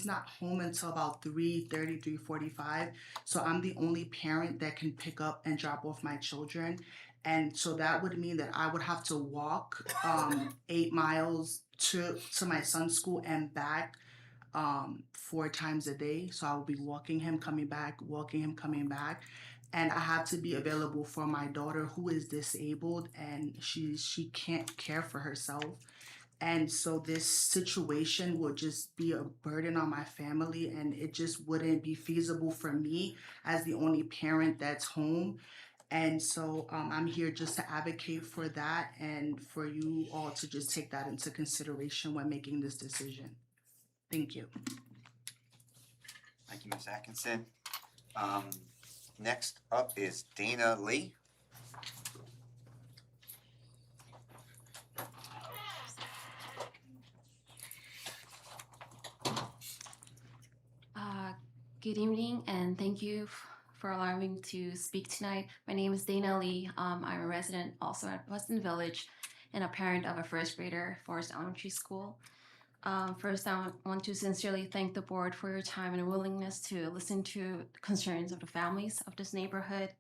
not home until about 3:30, 3:45. So I'm the only parent that can pick up and drop off my children. And so that would mean that I would have to walk 8 miles to my son's school and back 4 times a day. So I will be walking him, coming back, walking him, coming back. And I have to be available for my daughter who is disabled and she can't care for herself. And so this situation would just be a burden on my family, and it just wouldn't be feasible for me as the only parent that's home. And so I'm here just to advocate for that and for you all to just take that into consideration when making this decision. Thank you. Thank you, Ms. Atkinson. Next up is Dana Lee. Good evening, and thank you for allowing me to speak tonight. My name is Dana Lee. I'm a resident also at Weston Village and a parent of a first grader at Forest Elementary School. First, I want to sincerely thank the board for your time and willingness to listen to the concerns of the families of this neighborhood.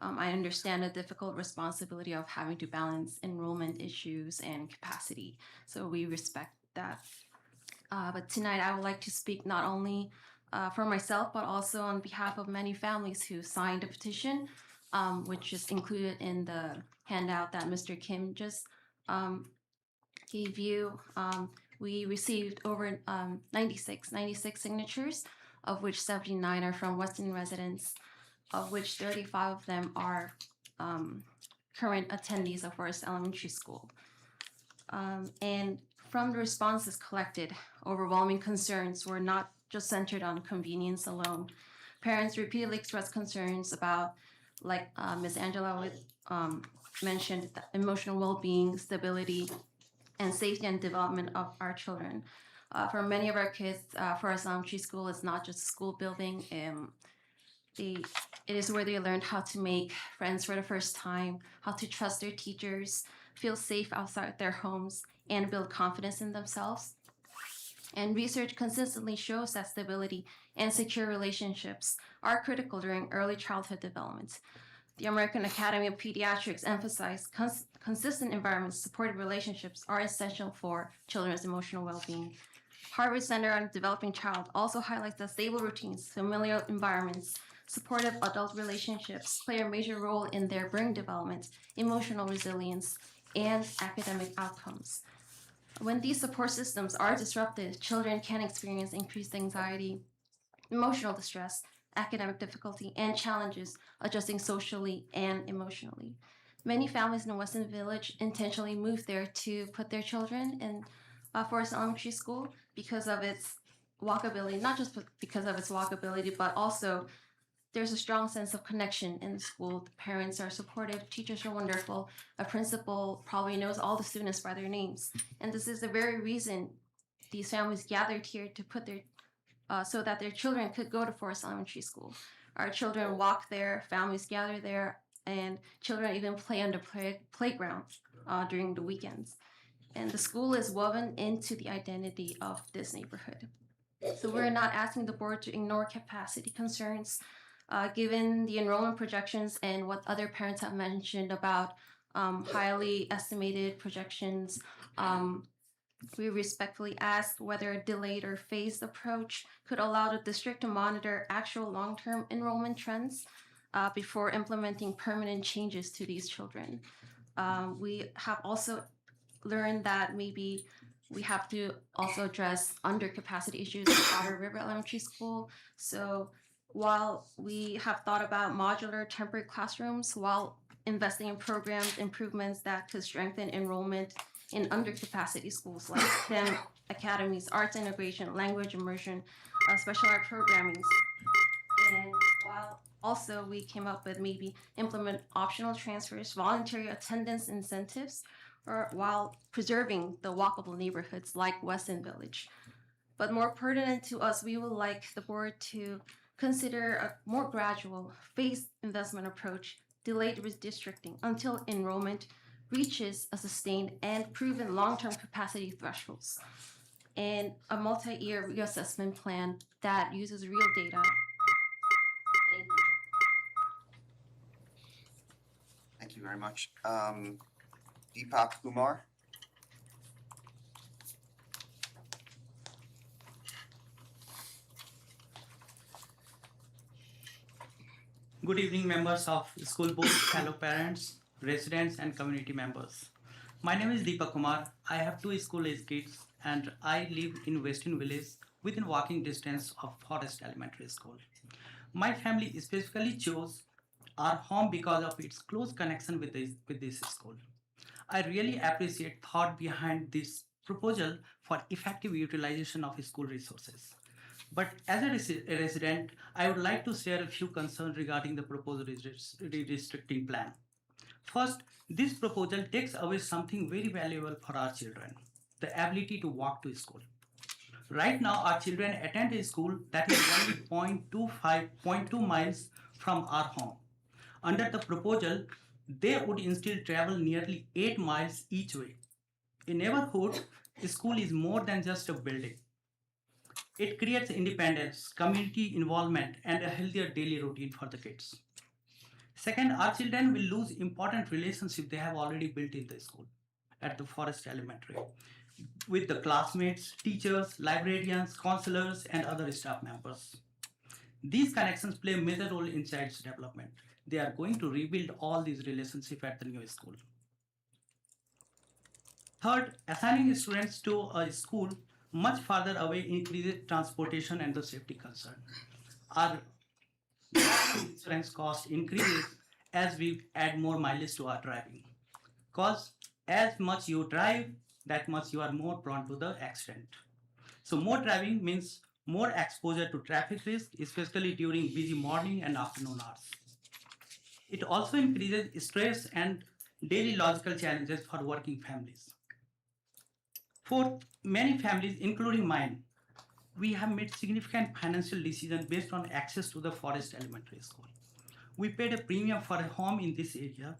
I understand the difficult responsibility of having to balance enrollment issues and capacity, so we respect that. But tonight, I would like to speak not only for myself, but also on behalf of many families who signed a petition, which is included in the handout that Mr. Kim just gave you. We received over 96 signatures, of which 79 are from Weston residents, of which 35 of them are current attendees of Forest Elementary School. And from the responses collected, overwhelming concerns were not just centered on convenience alone. Parents repeatedly expressed concerns about, like Ms. Angela mentioned, the emotional well-being, stability, and safety and development of our children. For many of our kids, Forest Elementary School is not just a school building. It is where they learned how to make friends for the first time, how to trust their teachers, feel safe outside their homes, and build confidence in themselves. And research consistently shows that stability and secure relationships are critical during early childhood development. The American Academy of Pediatrics emphasized consistent environments, supportive relationships are essential for children's emotional well-being. Harvard Center on Developing Child also highlights that stable routines, familiar environments, supportive adult relationships play a major role in their brain development, emotional resilience, and academic outcomes. When these support systems are disrupted, children can experience increased anxiety, emotional distress, academic difficulty, and challenges adjusting socially and emotionally. Many families in Weston Village intentionally moved there to put their children in Forest Elementary School because of its walkability, not just because of its walkability, but also there's a strong sense of connection in the school. The parents are supportive, teachers are wonderful, a principal probably knows all the students by their names. And this is the very reason these families gathered here to put their, so that their children could go to Forest Elementary School. Our children walk there, families gather there, and children even play on the playground during the weekends. and the school is woven into the identity of this neighborhood. So we're not asking the board to ignore capacity concerns, given the enrollment projections and what other parents have mentioned about highly estimated projections. We respectfully ask whether a delayed or phased approach could allow the district to monitor actual long-term enrollment trends before implementing permanent changes to these children. We have also learned that maybe we have to also address undercapacity issues at Powder River Elementary School. So while we have thought about modular temporary classrooms while investing in programs improvements that could strengthen enrollment in undercapacity schools like STEM academies, arts integration, language immersion, special art programming. And while also we came up with maybe implement optional transfers, voluntary attendance incentives, or while preserving the walkable neighborhoods like Weston Village. But more pertinent to us, we would like the board to consider a more gradual, phased investment approach, delayed redistricting until enrollment reaches a sustained and proven long-term capacity thresholds, and a multi-year reassessment plan that uses real data. Thank you very much. Deepak Kumar. Good evening, members of school board, fellow parents, residents, and community members. My name is Deepak Kumar. I have 2 school-age kids, and I live in Weston Village within walking distance of Forest Elementary School. My family specifically chose our home because of its close connection with this school. I really appreciate thought behind this proposal for effective utilization of school resources. But as a resident, I would like to share a few concerns regarding the proposed redistricting plan. First, this proposal takes away something very valuable for our children, the ability to walk to school. Right now, our children attend a school that is only 0.2 miles from our home. Under the proposal, they would instead travel nearly 8 miles each way. In neighborhood, a school is more than just a building. It creates independence, community involvement, and a healthier daily routine for the kids. Second, our children will lose important relationships they have already built in the school at the Forest Elementary with the classmates, teachers, librarians, counselors, and other staff members. These connections play a major role in child's development. They are going to rebuild all these relationships at the new school. Third, assigning students to a school much farther away increases transportation and the safety concern. Our insurance cost increases as we add more mileage to our driving. Because as much you drive, that much you are more prone to the accident. So more driving means more exposure to traffic risk, especially during busy morning and afternoon hours. It also increases stress and daily logical challenges for working families. Fourth, many families, including mine, we have made significant financial decisions based on access to the Forest Elementary School. We paid a premium for a home in this area,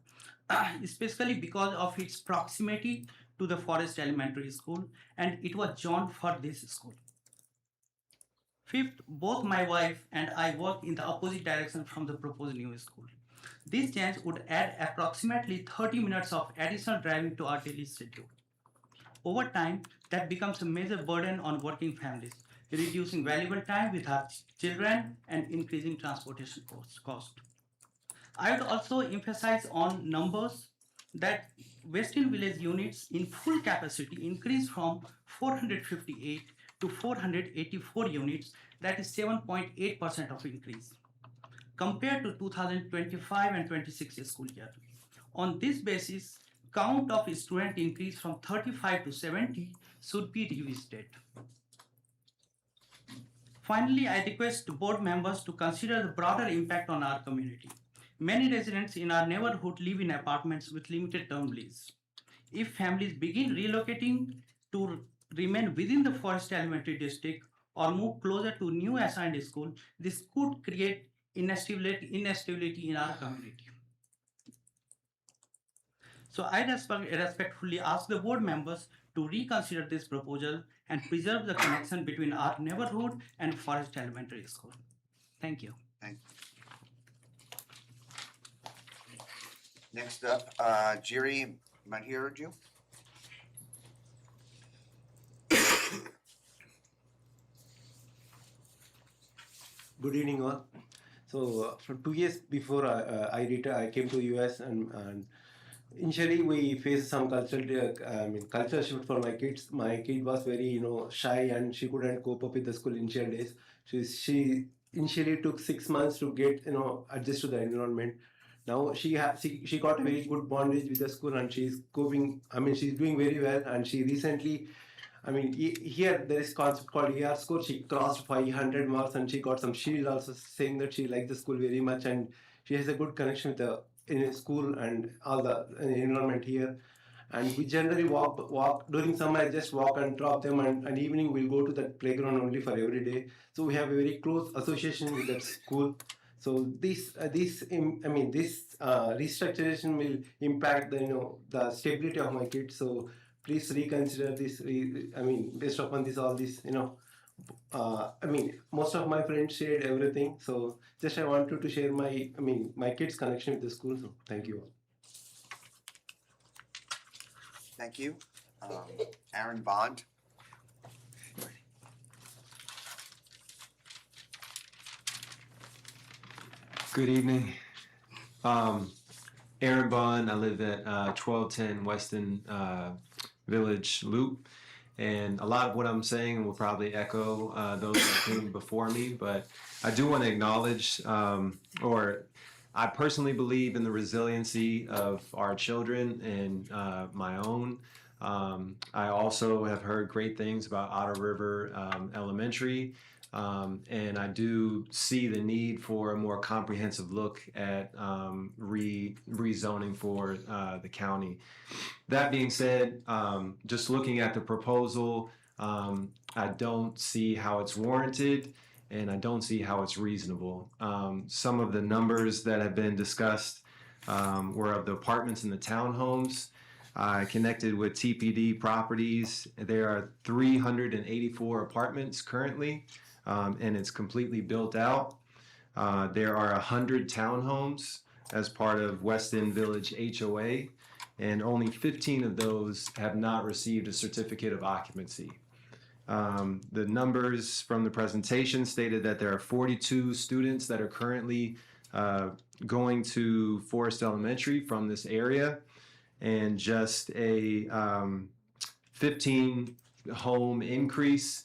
especially because of its proximity to the Forest Elementary School, and it was zoned for this school. Fifth, both my wife and I work in the opposite direction from the proposed new school. This change would add approximately 30 minutes of additional driving to our daily schedule. Over time, that becomes a major burden on working families, reducing valuable time with our children and increasing transportation cost. I would also emphasize on numbers that Weston Village units in full capacity increased from 458 to 484 units, that is 7.8% of increase, compared to 2025 and 26 school year. On this basis, count of student increase from 35 to 70 should be revisited. Finally, I request board members to consider the broader impact on our community. Many residents in our neighborhood live in apartments with limited term lease. If families begin relocating to remain within the Forest Elementary District or move closer to new assigned school, this could create instability in our community. So I respectfully ask the board members to reconsider this proposal and preserve the connection between our neighborhood and Forest Elementary School. Thank you. Next up, Jiri Mahiraju. Good evening, all. So, for 2 years before I came to US, and initially we faced some cultural shift for my kids. My kid was very shy, and she couldn't cope up with the school initial days. She initially took 6 months to get adjust to the environment. Now she got a very good bondage with the school, and she's coping. She's doing very well, and she recently. Here there is concept called ER score. She crossed 500 marks, and she got some shield also saying that she likes the school very much, and she has a good connection with the school and all the environment here. And we generally walk during summer. I just walk and drop them, and evening we'll go to that playground only for every day. So we have a very close association with that school. So this restructuration will impact the stability of my kids. So please reconsider this. Based upon most of my friends shared everything. So just I wanted to share my kids' connection with the school. So thank you all. Thank you. Aaron Bond. Good evening. Aaron Bond. I live at 1210 Weston Village Loop, and a lot of what I'm saying will probably echo those that came before me, but I do want to acknowledge, I personally believe in the resiliency of our children and my own. I also have heard great things about Otter River Elementary, and I do see the need for a more comprehensive look at rezoning for the county. That being said, just looking at the proposal, I don't see how it's warranted, and I don't see how it's reasonable. Some of the numbers that have been discussed were of the apartments and the townhomes. I connected with TPD Properties. There are 384 apartments currently, and it's completely built out. There are 100 townhomes as part of Weston Village HOA, and only 15 of those have not received a certificate of occupancy. The numbers from the presentation stated that there are 42 students that are currently going to Forest Elementary from this area, and just a 15 home increase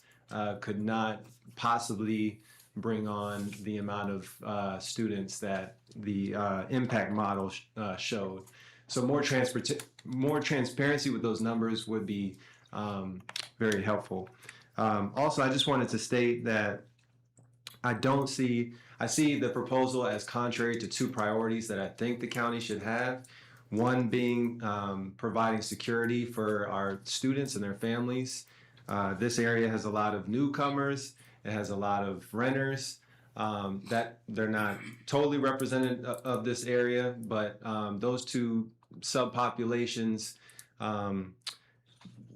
could not possibly bring on the amount of students that the impact model showed. So more transparency with those numbers would be very helpful. Also, I just wanted to state that I see the proposal as contrary to two priorities that I think the county should have. One being providing security for our students and their families. This area has a lot of newcomers. It has a lot of renters that they're not totally represented of this area, but those two subpopulations,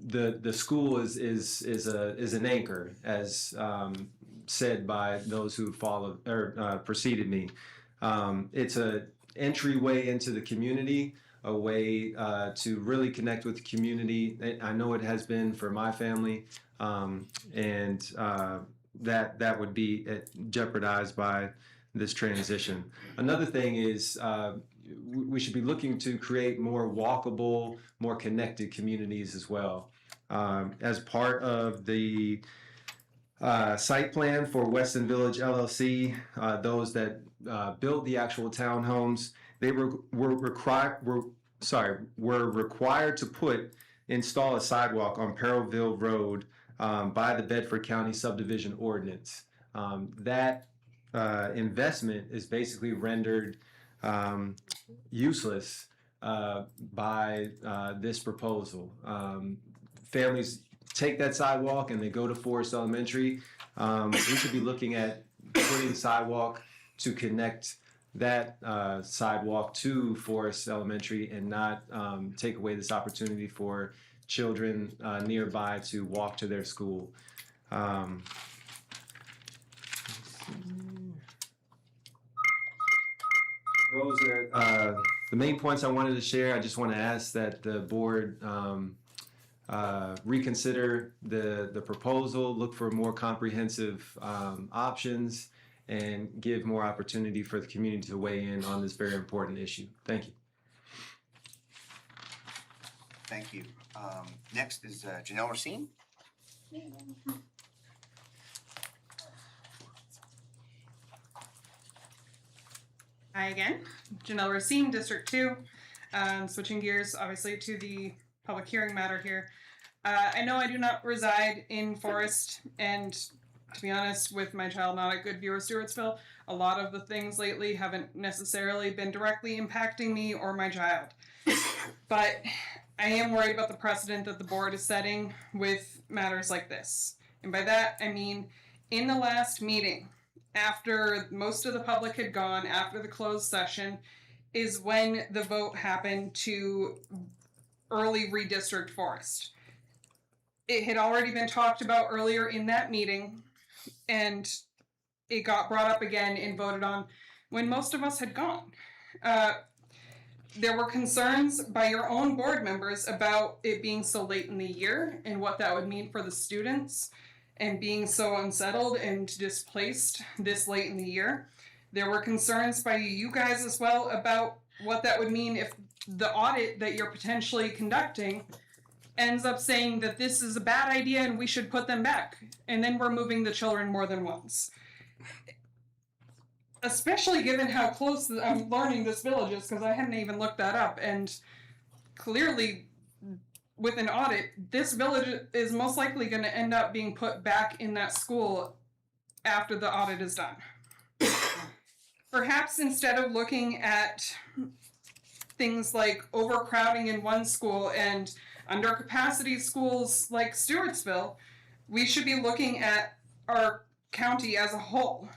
the school is an anchor, as said by those who followed or preceded me. It's an entryway into the community, a way to really connect with the community. I know it has been for my family, and that would be jeopardized by this transition. Another thing is we should be looking to create more walkable, more connected communities as well. As part of the site plan for Weston Village LLC, those that built the actual townhomes, they were required to install a sidewalk on Peralville Road by the Bedford County Subdivision Ordinance. That investment is basically rendered useless by this proposal. Families take that sidewalk and they go to Forest Elementary. We should be looking at putting sidewalk to connect that sidewalk to Forest Elementary and not take away this opportunity for children nearby to walk to their school. Those are the main points I wanted to share. I just want to ask that the board reconsider the proposal, look for more comprehensive options, and give more opportunity for the community to weigh in on this very important issue. Thank you. Thank you. Next is Janelle Racine. Hi again, Janelle Racine, District 2. Switching gears, obviously, to the public hearing matter here. I know I do not reside in Forest, and to be honest, with my child not a good viewer of Stewartsville, a lot of the things lately haven't necessarily been directly impacting me or my child. But I am worried about the precedent that the board is setting with matters like this. And by that, I mean, in the last meeting, after most of the public had gone, after the closed session, is when the vote happened to early redistrict Forest. It had already been talked about earlier in that meeting, and it got brought up again and voted on when most of us had gone. There were concerns by your own board members about it being so late in the year and what that would mean for the students and being so unsettled and displaced this late in the year. There were concerns by you guys as well about what that would mean if the audit that you're potentially conducting ends up saying that this is a bad idea and we should put them back. And then we're moving the children more than once. Especially given how close I'm learning this village is, because I hadn't even looked that up. And clearly, with an audit, this village is most likely going to end up being put back in that school after the audit is done. Perhaps instead of looking at things like overcrowding in one school and undercapacity schools like Stewartsville, we should be looking at our county as a whole.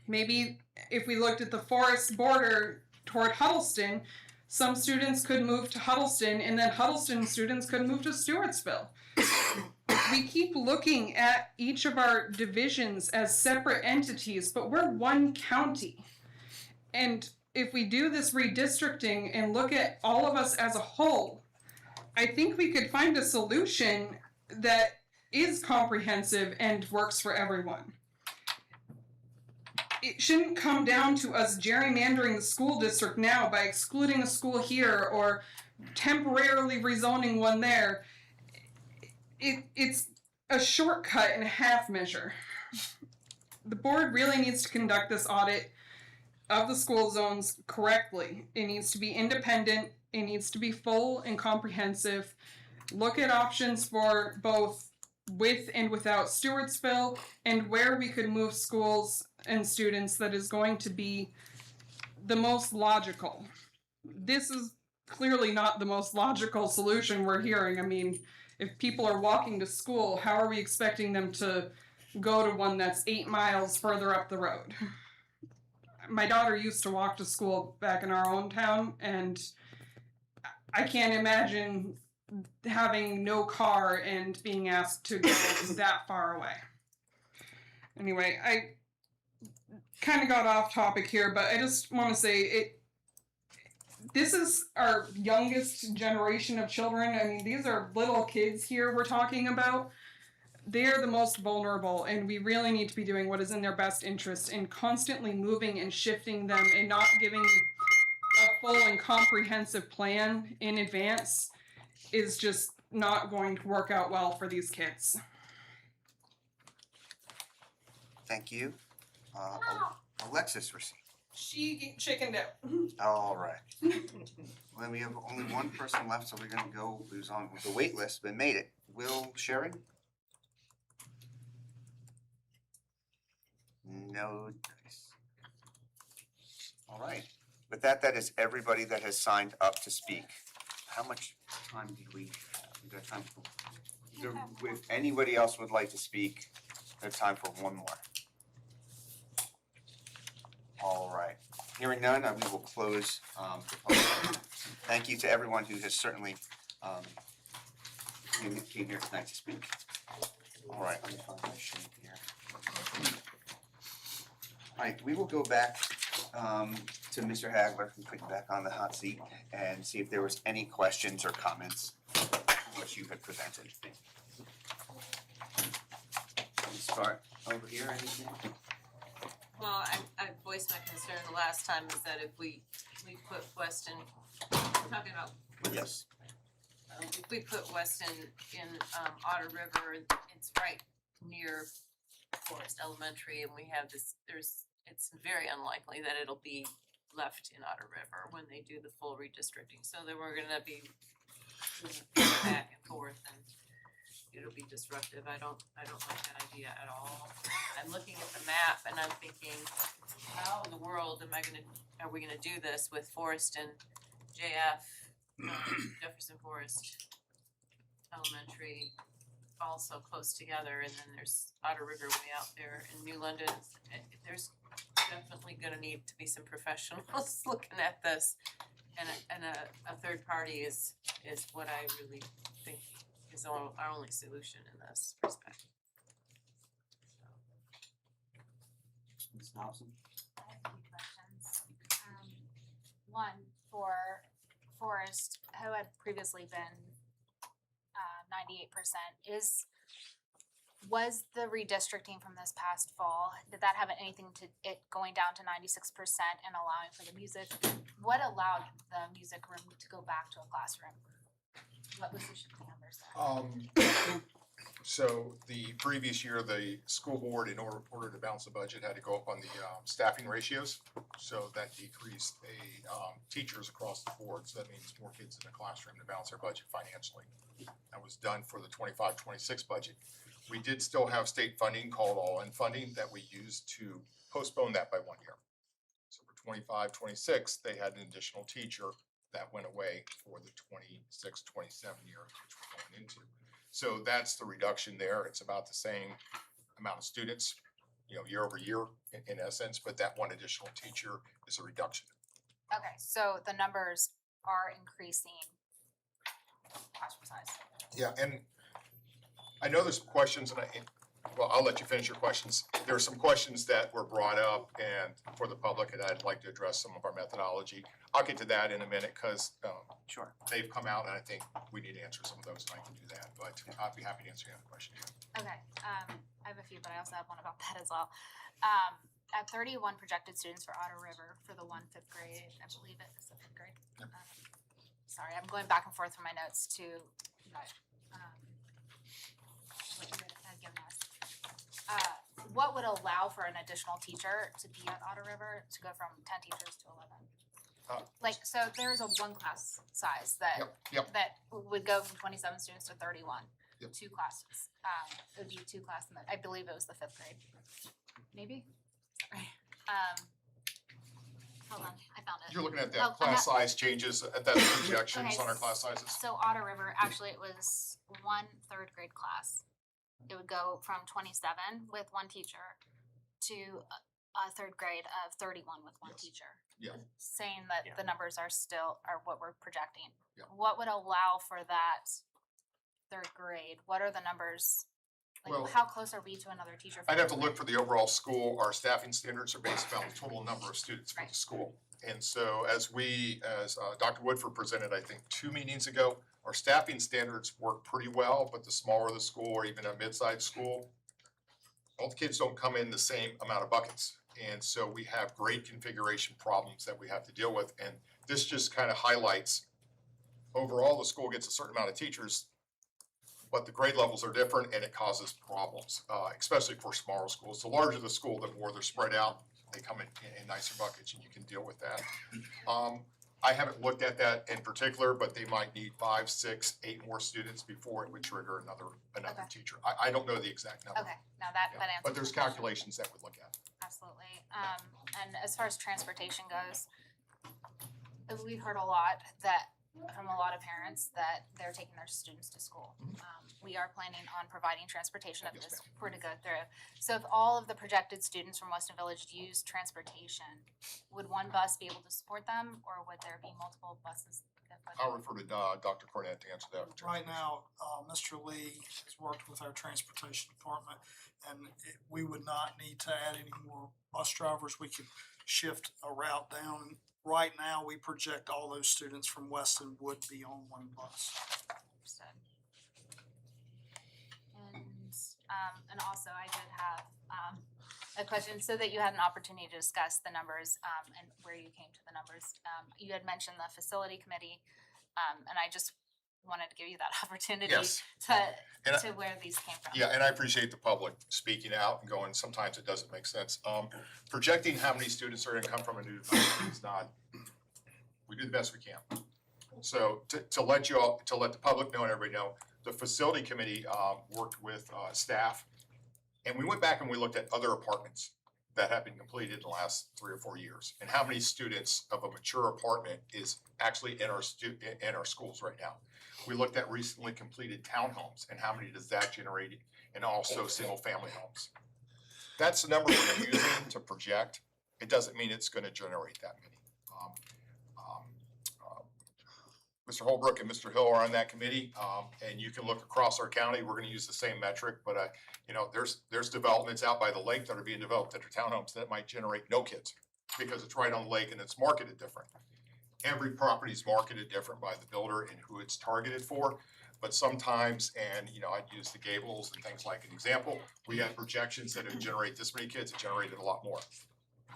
Maybe if we looked at the Forest border toward Huddleston, some students could move to Huddleston and then Huddleston students could move to Stewartsville. We keep looking at each of our divisions as separate entities, but we're one county. And if we do this redistricting and look at all of us as a whole, I think we could find a solution that is comprehensive and works for everyone. It shouldn't come down to us gerrymandering the school district now by excluding a school here or temporarily rezoning one there. It's a shortcut and a half measure. The board really needs to conduct this audit of the school zones correctly. It needs to be independent. It needs to be full and comprehensive. Look at options for both with and without Stewartsville and where we could move schools and students that is going to be the most logical. This is clearly not the most logical solution we're hearing. I mean, if people are walking to school, how are we expecting them to go to one that's 8 miles further up the road? My daughter used to walk to school back in our own town, and I can't imagine having no car and being asked to go that far away. Anyway, I kind of got off topic here, but I just want to say this is our youngest generation of children. I mean, these are little kids here we're talking about. They're the most vulnerable, and we really need to be doing what is in their best interest and constantly moving and shifting them and not giving a full and comprehensive plan in advance is just not going to work out well for these kids. Thank you. Alexis Racine. She chickened out. All right. Well, we have only one person left, so we're going to go who's on the wait list but made it. Will Sharon? No dice. All right. With that, that is everybody that has signed up to speak. How much time do we have? We got time for, if anybody else would like to speak, there's time for one more. All right. Hearing none, we will close the public hearing. Thank you to everyone who has certainly came here tonight to speak. All right, let me find my sheet here. All right, we will go back to Mr. Hagler, and put you back on the hot seat, and see if there was any questions or comments on what you had presented. Let me start over here, anything? Well, I voiced my concern the last time is that if we put Weston, we're talking about, Yes. if we put Weston in Otter River, it's right near Forest Elementary, and we have this, it's very unlikely that it'll be left in Otter River when they do the full redistricting. So that we're gonna be back and forth, and it'll be disruptive. I don't like that idea at all. I'm looking at the map and I'm thinking, how in the world are we gonna do this with Forest and JF, Jefferson Forest Elementary, all so close together, and then there's Otter River way out there in New London. There's definitely gonna need to be some professionals looking at this, and a third party is what I really think is our only solution in this respect. Ms. Thompson? I have a few questions. One, for Forest, who had previously been 98%, was the redistricting from this past fall, did that have anything to it going down to 96% and allowing for the music? What allowed the music room to go back to a classroom? What was the shifting numbers there? So the previous year, the school board, in order to balance the budget, had to go up on the staffing ratios. So that decreased teachers across the board. So that means more kids in the classroom to balance our budget financially. That was done for the 25-26 budget. We did still have state funding called all-in funding that we used to postpone that by 1 year. So for 25-26, they had an additional teacher that went away for the 26-27 year, which we're going into. So that's the reduction there. It's about the same amount of students, year over year in essence, but that one additional teacher is a reduction. Okay, so the numbers are increasing classroom size. Yeah, and I know there's questions, and I'll let you finish your questions. There are some questions that were brought up and for the public, and I'd like to address some of our methodology. I'll get to that in a minute because Sure. They've come out, and I think we need to answer some of those, and I can do that. But I'd be happy to answer any other questions. Okay, I have a few, but I also have one about that as well. At 31 projected students for Otter River for the 1 5th grade, I believe it is the 5th grade. Yep. Sorry, I'm going back and forth from my notes to what you had given us. What would allow for an additional teacher to be at Otter River to go from 10 teachers to 11? So there's a one class size that that would go from 27 students to 31. Yep. 2 classes. It would be 2 classes. I believe it was the 5th grade. Maybe. Sorry. Hold on, I found it. You're looking at that class size changes, that's projections on our class sizes. So Otter River, actually, it was 1 3rd grade class. It would go from 27 with 1 teacher to a 3rd grade of 31 with 1 teacher. Yeah. Saying that the numbers are what we're projecting. Yeah. What would allow for that 3rd grade? What are the numbers? Well, how close are we to another teacher? I'd have to look for the overall school. Our staffing standards are based on the total number of students for the school. And so as Dr. Woodford presented, I think 2 meetings ago, our staffing standards work pretty well, but the smaller the school or even a mid-sized school, all the kids don't come in the same amount of buckets. And so we have grade configuration problems that we have to deal with. And this just kind of highlights, overall, the school gets a certain amount of teachers, but the grade levels are different and it causes problems, especially for smaller schools. The larger the school, the more they're spread out. They come in nicer buckets and you can deal with that. I haven't looked at that in particular, but they might need 5, 6, 8 more students before it would trigger another teacher. I don't know the exact number. Okay, now that answers. But there's calculations that we'd look at. Absolutely. And as far as transportation goes, we've heard a lot from a lot of parents that they're taking their students to school. we are planning on providing transportation if Yes, this were to go through. So if all of the projected students from Weston Village use transportation, would one bus be able to support them, or would there be multiple buses? I'll refer to Dr. Cornett to answer that. Right now, Mr. Lee has worked with our transportation department, and we would not need to add any more bus drivers. We could shift a route down. Right now, we project all those students from Weston would be on one bus. Understood. And also I did have, a question, so that you had an opportunity to discuss the numbers, and where you came to the numbers. You had mentioned the facility committee, and I just wanted to give you that opportunity Yes. And to where these came from. Yeah, and I appreciate the public speaking out and going, sometimes it doesn't make sense. Projecting how many students are gonna come from a new development is not, we do the best we can. So to let the public know and everybody know, the facility committee worked with staff, and we went back and we looked at other apartments that have been completed in the last 3 or 4 years, and how many students of a mature apartment is actually in our schools right now. We looked at recently completed townhomes and how many does that generate, and also single family homes. That's the number we're using to project. It doesn't mean it's going to generate that many. Mr. Holbrook and Mr. Hill are on that committee, and you can look across our county. We're going to use the same metric, but there's developments out by the lake that are being developed that are townhomes that might generate no kids because it's right on the lake and it's marketed different. Every property is marketed different by the builder and who it's targeted for. But sometimes, and I'd use the Gables and things like an example, we had projections that it would generate this many kids, it generated a lot more.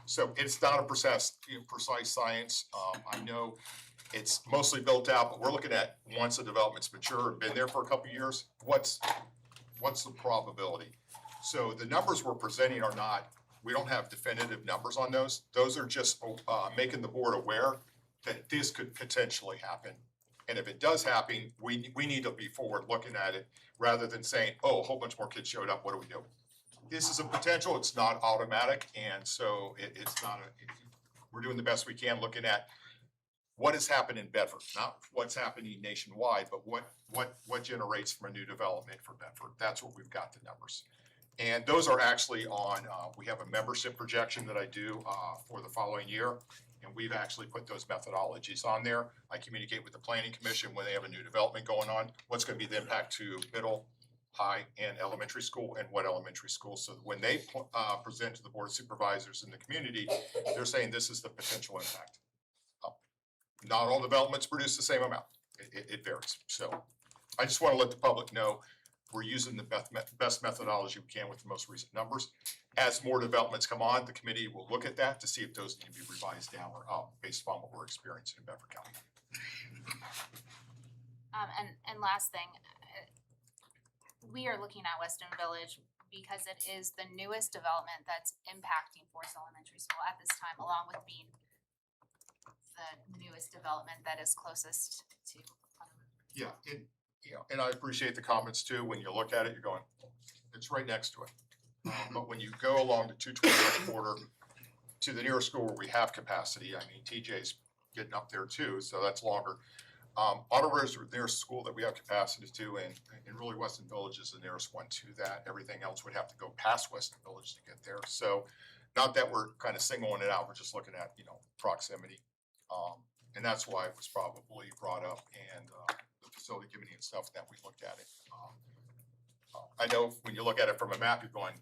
So it's not a precise science. I know it's mostly built out, but we're looking at once a development's mature and been there for a couple of years, what's the probability? So the numbers we're presenting are not, we don't have definitive numbers on those. Those are just making the board aware that this could potentially happen. And if it does happen, we need to be forward looking at it rather than saying, oh, a whole bunch more kids showed up, what do we do? This is a potential, it's not automatic, and so it's not we're doing the best we can looking at what has happened in Bedford, not what's happening nationwide, but what generates from a new development for Bedford. That's what we've got the numbers. And those are actually on, we have a membership projection that I do for the following year. And we've actually put those methodologies on there. I communicate with the planning commission when they have a new development going on, what's going to be the impact to middle, high, and elementary school, and what elementary school. So when they present to the board of supervisors in the community, they're saying this is the potential impact. Not all developments produce the same amount. It varies. So I just want to let the public know we're using the best methodology we can with the most recent numbers. As more developments come on, the committee will look at that to see if those need to be revised down or up based upon what we're experiencing in Bedford County. And last thing, we are looking at Weston Village because it is the newest development that's impacting Forest Elementary School at this time, along with being the newest development that is closest to. Yeah, and I appreciate the comments too. When you look at it, you're going, it's right next to it. But when you go along the 220 corridor to the nearest school where we have capacity, I mean, TJ's getting up there too, so that's longer. Auto is the nearest school that we have capacity to, and really Weston Village is the nearest one to that. Everything else would have to go past Weston Village to get there. So not that we're kind of singling it out, we're just looking at, proximity. And that's why it was probably brought up, and the facility committee and stuff that we looked at it. I know when you look at it from a map, you're going,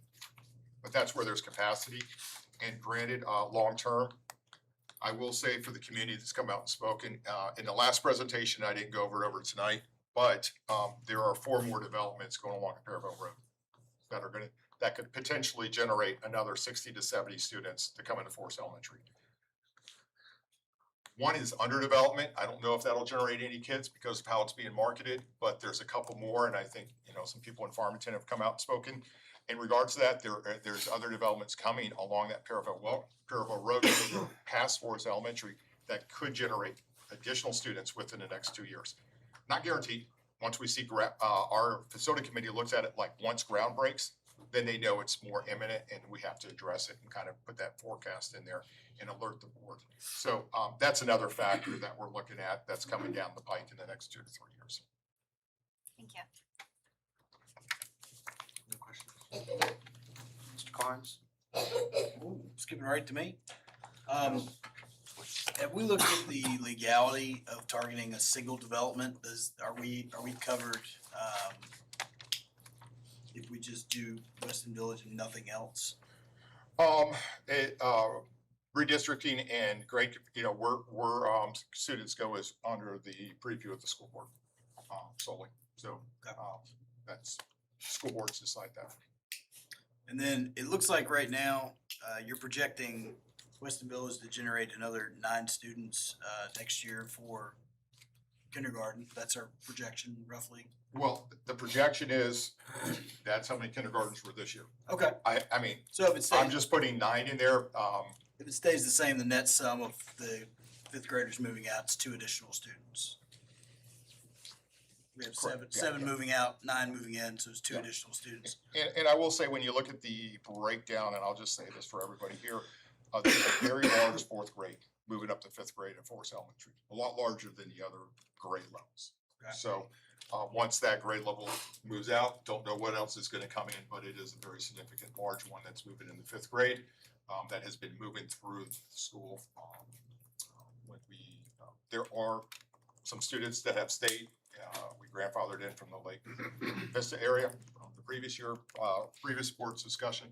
but that's where there's capacity. And granted, long-term, I will say for the community that's come out and spoken, in the last presentation, I didn't go over it tonight, but there are 4 more developments going along Paravel Road that could potentially generate another 60 to 70 students to come into Forest Elementary. One is under development. I don't know if that'll generate any kids because of how it's being marketed, but there's a couple more, and I think some people in Farmington have come out and spoken. In regards to that, there's other developments coming along that Paravel Road past Forest Elementary that could generate additional students within the next 2 years. Not guaranteed. Once we see our facility committee looks at it, like once ground breaks, then they know it's more imminent and we have to address it and kind of put that forecast in there and alert the board. So that's another factor that we're looking at that's coming down the pike in the next 2 to 3 years. Thank you. Mr. Carnes? Ooh, skipping right to me. Have we looked at the legality of targeting a single development? Are we covered, if we just do Weston Village and nothing else? Redistricting and grade, students go as under the preview of the school board, solely. So, that's, school boards decide that. And then it looks like right now, you're projecting Weston Village to generate another 9 students, next year for kindergarten. That's our projection roughly. Well, the projection is, that's how many kindergartens were this year. Okay. I mean, So if it stays, I'm just putting 9 in there. if it stays the same, the net sum of the 5th graders moving out is 2 additional students. We have seven moving out, 9 moving in, so it's 2 additional students. And I will say, when you look at the breakdown, and I'll just say this for everybody here, there's a very large 4th grade moving up to 5th grade at Forest Elementary, a lot larger than the other grade levels. Okay. So once that grade level moves out, don't know what else is going to come in, but it is a very significant large one that's moving in the 5th grade that has been moving through the school. There are some students that have stayed. We grandfathered in from the Lake Vista area from the previous year, previous board's discussion,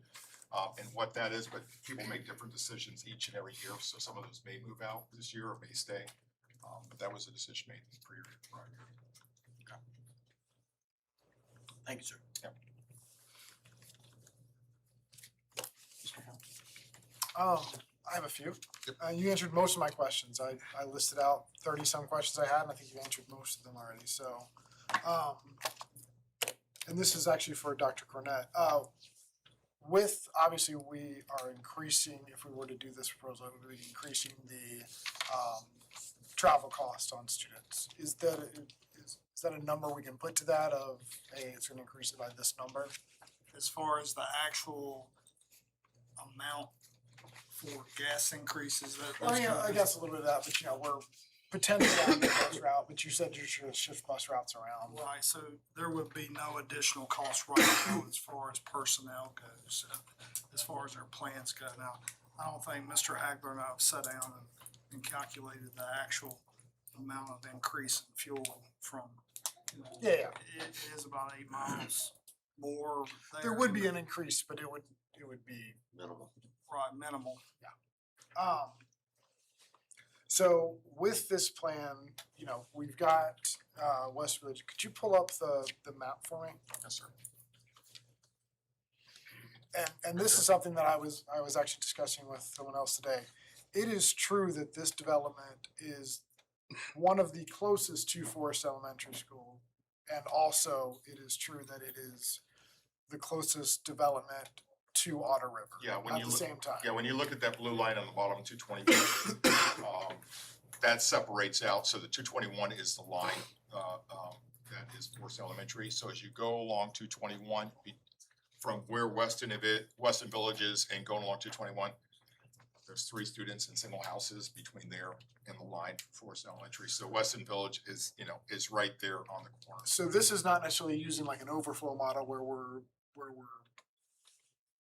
and what that is, but people make different decisions each and every year, so some of those may move out this year or may stay, but that was a decision made in the prior year. Okay. Thank you, sir. Yep. I have a few. You answered most of my questions. I listed out 30-some questions I had, and I think you answered most of them already. So, and this is actually for Dr. Cornett. With, obviously, we are increasing, if we were to do this proposal, we would be increasing the travel cost on students. Is that a number we can put to that of, hey, it's going to increase it by this number? As far as the actual amount for gas increases, Well, yeah, I guess a little bit of that, but we're potentially on the bus route, but you said you're going to shift bus routes around. Right, so there would be no additional cost right now as far as personnel goes, as far as our plans go. Now, I don't think Mr. Hagler and I have sat down and calculated the actual amount of increase in fuel from, it is about 8 miles more. There would be an increase, but it would be minimal. Right, minimal. Yeah. So with this plan, we've got West Village. Could you pull up the map for me? Yes, sir. And this is something that I was actually discussing with someone else today. It is true that this development is one of the closest to Forest Elementary School, and also it is true that it is the closest development to Otter River. Yeah, at the same time. Yeah, when you look at that blue line on the bottom, 220, that separates out. So the 221 is the line that is Forest Elementary. So as you go along 221, from where Weston Village is and going along 221, there's 3 students in single houses between there and the line for Forest Elementary. So Weston Village is right there on the corner. So this is not necessarily using like an overflow model where we're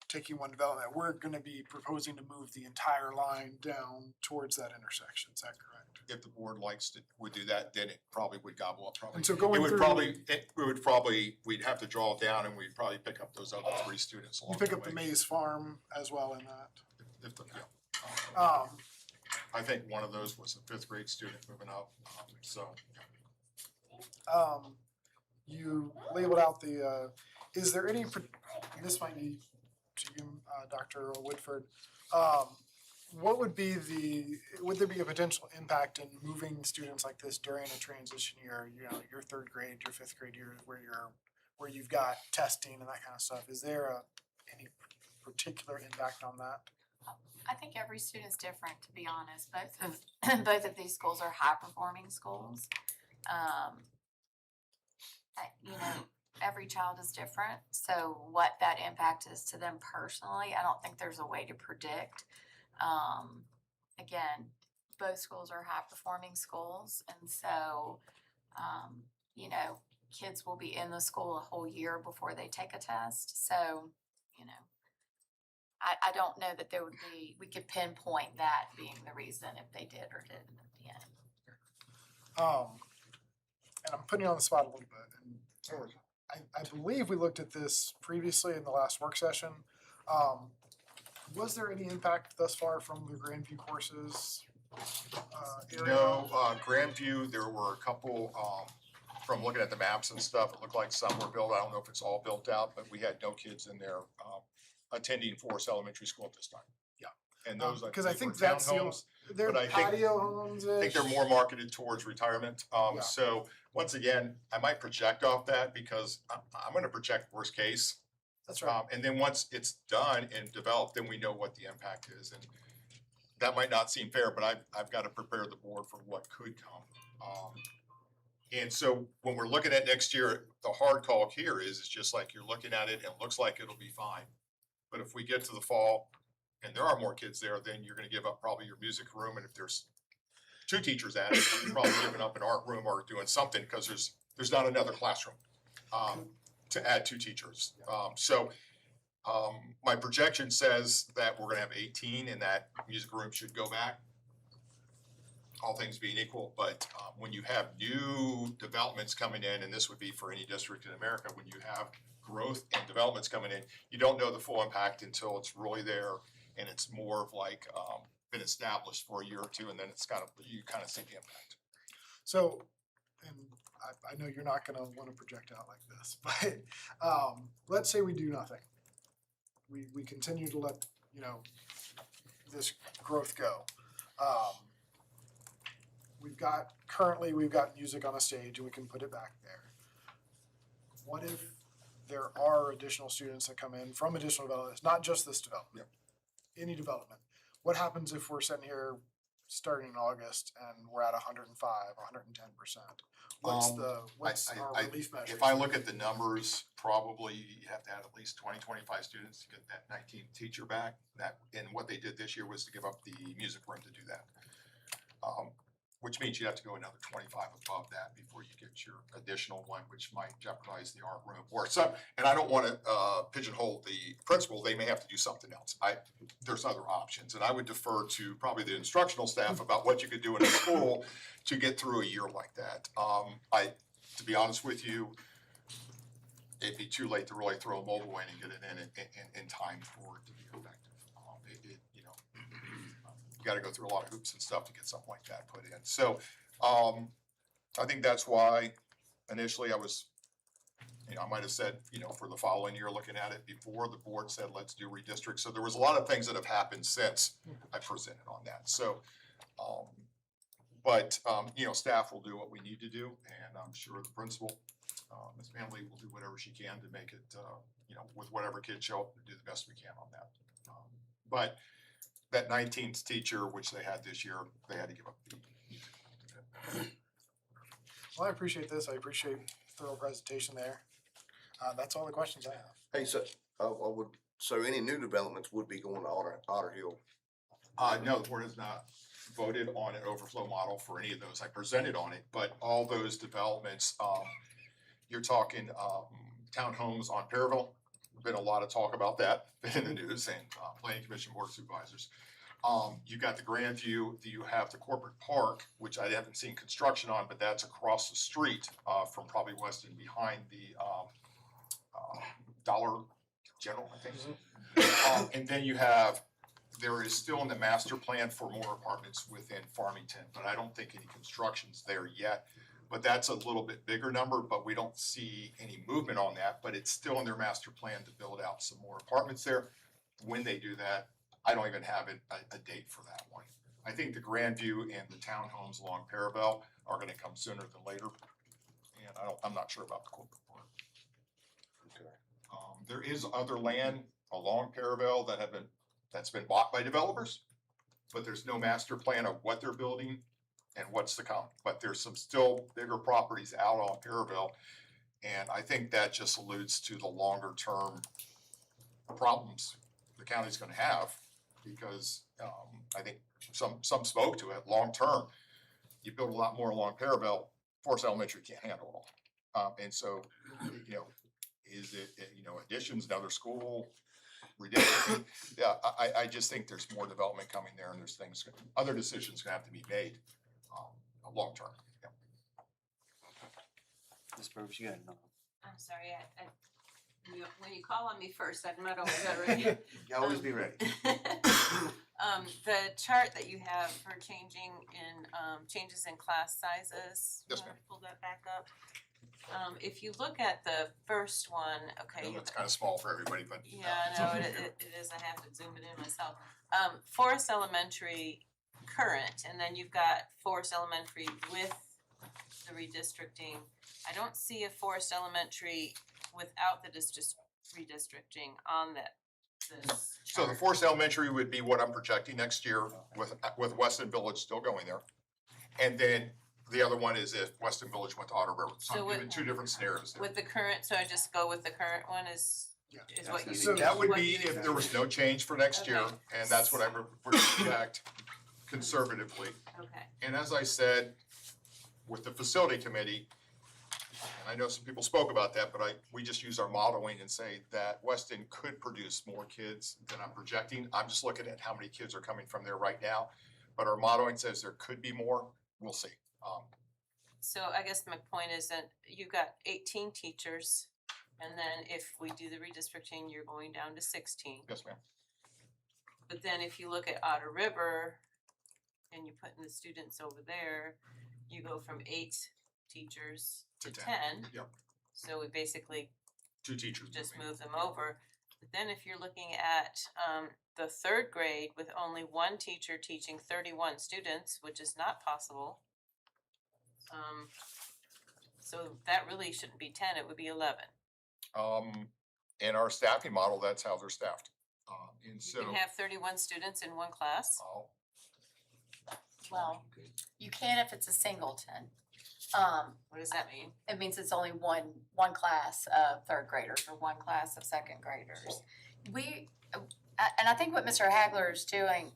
taking one development. We're going to be proposing to move the entire line down towards that intersection. Is that correct? If the board would do that, then it probably would gobble up. And so going through, we'd have to draw it down, and we'd probably pick up those other 3 students along you pick the up way. the Maze Farm as well in that. I think one of those was a 5th grade student moving up. You labeled out the. Is there any? This might be to you, Dr. Woodford. What would be would there be a potential impact in moving students like this during a transition year, your 3rd grade, your 5th grade year where you've got testing and that kind of stuff? Is there any particular impact on that? I think every student's different, to be honest. Both of these schools are high performing schools. Every child is different. So what that impact is to them personally, I don't think there's a way to predict. Again, both schools are high performing schools. And so, kids will be in the school a whole year before they take a test. So you know. I don't know that we could pinpoint that being the reason if they did or didn't at the end. And I'm putting you on the spot a little bit, and I believe we looked at this previously in the last work session. Was there any impact thus far from the Grandview courses? Area? No, Grandview, there were a couple, from looking at the maps and stuff, it looked like some were built. I don't know if it's all built out, but we had no kids in there, attending Forest Elementary School at this time. Yeah. And those, because I think were that's townhomes, they're but I think- patio homes. I think they're more marketed towards retirement. Yeah. So once again, I might project off that because I'm gonna project worst case. That's right. And then once it's done and developed, then we know what the impact is. And that might not seem fair, but I've got to prepare the board for what could come. And so when we're looking at next year, the hard call here is just like you're looking at it and it looks like it'll be fine. But if we get to the fall and there are more kids there, then you're gonna give up probably your music room. And if there's 2 teachers at it, you're probably giving up an art room or doing something because there's not another classroom to add 2 teachers. My projection says that we're gonna have 18 and that music room should go back, all things being equal. But when you have new developments coming in, and this would be for any district in America, when you have growth and developments coming in, you don't know the full impact until it's really there and it's more of like been established for a year or 2, and then you kind of see the impact. So, and I know you're not gonna wanna project out like this, but let's say we do nothing. We continue to let, this growth go. We've got music on a stage and we can put it back there. What if there are additional students that come in from additional developments, not just this development, any development? What happens if we're sitting here starting in August and we're at 105, 110%? What's our relief measure? If I look at the numbers, probably you have to have at least 20, 25 students to get that 19th teacher back. And what they did this year was to give up the music room to do that. Which means you have to go another 25 above that before you get your additional one, which might jeopardize the art room or some. And I don't want to pigeonhole the principal. They may have to do something else. There's other options, and I would defer to probably the instructional staff about what you could do in a school to get through a year like that. To be honest with you, it'd be too late to really throw a mobile in and get it in time for it to be effective. You gotta go through a lot of hoops and stuff to get something like that put in. So, I think that's why initially I was, I might have said, for the following year, looking at it before the board said, let's do redistrict. So there was a lot of things that have happened since I presented on that. So, staff will do what we need to do, and I'm sure the principal, Ms. Manley, will do whatever she can to make it, with whatever kids show up, to do the best we can on that. But that 19th teacher, which they had this year, they had to give up the music. Well, I appreciate this. I appreciate thorough presentation there. That's all the questions I have. Hey, so any new developments would be going to Otter Hill? No, the board has not voted on an overflow model for any of those. I presented on it, but all those developments, you're talking townhomes on Perryville. Been a lot of talk about that in the news, and Planning Commission Board of Supervisors. You got the Grandview, you have the corporate park, which I haven't seen construction on, but that's across the street from probably Weston, behind the Dollar General, I think. And then there is still in the master plan for more apartments within Farmington, but I don't think any construction's there yet. But that's a little bit bigger number, but we don't see any movement on that, but it's still in their master plan to build out some more apartments there. When they do that, I don't even have a date for that one. I think the Grandview and the townhomes along Perryville are gonna come sooner than later. And I'm not sure about the corporate part. Okay. There is other land along Perryville that's been bought by developers, but there's no master plan of what they're building and what's to come. But there's some still bigger properties out on Perryville. And I think that just alludes to the longer term problems the county's gonna have, because I think some spoke to it long term. You build a lot more along Perryville, Forest Elementary can't handle it all. And so, is it, additions, another school? redistricting. Yeah, I just think there's more development coming there and there's things, other decisions gonna have to be made, long term. Yeah. Ms. Burbs, you got another. I'm sorry, when you call on me first, I'm not always ready. You always be ready. The chart that you have for changing in, changes in class sizes. Yes, wanna ma'am. Pull that back up. If you look at the first one, okay. It's kind of small for everybody, but. Yeah, no, it is, I have to zoom it in myself. Forest Elementary current, and then you've got Forest Elementary with the redistricting. I don't see a Forest Elementary without the redistricting on this So the Forest Elementary would be what I'm projecting next year with Weston Village still going there. And then the other one is if Weston Village went to Otter River. So I'm So giving two different scenarios there. with the current, so I just go with the current one is what you. So that would what be you- if there was no change for next year, Okay. and that's what I would project conservatively. Okay. And as I said, with the facility committee, and I know some people spoke about that, but we just use our modeling and say that Weston could produce more kids than I'm projecting. I'm just looking at how many kids are coming from there right now. But our modeling says there could be more. We'll see. So I guess my point is that you've got 18 teachers, and then if we do the redistricting, you're going down to 16. Yes, ma'am. But then if you look at Otter River, and you're putting the students over there, you go from 8 teachers to 10. Yep. So we basically Two teachers. just moving. move them over. But then if you're looking at the 3rd grade with only 1 teacher teaching 31 students, which is not possible. So that really shouldn't be 10, it would be 11. In our staffing model, that's how they're staffed. And You so. can have 31 students in one class. Well, you can if it's a singleton. What does that mean? It means it's only one class of 3rd graders or one class of 2nd graders. And I think what Mr. Hagler is doing,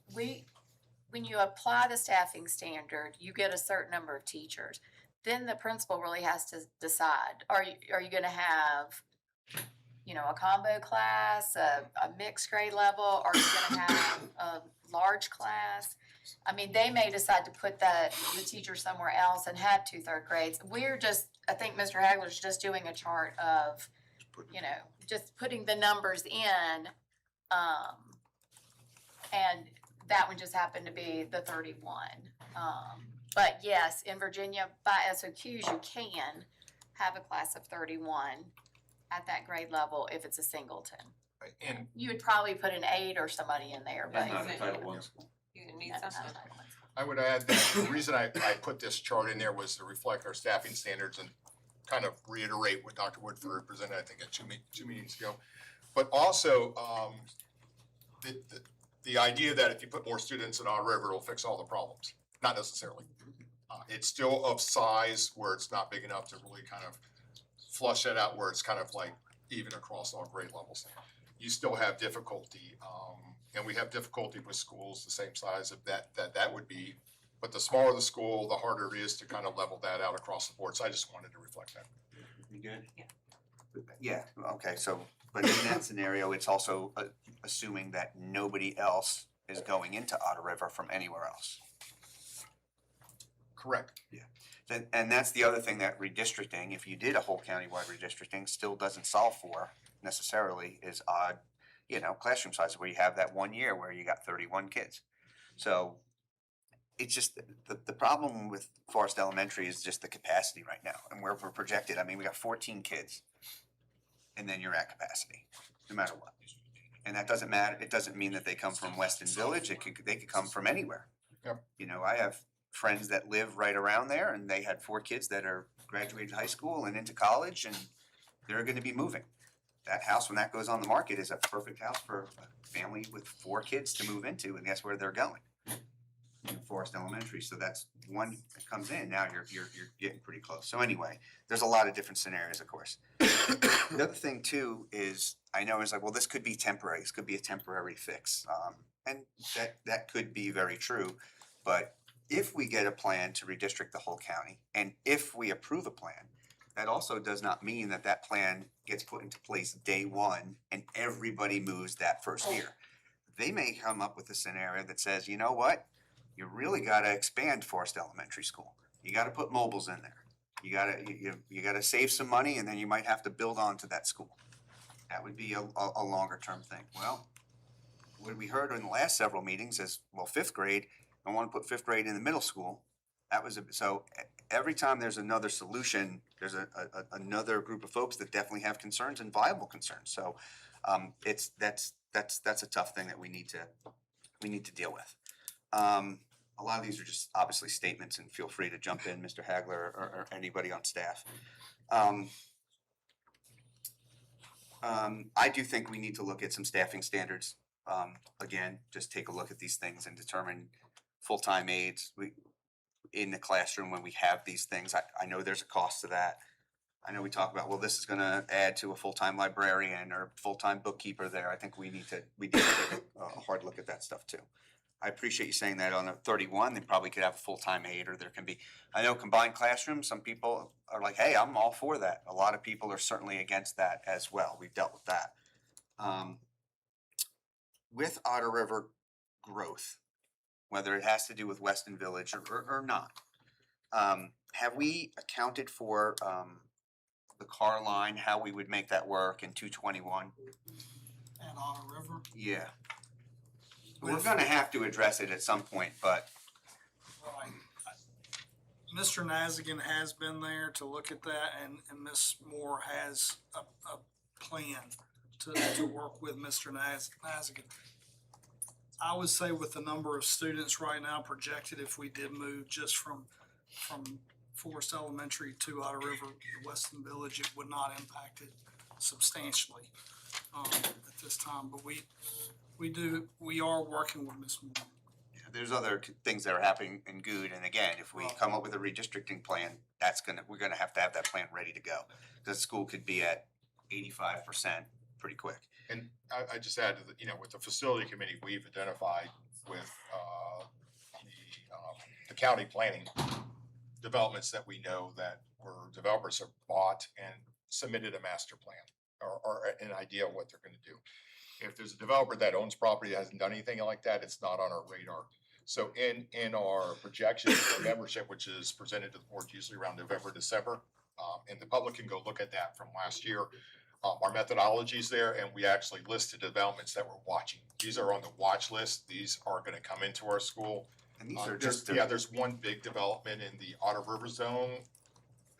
when you apply the staffing standard, you get a certain number of teachers. Then the principal really has to decide, are you gonna have, a combo class, a mixed grade level? Are you gonna have a large class? I mean, they may decide to put the teacher somewhere else and have 2 3rd grades. I think Mr. Hagler's just doing a chart of, just putting the numbers in. And that one just happened to be the 31. But yes, in Virginia, by SOQs, you can have a class of 31 at that grade level if it's a singleton. And You would probably put an 8 or somebody in there, but. Not a Title I school. You need something. I would add that the reason I put this chart in there was to reflect our staffing standards and kind of reiterate what Dr. Woodford presented, I think, at two meetings ago. But also, the idea that if you put more students in Otter River, it'll fix all the problems. Not necessarily. It's still of size where it's not big enough to really kind of flush that out where it's kind of like even across all grade levels. You still have difficulty, and we have difficulty with schools the same size of that would be. But the smaller the school, the harder it is to kind of level that out across the board. So I just wanted to reflect that. You good? Yeah. Yeah, okay, so, but in that scenario, it's also assuming that nobody else is going into Otter River from anywhere else. Correct. Yeah, and that's the other thing that redistricting, if you did a whole countywide redistricting, still doesn't solve for necessarily is odd, classroom sizes where you have that 1 year where you got 31 kids. So it's just, the problem with Forest Elementary is just the capacity right now. And where we're projected, we got 14 kids. And then you're at capacity, no matter what. And that doesn't matter, it doesn't mean that they come from Weston Village, they could come from anywhere. Yep. I have friends that live right around there and they had 4 kids that are graduated high school and into college and they're gonna be moving. That house, when that goes on the market, is a perfect house for a family with 4 kids to move into, and that's where they're going. Forest Elementary, so that's one that comes in, now you're getting pretty close. So anyway, there's a lot of different scenarios, of course. The other thing too is, I know it's like, well, this could be temporary, this could be a temporary fix. And that could be very true, but if we get a plan to redistrict the whole county, and if we approve a plan, that also does not mean that that plan gets put into place day one and everybody moves that first year. They may come up with a scenario that says, you know what? You really gotta expand Forest Elementary School. You gotta put mobiles in there. You gotta save some money, and then you might have to build onto that school. That would be a longer term thing. Well, what we heard in the last several meetings is, well, fifth grade, I wanna put fifth grade in the middle school. So every time there's another solution, there's another group of folks that definitely have concerns and viable concerns. So that's a tough thing that we need to deal with. A lot of these are just obviously statements, and feel free to jump in, Mr. Hagler, or anybody on staff. I do think we need to look at some staffing standards. Again, just take a look at these things and determine full-time aides in the classroom when we have these things. I know there's a cost to that. I know we talk about, well, this is gonna add to a full-time librarian or full-time bookkeeper there. I think we need to take a hard look at that stuff too. I appreciate you saying that on a 31, they probably could have a full-time aide, or there can be, I know combined classrooms, some people are like, hey, I'm all for that. A lot of people are certainly against that as well. We've dealt with that. With Otter River growth, whether it has to do with Weston Village or not, have we accounted for the car line, how we would make that work in 221? And Otter River. Yeah. We're gonna have to address it at some point, but Right. Mr. Nazigan has been there to look at that, and Ms. Moore has a plan to work with Mr. Nazigan. I would say with the number of students right now projected, if we did move just from Forest Elementary to Otter River, Weston Village, it would not impact it substantially at this time. But we are working with Ms. Moore. there's other things that are happening in Good, and again, if we come up with a redistricting plan, we're gonna have to have that plan ready to go. The school could be at 85% pretty quick. And I just add that, with the facility committee, we've identified with the county planning developments that we know that where developers have bought and submitted a master plan or an idea of what they're gonna do. If there's a developer that owns property that hasn't done anything like that, it's not on our radar. So in our projections for membership, which is presented to the board usually around November, December, and the public can go look at that from last year. Our methodology is there, and we actually listed developments that we're watching. These are on the watch list. These are gonna come into our school. And these are There's one big development in the Otter River zone.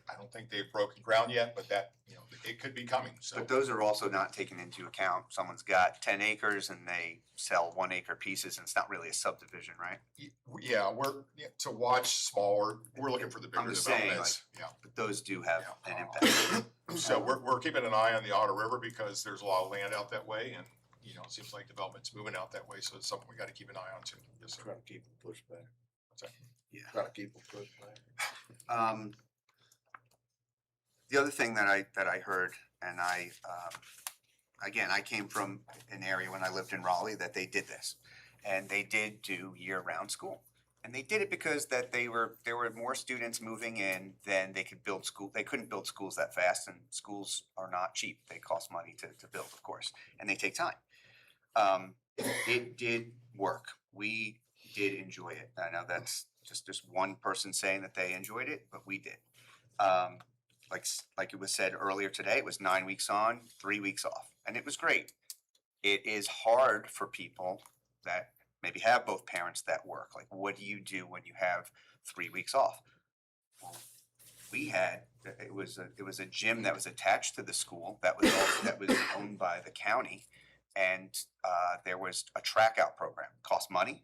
I don't think they've broken ground yet, but that, it could be coming, so. But those are also not taken into account. Someone's got 10 acres and they sell 1 acre pieces, and it's not really a subdivision, right? Yeah, to watch smaller, we're looking for the bigger I'm just saying, developments. but those do have an impact. So we're keeping an eye on the Otter River because there's a lot of land out that way, and, it seems like development's moving out that way, so it's something we gotta keep an eye on too. Yes, sir. Try to keep them pushed back. What's that? Yeah. Try to keep them pushed back. The other thing that I heard, and again, I came from an area when I lived in Raleigh that they did this, and they did do year-round school, and they did it because there were more students moving in than they could build school. They couldn't build schools that fast, and schools are not cheap. They cost money to build, of course, and they take time. It did work. We did enjoy it. I know that's just one person saying that they enjoyed it, but we did. Like it was said earlier today, it was 9 weeks on, 3 weeks off, and it was great. It is hard for people that maybe have both parents that work. Like, what do you do when you have 3 weeks off? Well, it was a gym that was attached to the school that was owned by the county, and there was a track out program. It cost money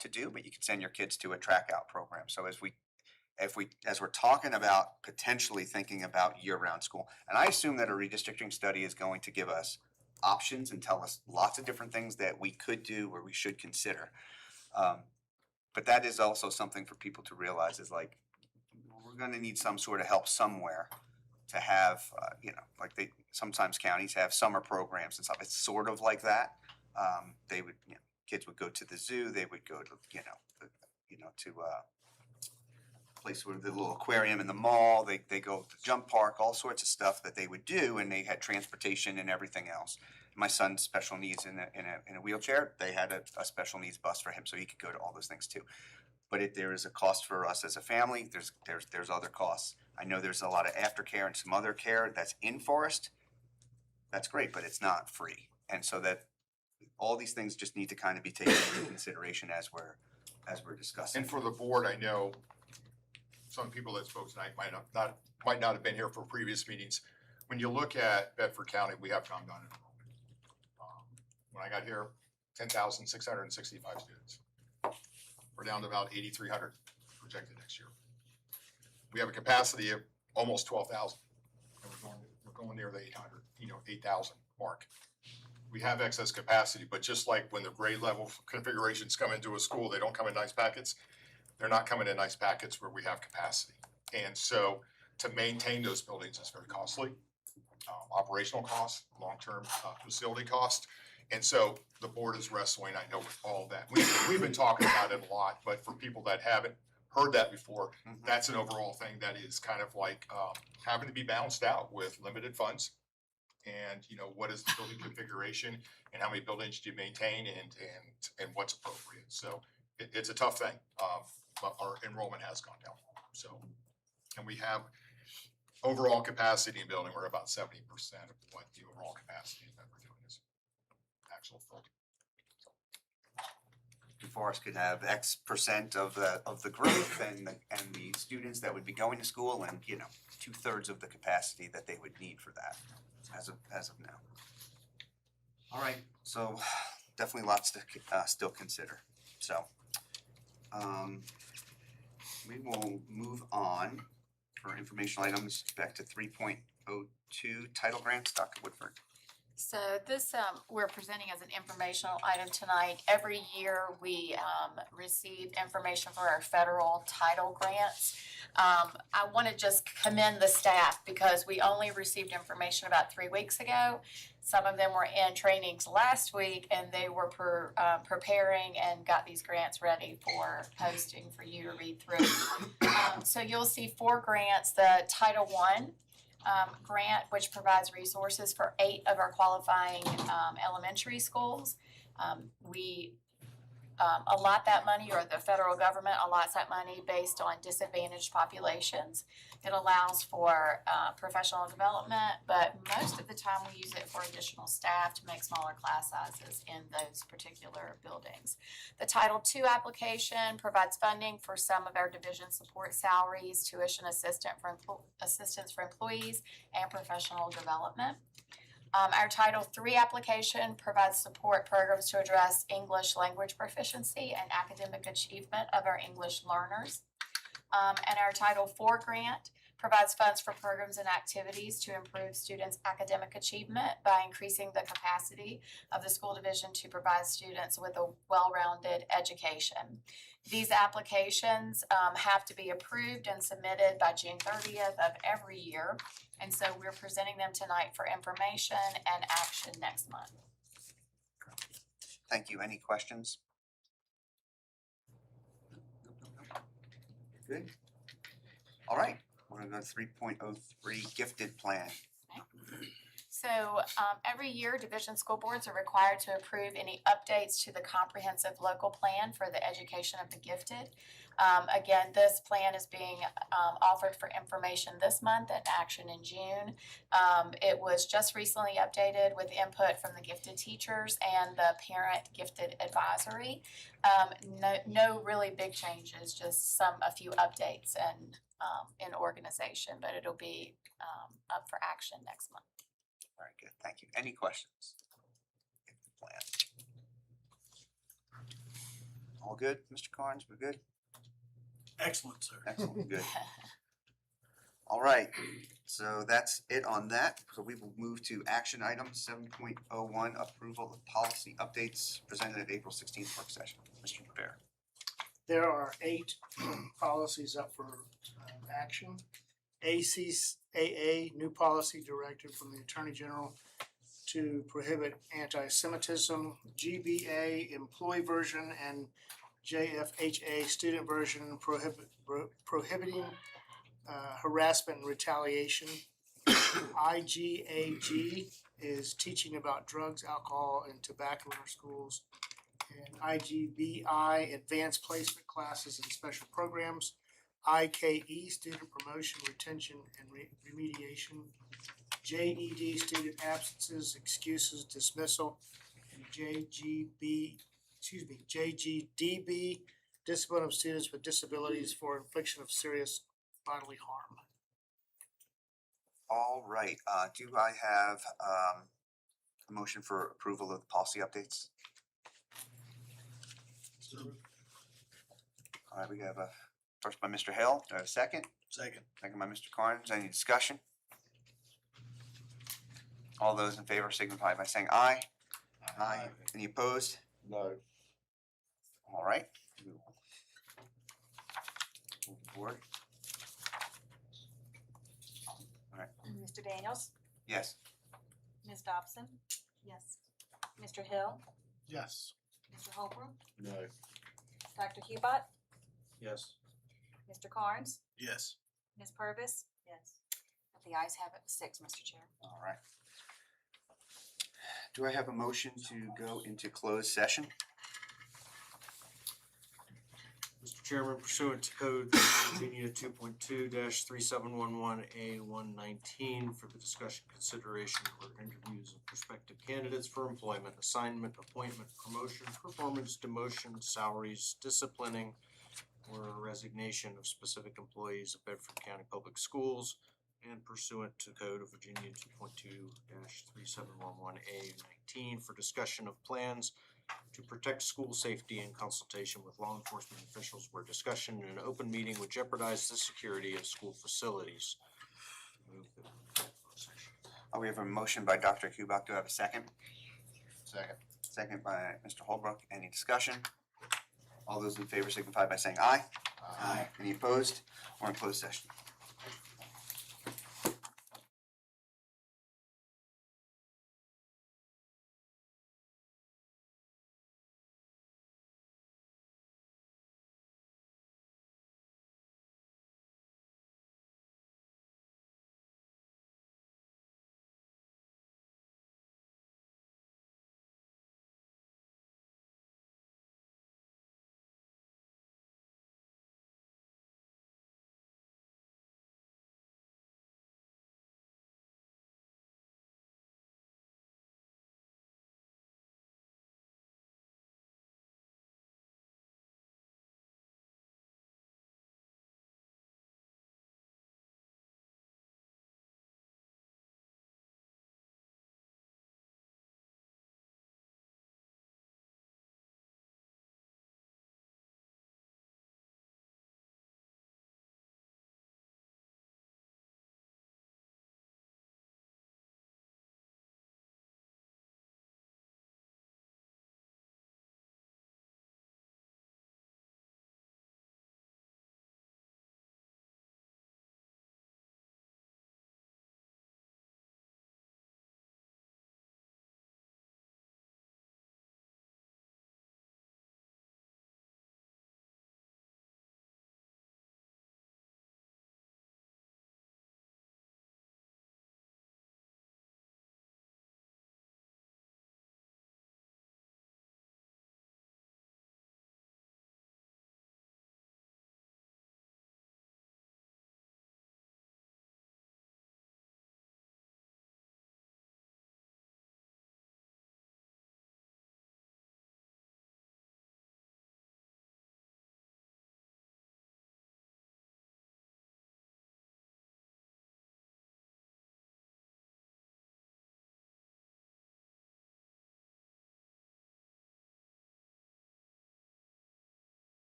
to do, but you could send your kids to a track out program. So as we're talking about potentially thinking about year-round school, and I assume that a redistricting study is going to give us options and tell us lots of different things that we could do or we should consider. But that is also something for people to realize is like, we're gonna need some sort of help somewhere to have, sometimes counties have summer programs and stuff. It's sort of like that. Kids would go to the zoo, they would go to, place with the little aquarium in the mall, they go to the jump park, all sorts of stuff that they would do, and they had transportation and everything else. My son's special needs in a wheelchair, they had a special needs bus for him, so he could go to all those things too. But there is a cost for us as a family, there's other costs. I know there's a lot of aftercare and some other care that's in Forest, that's great, but it's not free. And so that, all these things just need to kind of be taken into consideration as we're discussing. And for the board, I know some people that spoke tonight might not have been here for previous meetings. When you look at Bedford County, we have gone down in enrollment. When I got here, 10,665 students. We're down to about 8,300 projected next year. We have a capacity of almost 12,000. And we're going near the 8,000 mark. We have excess capacity, but just like when the grade level configurations come into a school, they don't come in nice packets. They're not coming in nice packets where we have capacity. And so to maintain those buildings is very costly. Operational costs, long-term facility costs. And so the board is wrestling, I know, with all that. We've been talking about it a lot, but for people that haven't heard that before, that's an overall thing that is kind of like having to be balanced out with limited funds. And, what is the building configuration and how many buildings do you maintain and what's appropriate. So it's a tough thing, but our enrollment has gone down. So, and we have overall capacity in building, we're about 70% of what the overall capacity that we're doing is actual full. Forest could have X percent of the growth and the students that would be going to school, and 2/3 of the capacity that they would need for that as of now. All right, so definitely lots to still consider. So we will move on for informational items back to 3.02 title grants. Dr. Woodford. So this, we're presenting as an informational item tonight. Every year we receive information for our federal title grants. I want to just commend the staff because we only received information about 3 weeks ago. Some of them were in trainings last week, and they were preparing and got these grants ready for posting for you to read through. So you'll see 4 grants. The Title I grant, which provides resources for 8 of our qualifying elementary schools. We allot that money, or the federal government allots that money based on disadvantaged populations. It allows for professional development, but most of the time we use it for additional staff to make smaller class sizes in those particular buildings. The Title II application provides funding for some of our division support salaries, tuition assistance for employees, and professional development. Our Title III application provides support programs to address English language proficiency and academic achievement of our English learners. And our Title IV grant provides funds for programs and activities to improve students' academic achievement by increasing the capacity of the school division to provide students with a well-rounded education. These applications have to be approved and submitted by June 30th of every year. And so we're presenting them tonight for information and action next month. Thank you. Any questions? Good. All right, we're gonna go to 3.03 gifted plan. So every year, division school boards are required to approve any updates to the comprehensive local plan for the education of the gifted. Again, this plan is being offered for information this month and action in June. It was just recently updated with input from the gifted teachers and the parent gifted advisory. No really big changes, just a few updates and in organization, but it'll be up for action next month. Very good, thank you. Any questions? Plan. All good, Mr. Carnes, we're good? Excellent, sir. Excellent, good. All right, so that's it on that. So we will move to action item 7.01, approval of policy updates presented at April 16th work session. Mr. Bear. There are 8 policies up for action. ACAA, new policy directive from the Attorney General to prohibit anti-Semitism. GBA, employee version and JFHA student version prohibiting harassment and retaliation. IGAG is teaching about drugs, alcohol, and tobacco in our schools. And IGBI, advanced placement classes and special programs. IKE, student promotion, retention, and remediation. JED, student absences, excuses, dismissal. And JGDB, discipline of students with disabilities for infliction of serious bodily harm. All right, do I have a motion for approval of the policy updates? All right, we have a first by Mr. Hill. Do I have a second? Second. Second by Mr. Carnes. Any discussion? All those in favor signify by saying aye. Aye. Any opposed? No. All right. We will move forward. All right, Mr. Daniels, yes. Ms. Dobson, Yes. Mr. Hill, Yes. Mr. Holbrook, No. Dr. Hubot, Yes. Mr. Carnes, Yes. Ms. Purvis. Yes. The ayes have it, 6, Mr. Chair. All right. Do I have a motion to go into closed session? Mr. Chairman, pursuant to Code Virginia 2.2-3711A119 for the discussion, consideration, or interviews of prospective candidates for employment, assignment, appointment, promotion, performance, demotion, salaries, disciplining, or resignation of specific employees of Bedford County Public Schools, and pursuant to Code of Virginia 2.2-3711A19 for discussion of plans to protect school safety in consultation with law enforcement officials where discussion in an open meeting would jeopardize the security of school facilities. Move the closed session. We have a motion by Dr. Kubak. Do I have a second? Second. Second by Mr. Holbrook. Any discussion? All those in favor signify by saying aye. Aye. Any opposed? We're in closed session.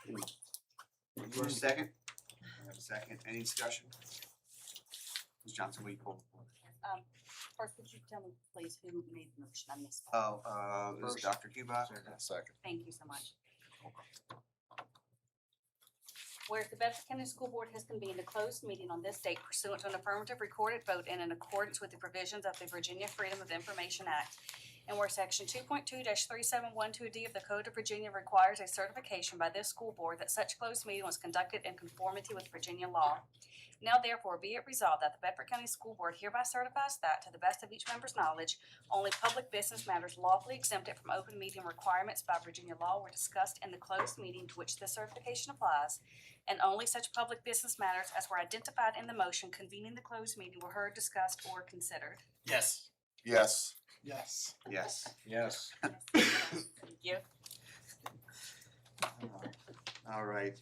You want a second? I have a second. Any discussion? Ms. Johnson, will you pull? First, could you tell me, please, who made the motion? I missed. Oh, this is Dr. Cuba. Second. Thank you so much. Whereas the Bedford County School Board has convened a closed meeting on this date pursuant to an affirmative recorded vote and in accordance with the provisions of the Virginia Freedom of Information Act. And where section 2.2-3712D of the Code of Virginia requires a certification by this school board that such closed meeting was conducted in conformity with Virginia law. Now therefore be it resolved that the Bedford County School Board hereby certifies that, to the best of each member's knowledge, only public business matters lawfully exempted from open meeting requirements by Virginia law were discussed in the closed meeting to which this certification applies, and only such public business matters as were identified in the motion convening the closed meeting were heard, discussed, or considered. Yes. Yes. Yes. Yes. Yes. Thank you. All right.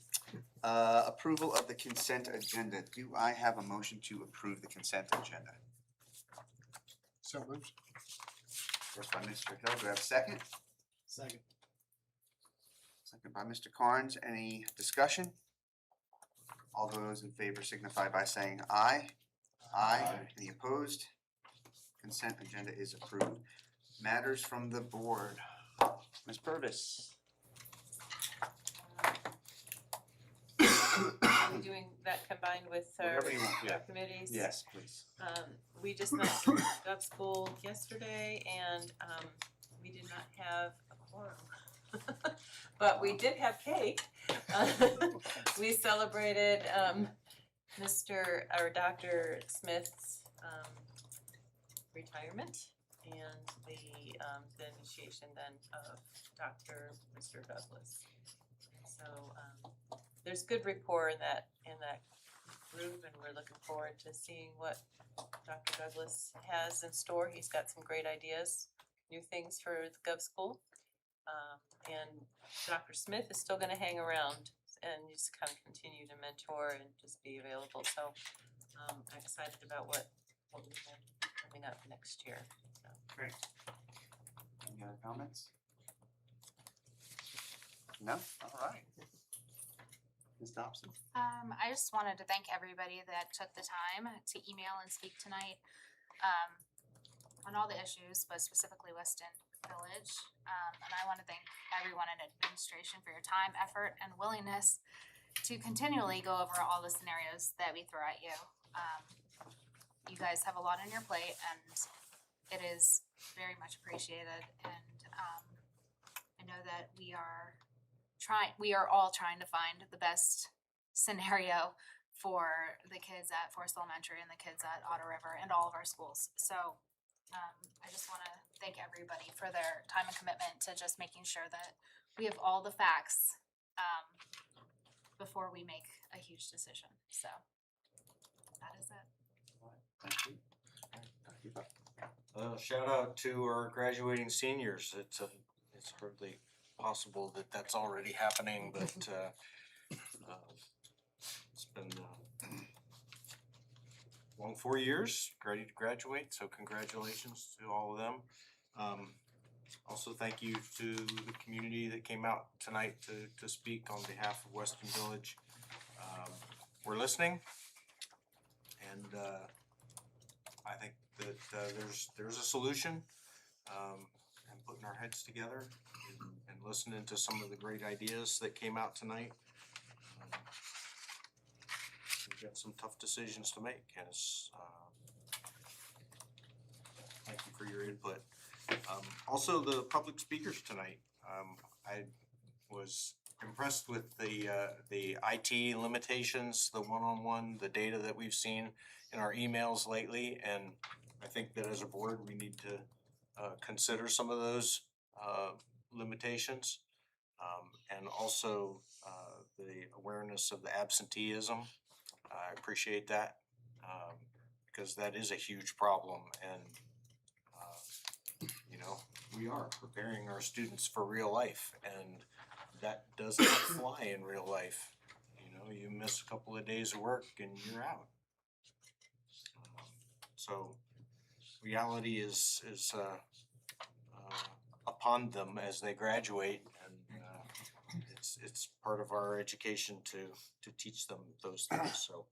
Approval of the consent agenda. Do I have a motion to approve the consent agenda? So moved. First by Mr. Hill. Do I have a second? Second. Second by Mr. Carnes. Any discussion? All those in favor signify by saying aye. Aye. Any opposed? Consent agenda is approved. Matters from the board. Ms. Purvis. Are we doing that combined with our Whatever you want, yeah. our committees? Yes, please. We just met Gov School yesterday and, we did not have a quorum. But we did have cake. We celebrated, Dr. Smith's, retirement and the initiation then of Mr. Douglas. So, there's good rapport in that group, and we're looking forward to seeing what Dr. Douglas has in store. He's got some great ideas, new things for the Gov School. And Dr. Smith is still gonna hang around and just kind of continue to mentor and just be available. So, I'm excited about what we have coming up next year. So. Great. Any other comments? No? All right. Ms. Dobson? I just wanted to thank everybody that took the time to email and speak tonight on all the issues, but specifically Weston Village. And I want to thank everyone in administration for your time, effort, and willingness to continually go over all the scenarios that we throw at you. You guys have a lot on your plate, and it is very much appreciated. And I know that we are all trying to find the best scenario for the kids at Forest Elementary and the kids at Otter River and all of our schools. So I just want to thank everybody for their time and commitment to just making sure that we have all the facts before we make a huge decision. So that is it. Thank you. Shout out to our graduating seniors. It's hardly possible that that's already happening, but it's been long 4 years, ready to graduate, so congratulations to all of them. Also, thank you to the community that came out tonight to speak on behalf of Weston Village. We're listening, and I think that there's a solution, and putting our heads together and listening to some of the great ideas that came out tonight. We've got some tough decisions to make, and thank you for your input. Also, the public speakers tonight, I was impressed with the IT limitations, the one-on-one, the data that we've seen in our emails lately, and I think that as a board, we need to consider some of those limitations, and also the awareness of the absenteeism. I appreciate that, because that is a huge problem, and we are preparing our students for real life, and that does not fly in real life. You miss a couple of days of work and you're out. So reality is upon them as they graduate, and it's part of our education to teach them those things, so.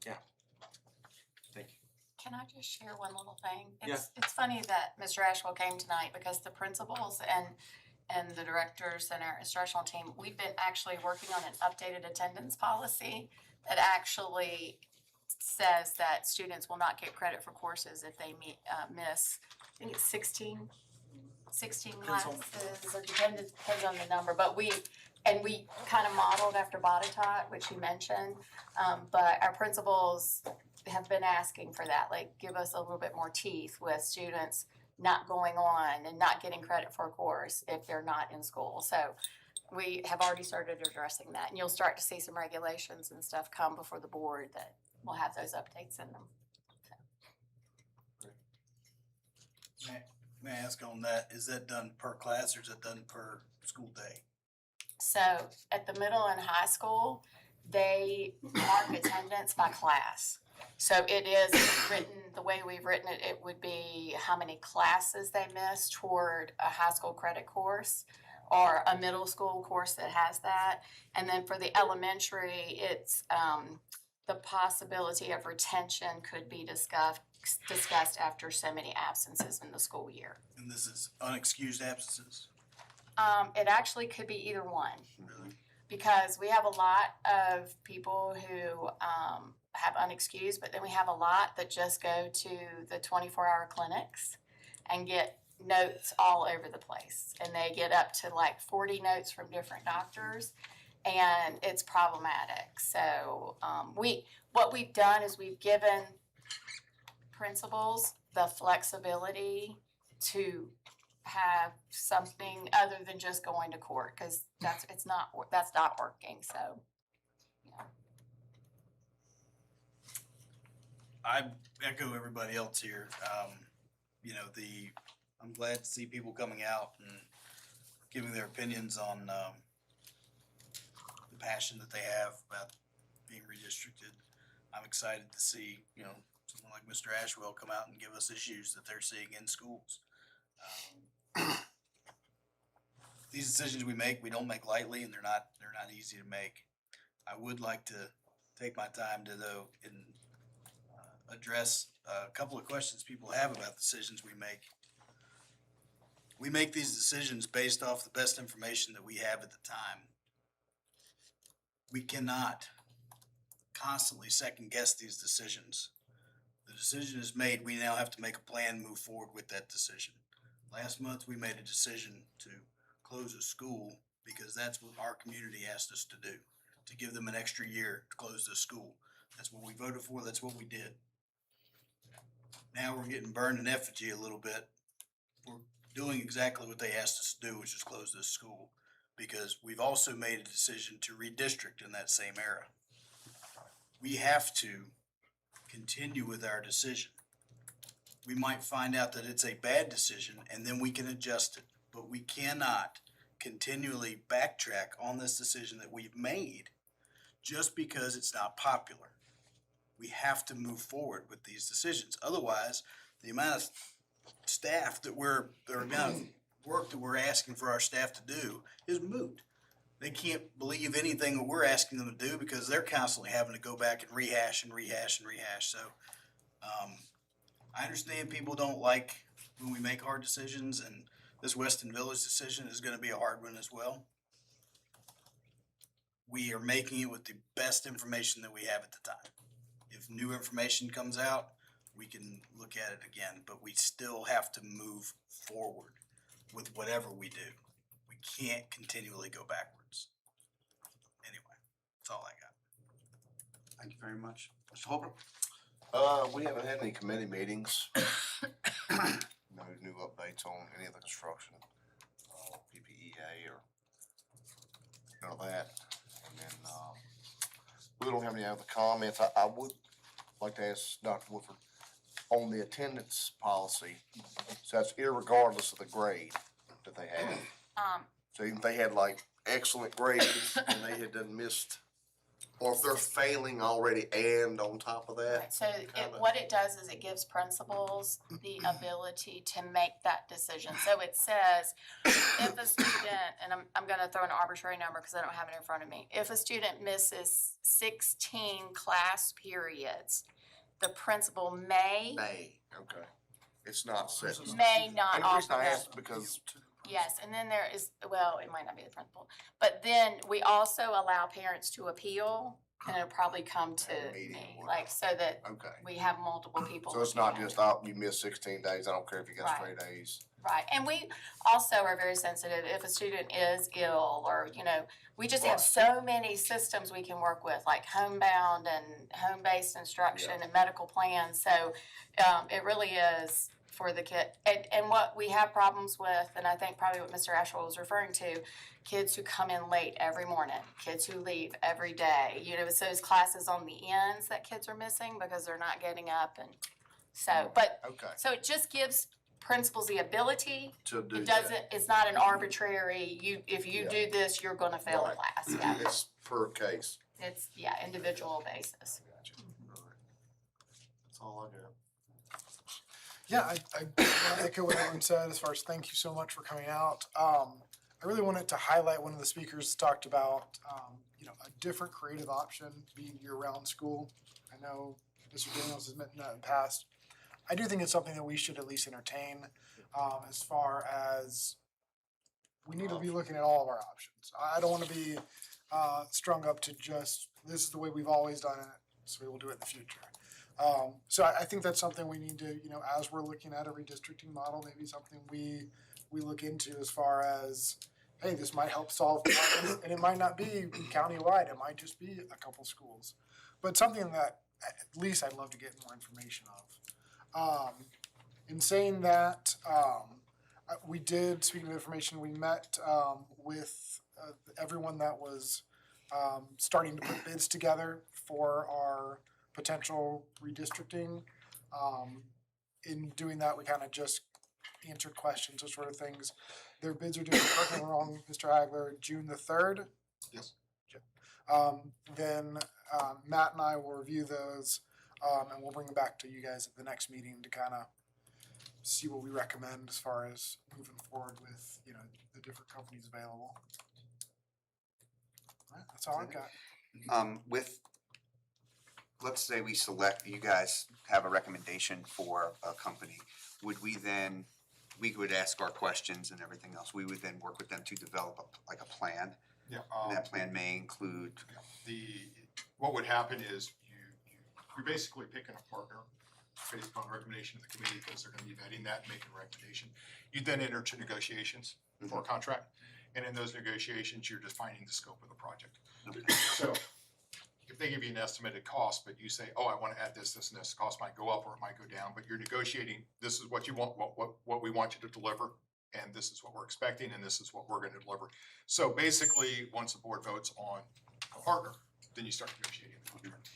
Yeah. Thank you. Can I just share one little thing? It's funny that Mr. Ashwell came tonight because the principals and the directors and our instructional team, we've been actually working on an updated attendance policy that actually says that students will not get credit for courses if they miss, I think it's 16 classes, or depends on the number, but we kind of modeled after Botetourt, which you mentioned, but our principals have been asking for that, like, give us a little bit more teeth with students not going on and not getting credit for a course if they're not in school. So we have already started addressing that, and you'll start to see some regulations and stuff come before the board that will have those updates in them. May I ask on that, is that done per class or is it done per school day? So at the middle and high school, they mark attendance by class. So it is written, the way we've written it, it would be how many classes they missed toward a high school credit course or a middle school course that has that. And then for the elementary, it's the possibility of retention could be discussed after so many absences in the school year. And this is unexcused absences? It actually could be either one. Really? Because we have a lot of people who have unexcused, but then we have a lot that just go to the 24-hour clinics and get notes all over the place. And they get up to like 40 notes from different doctors, and it's problematic. So what we've done is we've given principals the flexibility to have something other than just going to court, because that's not working. So, you know. I echo everybody else here. You know, I'm glad to see people coming out and giving their opinions on the passion that they have about being redistricted. I'm excited to see, you know, someone like Mr. Ashwell come out and give us issues that they're seeing in schools. These decisions we make, we don't make lightly, and they're not easy to make. I would like to take my time to address a couple of questions people have about decisions we make. We make these decisions based off the best information that we have at the time. We cannot constantly second guess these decisions. The decision is made, we now have to make a plan, move forward with that decision. Last month, we made a decision to close a school because that's what our community asked us to do, to give them an extra year to close the school. That's what we voted for, that's what we did. Now we're getting burned in effigy a little bit. We're doing exactly what they asked us to do, which is close this school, because we've also made a decision to redistrict in that same era. We have to continue with our decision. We might find out that it's a bad decision and then we can adjust it, but we cannot continually backtrack on this decision that we've made just because it's not popular. We have to move forward with these decisions. Otherwise, the amount of staff the amount of work that we're asking for our staff to do is moot. They can't believe anything that we're asking them to do because they're constantly having to go back and rehash. So, I understand people don't like when we make hard decisions, and this Weston Village decision is going to be a hard one as well. We are making it with the best information that we have at the time. If new information comes out, we can look at it again, but we still have to move forward with whatever we do. We can't continually go backwards. Anyway, that's all I got. Thank you very much. Mr. Holbrook? We haven't had any committee meetings. No new updates on any of the construction, PPEA or none of that. And then, we don't have any other comments. I would like to ask Dr. Woodford on the attendance policy. So that's irregardless of the grade that they have. So even if they had like excellent grades and they had done missed Or if they're failing already and on top of that? Right, so what it does is it gives principals the ability to make that decision. So it says, if a student, and I'm gonna throw an arbitrary number because I don't have it in front of me. If a student misses 16 class periods, the principal may Okay. It's not set. may not And the reason offer I that. asked because Yes, and then there is, well, it might not be the principal, but then we also allow parents to appeal, and it'll probably come to me, like, so that okay. we have multiple people. So it's looking not at just, it. oh, you missed 16 days, I don't care if you got Right. straight A's. Right, and we also are very sensitive if a student is ill, or, we just have so many systems we can work with, like homebound and home-based instruction and medical plans, so, it really is for the kid. And what we have problems with, and I think probably what Mr. Ashwell was referring to, kids who come in late every morning, kids who leave every day, it's those classes on the ends that kids are missing because they're not getting up, and so, Okay. so it just gives principals the ability. To do It doesn't, it's not an arbitrary, if you Yeah. do this, you're gonna fail a class, yeah. It's per case. It's, individual basis. Gotcha. All right. That's all I got. Yeah, I want to echo what everyone said as far as thank you so much for coming out. I really wanted to highlight one of the speakers talked about, a different creative option being year-round school. I know Mr. Daniels has mentioned that in the past. I do think it's something that we should at least entertain, as far as we need to be looking at all of our options. I don't want to be strung up to just, this is the way we've always done it, so we will do it in the future. So I think that's something we need to, as we're looking at a redistricting model, maybe something we look into as far as, hey, this might help solve problems, and it might not be countywide, it might just be a couple schools. But something that at least I'd love to get more information of. In saying that, we did, speaking of information, we met with everyone that was starting to put bids together for our potential redistricting. In doing that, we kind of just answered questions, those sort of things. Their bids are due, correct me if I'm wrong, Mr. Hagler, June the 3rd. Yes. Then Matt and I will review those, and we'll bring them back to you guys at the next meeting to kind of see what we recommend as far as moving forward with, the different companies available. All right, that's all I've got. Let's say we select, you guys have a recommendation for a company, we would ask our questions and everything else, we would then work with them to develop a plan. Yeah. And that plan may include. What would happen is you're basically picking a partner based upon recommendation of the committee, because they're gonna be vetting that and making a recommendation. You then enter to negotiations for a contract, and in those negotiations, you're defining the scope of the project. So if they give you an estimated cost, but you say, oh, I wanna add this, and this, cost might go up or it might go down, but you're negotiating, this is what you want, what we want you to deliver, and this is what we're expecting, and this is what we're gonna deliver. So basically, once the board votes on a partner, then you start negotiating the contract.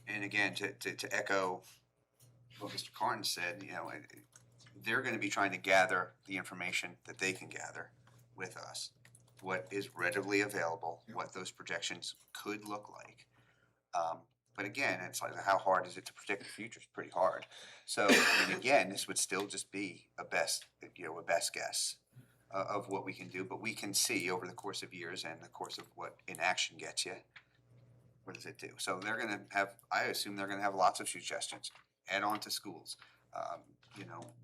And again, to echo what Mr. Carton said, they're gonna be trying to gather the information that they can gather with us. What is readily available, what those projections could look like. But again, it's like, how hard is it to predict the future? It's pretty hard. So, again, this would still just be a best guess of what we can do, but we can see over the course of years and the course of what inaction gets you. What does it do? So they're gonna have, I assume they're gonna have lots of suggestions. Add on to schools,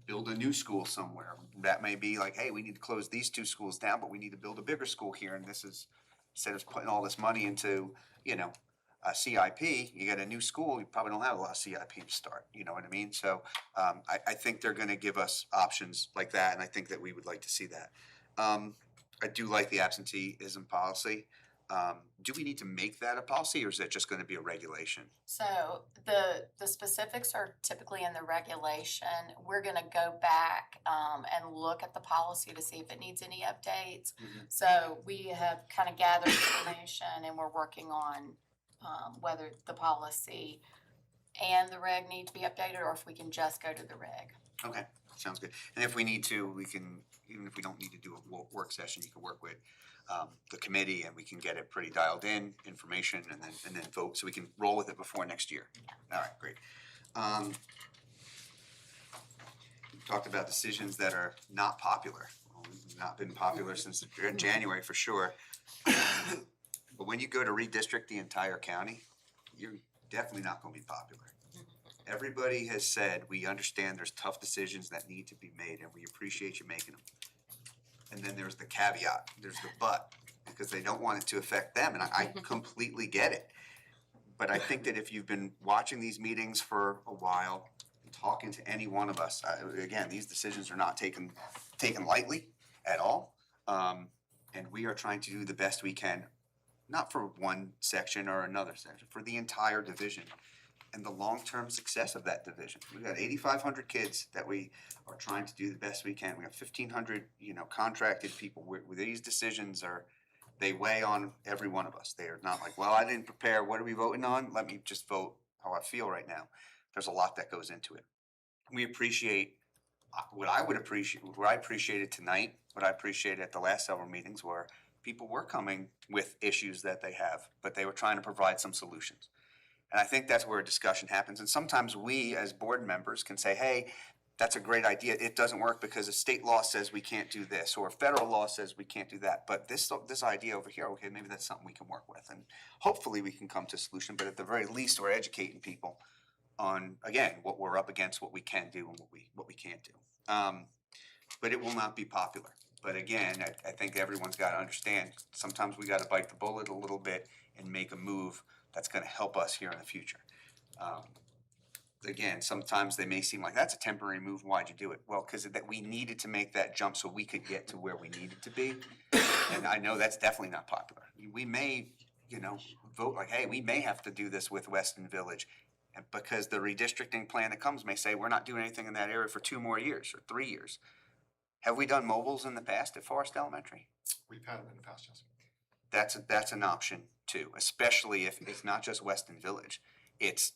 build a new school somewhere. That may be like, hey, we need to close these 2 schools down, but we need to build a bigger school here, and this is, instead of putting all this money into, a CIP, you get a new school, you probably don't have a lot of CIP to start, you know what I mean? So I think they're gonna give us options like that, and I think that we would like to see that. I do like the absenteeism policy. Do we need to make that a policy, or is that just gonna be a regulation? So the specifics are typically in the regulation. We're gonna go back and look at the policy to see if it needs any updates. So we have kind of gathered information, and we're working on whether the policy and the reg need to be updated, or if we can just go to the reg. Okay, Sounds good. And if we need to, we can, even if we don't need to do a work session, you can work with the committee and we can get it pretty dialed in, information, and then vote, so we can roll with it before next year. All right, great. We talked about decisions that are not popular. Well, we've not been popular since January for sure. But when you go to redistrict the entire county, you're definitely not gonna be popular. Everybody has said, we understand there's tough decisions that need to be made and we appreciate you making them. And then there's the caveat, there's the but, because they don't want it to affect them, and I completely get it. But I think that if you've been watching these meetings for a while, and talking to any one of us, again, these decisions are not taken lightly at all. And we are trying to do the best we can, not for one section or another section, for the entire division and the long-term success of that division. We've got 8,500 kids that we are trying to do the best we can. We have 1,500, contracted people. These decisions they weigh on every one of us. They are not like, well, I didn't prepare. What are we voting on? Let me just vote how I feel right now. There's a lot that goes into it. We appreciate what I appreciated tonight, what I appreciated at the last several meetings were people were coming with issues that they have, but they were trying to provide some solutions. And I think that's where a discussion happens. And sometimes we as board members can say, hey, that's a great idea. It doesn't work because a state law says we can't do this, or a federal law says we can't do that. But this idea over here, okay, maybe that's something we can work with. And hopefully we can come to a solution, but at the very least, we're educating people on, again, what we're up against, what we can do and what we can't do. But it will not be popular. But again, I think everyone's got to understand, sometimes we got to bite the bullet a little bit and make a move that's going to help us here in the future. Again, sometimes they may seem like that's a temporary move. Why'd you do it? Well, because we needed to make that jump so we could get to where we needed to be. And I know that's definitely not popular. We may, vote like, hey, we may have to do this with Weston Village, and because the redistricting plan that comes may say we're not doing anything in that area for 2 more years or 3 years. Have we done mobiles in the past at Forest Elementary? We've had them in the past, yes. That's an option too, especially if it's not just Weston Village, it's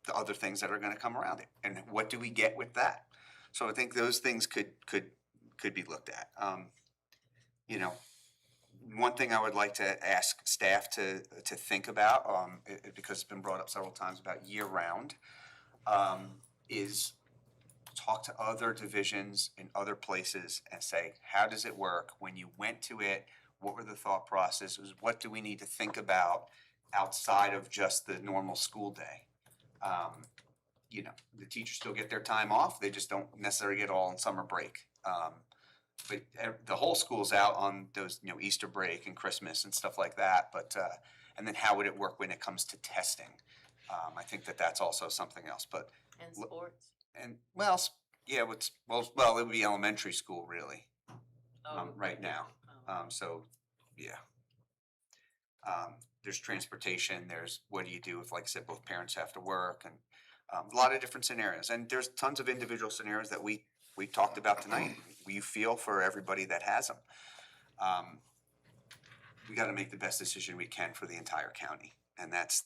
the other things that are going to come around it, and what do we get with that? So I think those things could be looked at. One thing I would like to ask staff to think about, because it's been brought up several times about year round, is talk to other divisions in other places and say, how does it work? When you went to it, what were the thought processes? What do we need to think about outside of just the normal school day? The teachers still get their time off. They just don't necessarily get all on summer break. But the whole school's out on those, Easter break and Christmas and stuff like that. But and then how would it work when it comes to testing? I think that's also something else. But And sports. and it would be elementary school really, right now. There's transportation. There's what do you do if, like I said, both parents have to work, and a lot of different scenarios. And there's tons of individual scenarios that we talked about tonight. We feel for everybody that has them. We got to make the best decision we can for the entire county, and that's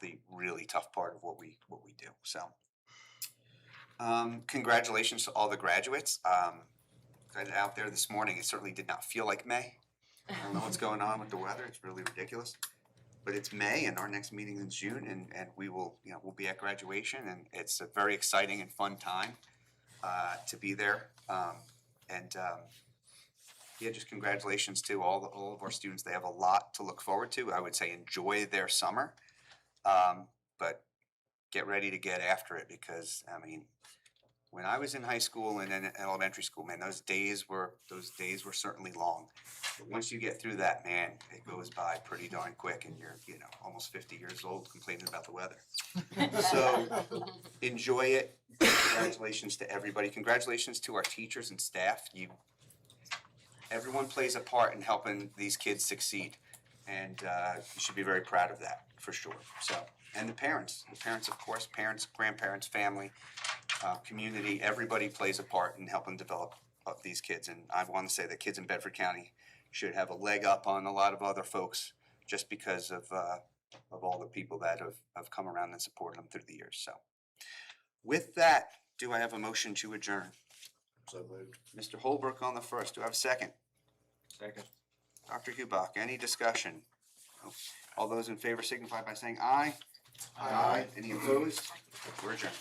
the really tough part of what we do. So, congratulations to all the graduates. Out there this morning, it certainly did not feel like May. I don't know what's going on with the weather. It's really ridiculous. But it's May, and our next meeting is in June, and we will, we'll be at graduation, and it's a very exciting and fun time to be there. Just congratulations to all of our students. They have a lot to look forward to. I would say enjoy their summer, but get ready to get after it, because when I was in high school and in elementary school, man, those days were certainly long. But once you get through that, man, it goes by pretty darn quick, and you're almost 50 years old complaining about the weather. So enjoy it. Congratulations to everybody. Congratulations to our teachers and staff. Everyone plays a part in helping these kids succeed, and you should be very proud of that for sure. So, and the parents, of course, parents, grandparents, family, community, everybody plays a part in helping develop these kids. And I want to say that kids in Bedford County should have a leg up on a lot of other folks just because of all the people that have come around and supported them through the years. So with that, do I have a motion to adjourn? So moved. Mr. Holbrook on the first. Do I have a second? Second. Dr. Hubach, any discussion? No. All those in favor signify by saying aye. Aye. Any opposed? We're adjourned.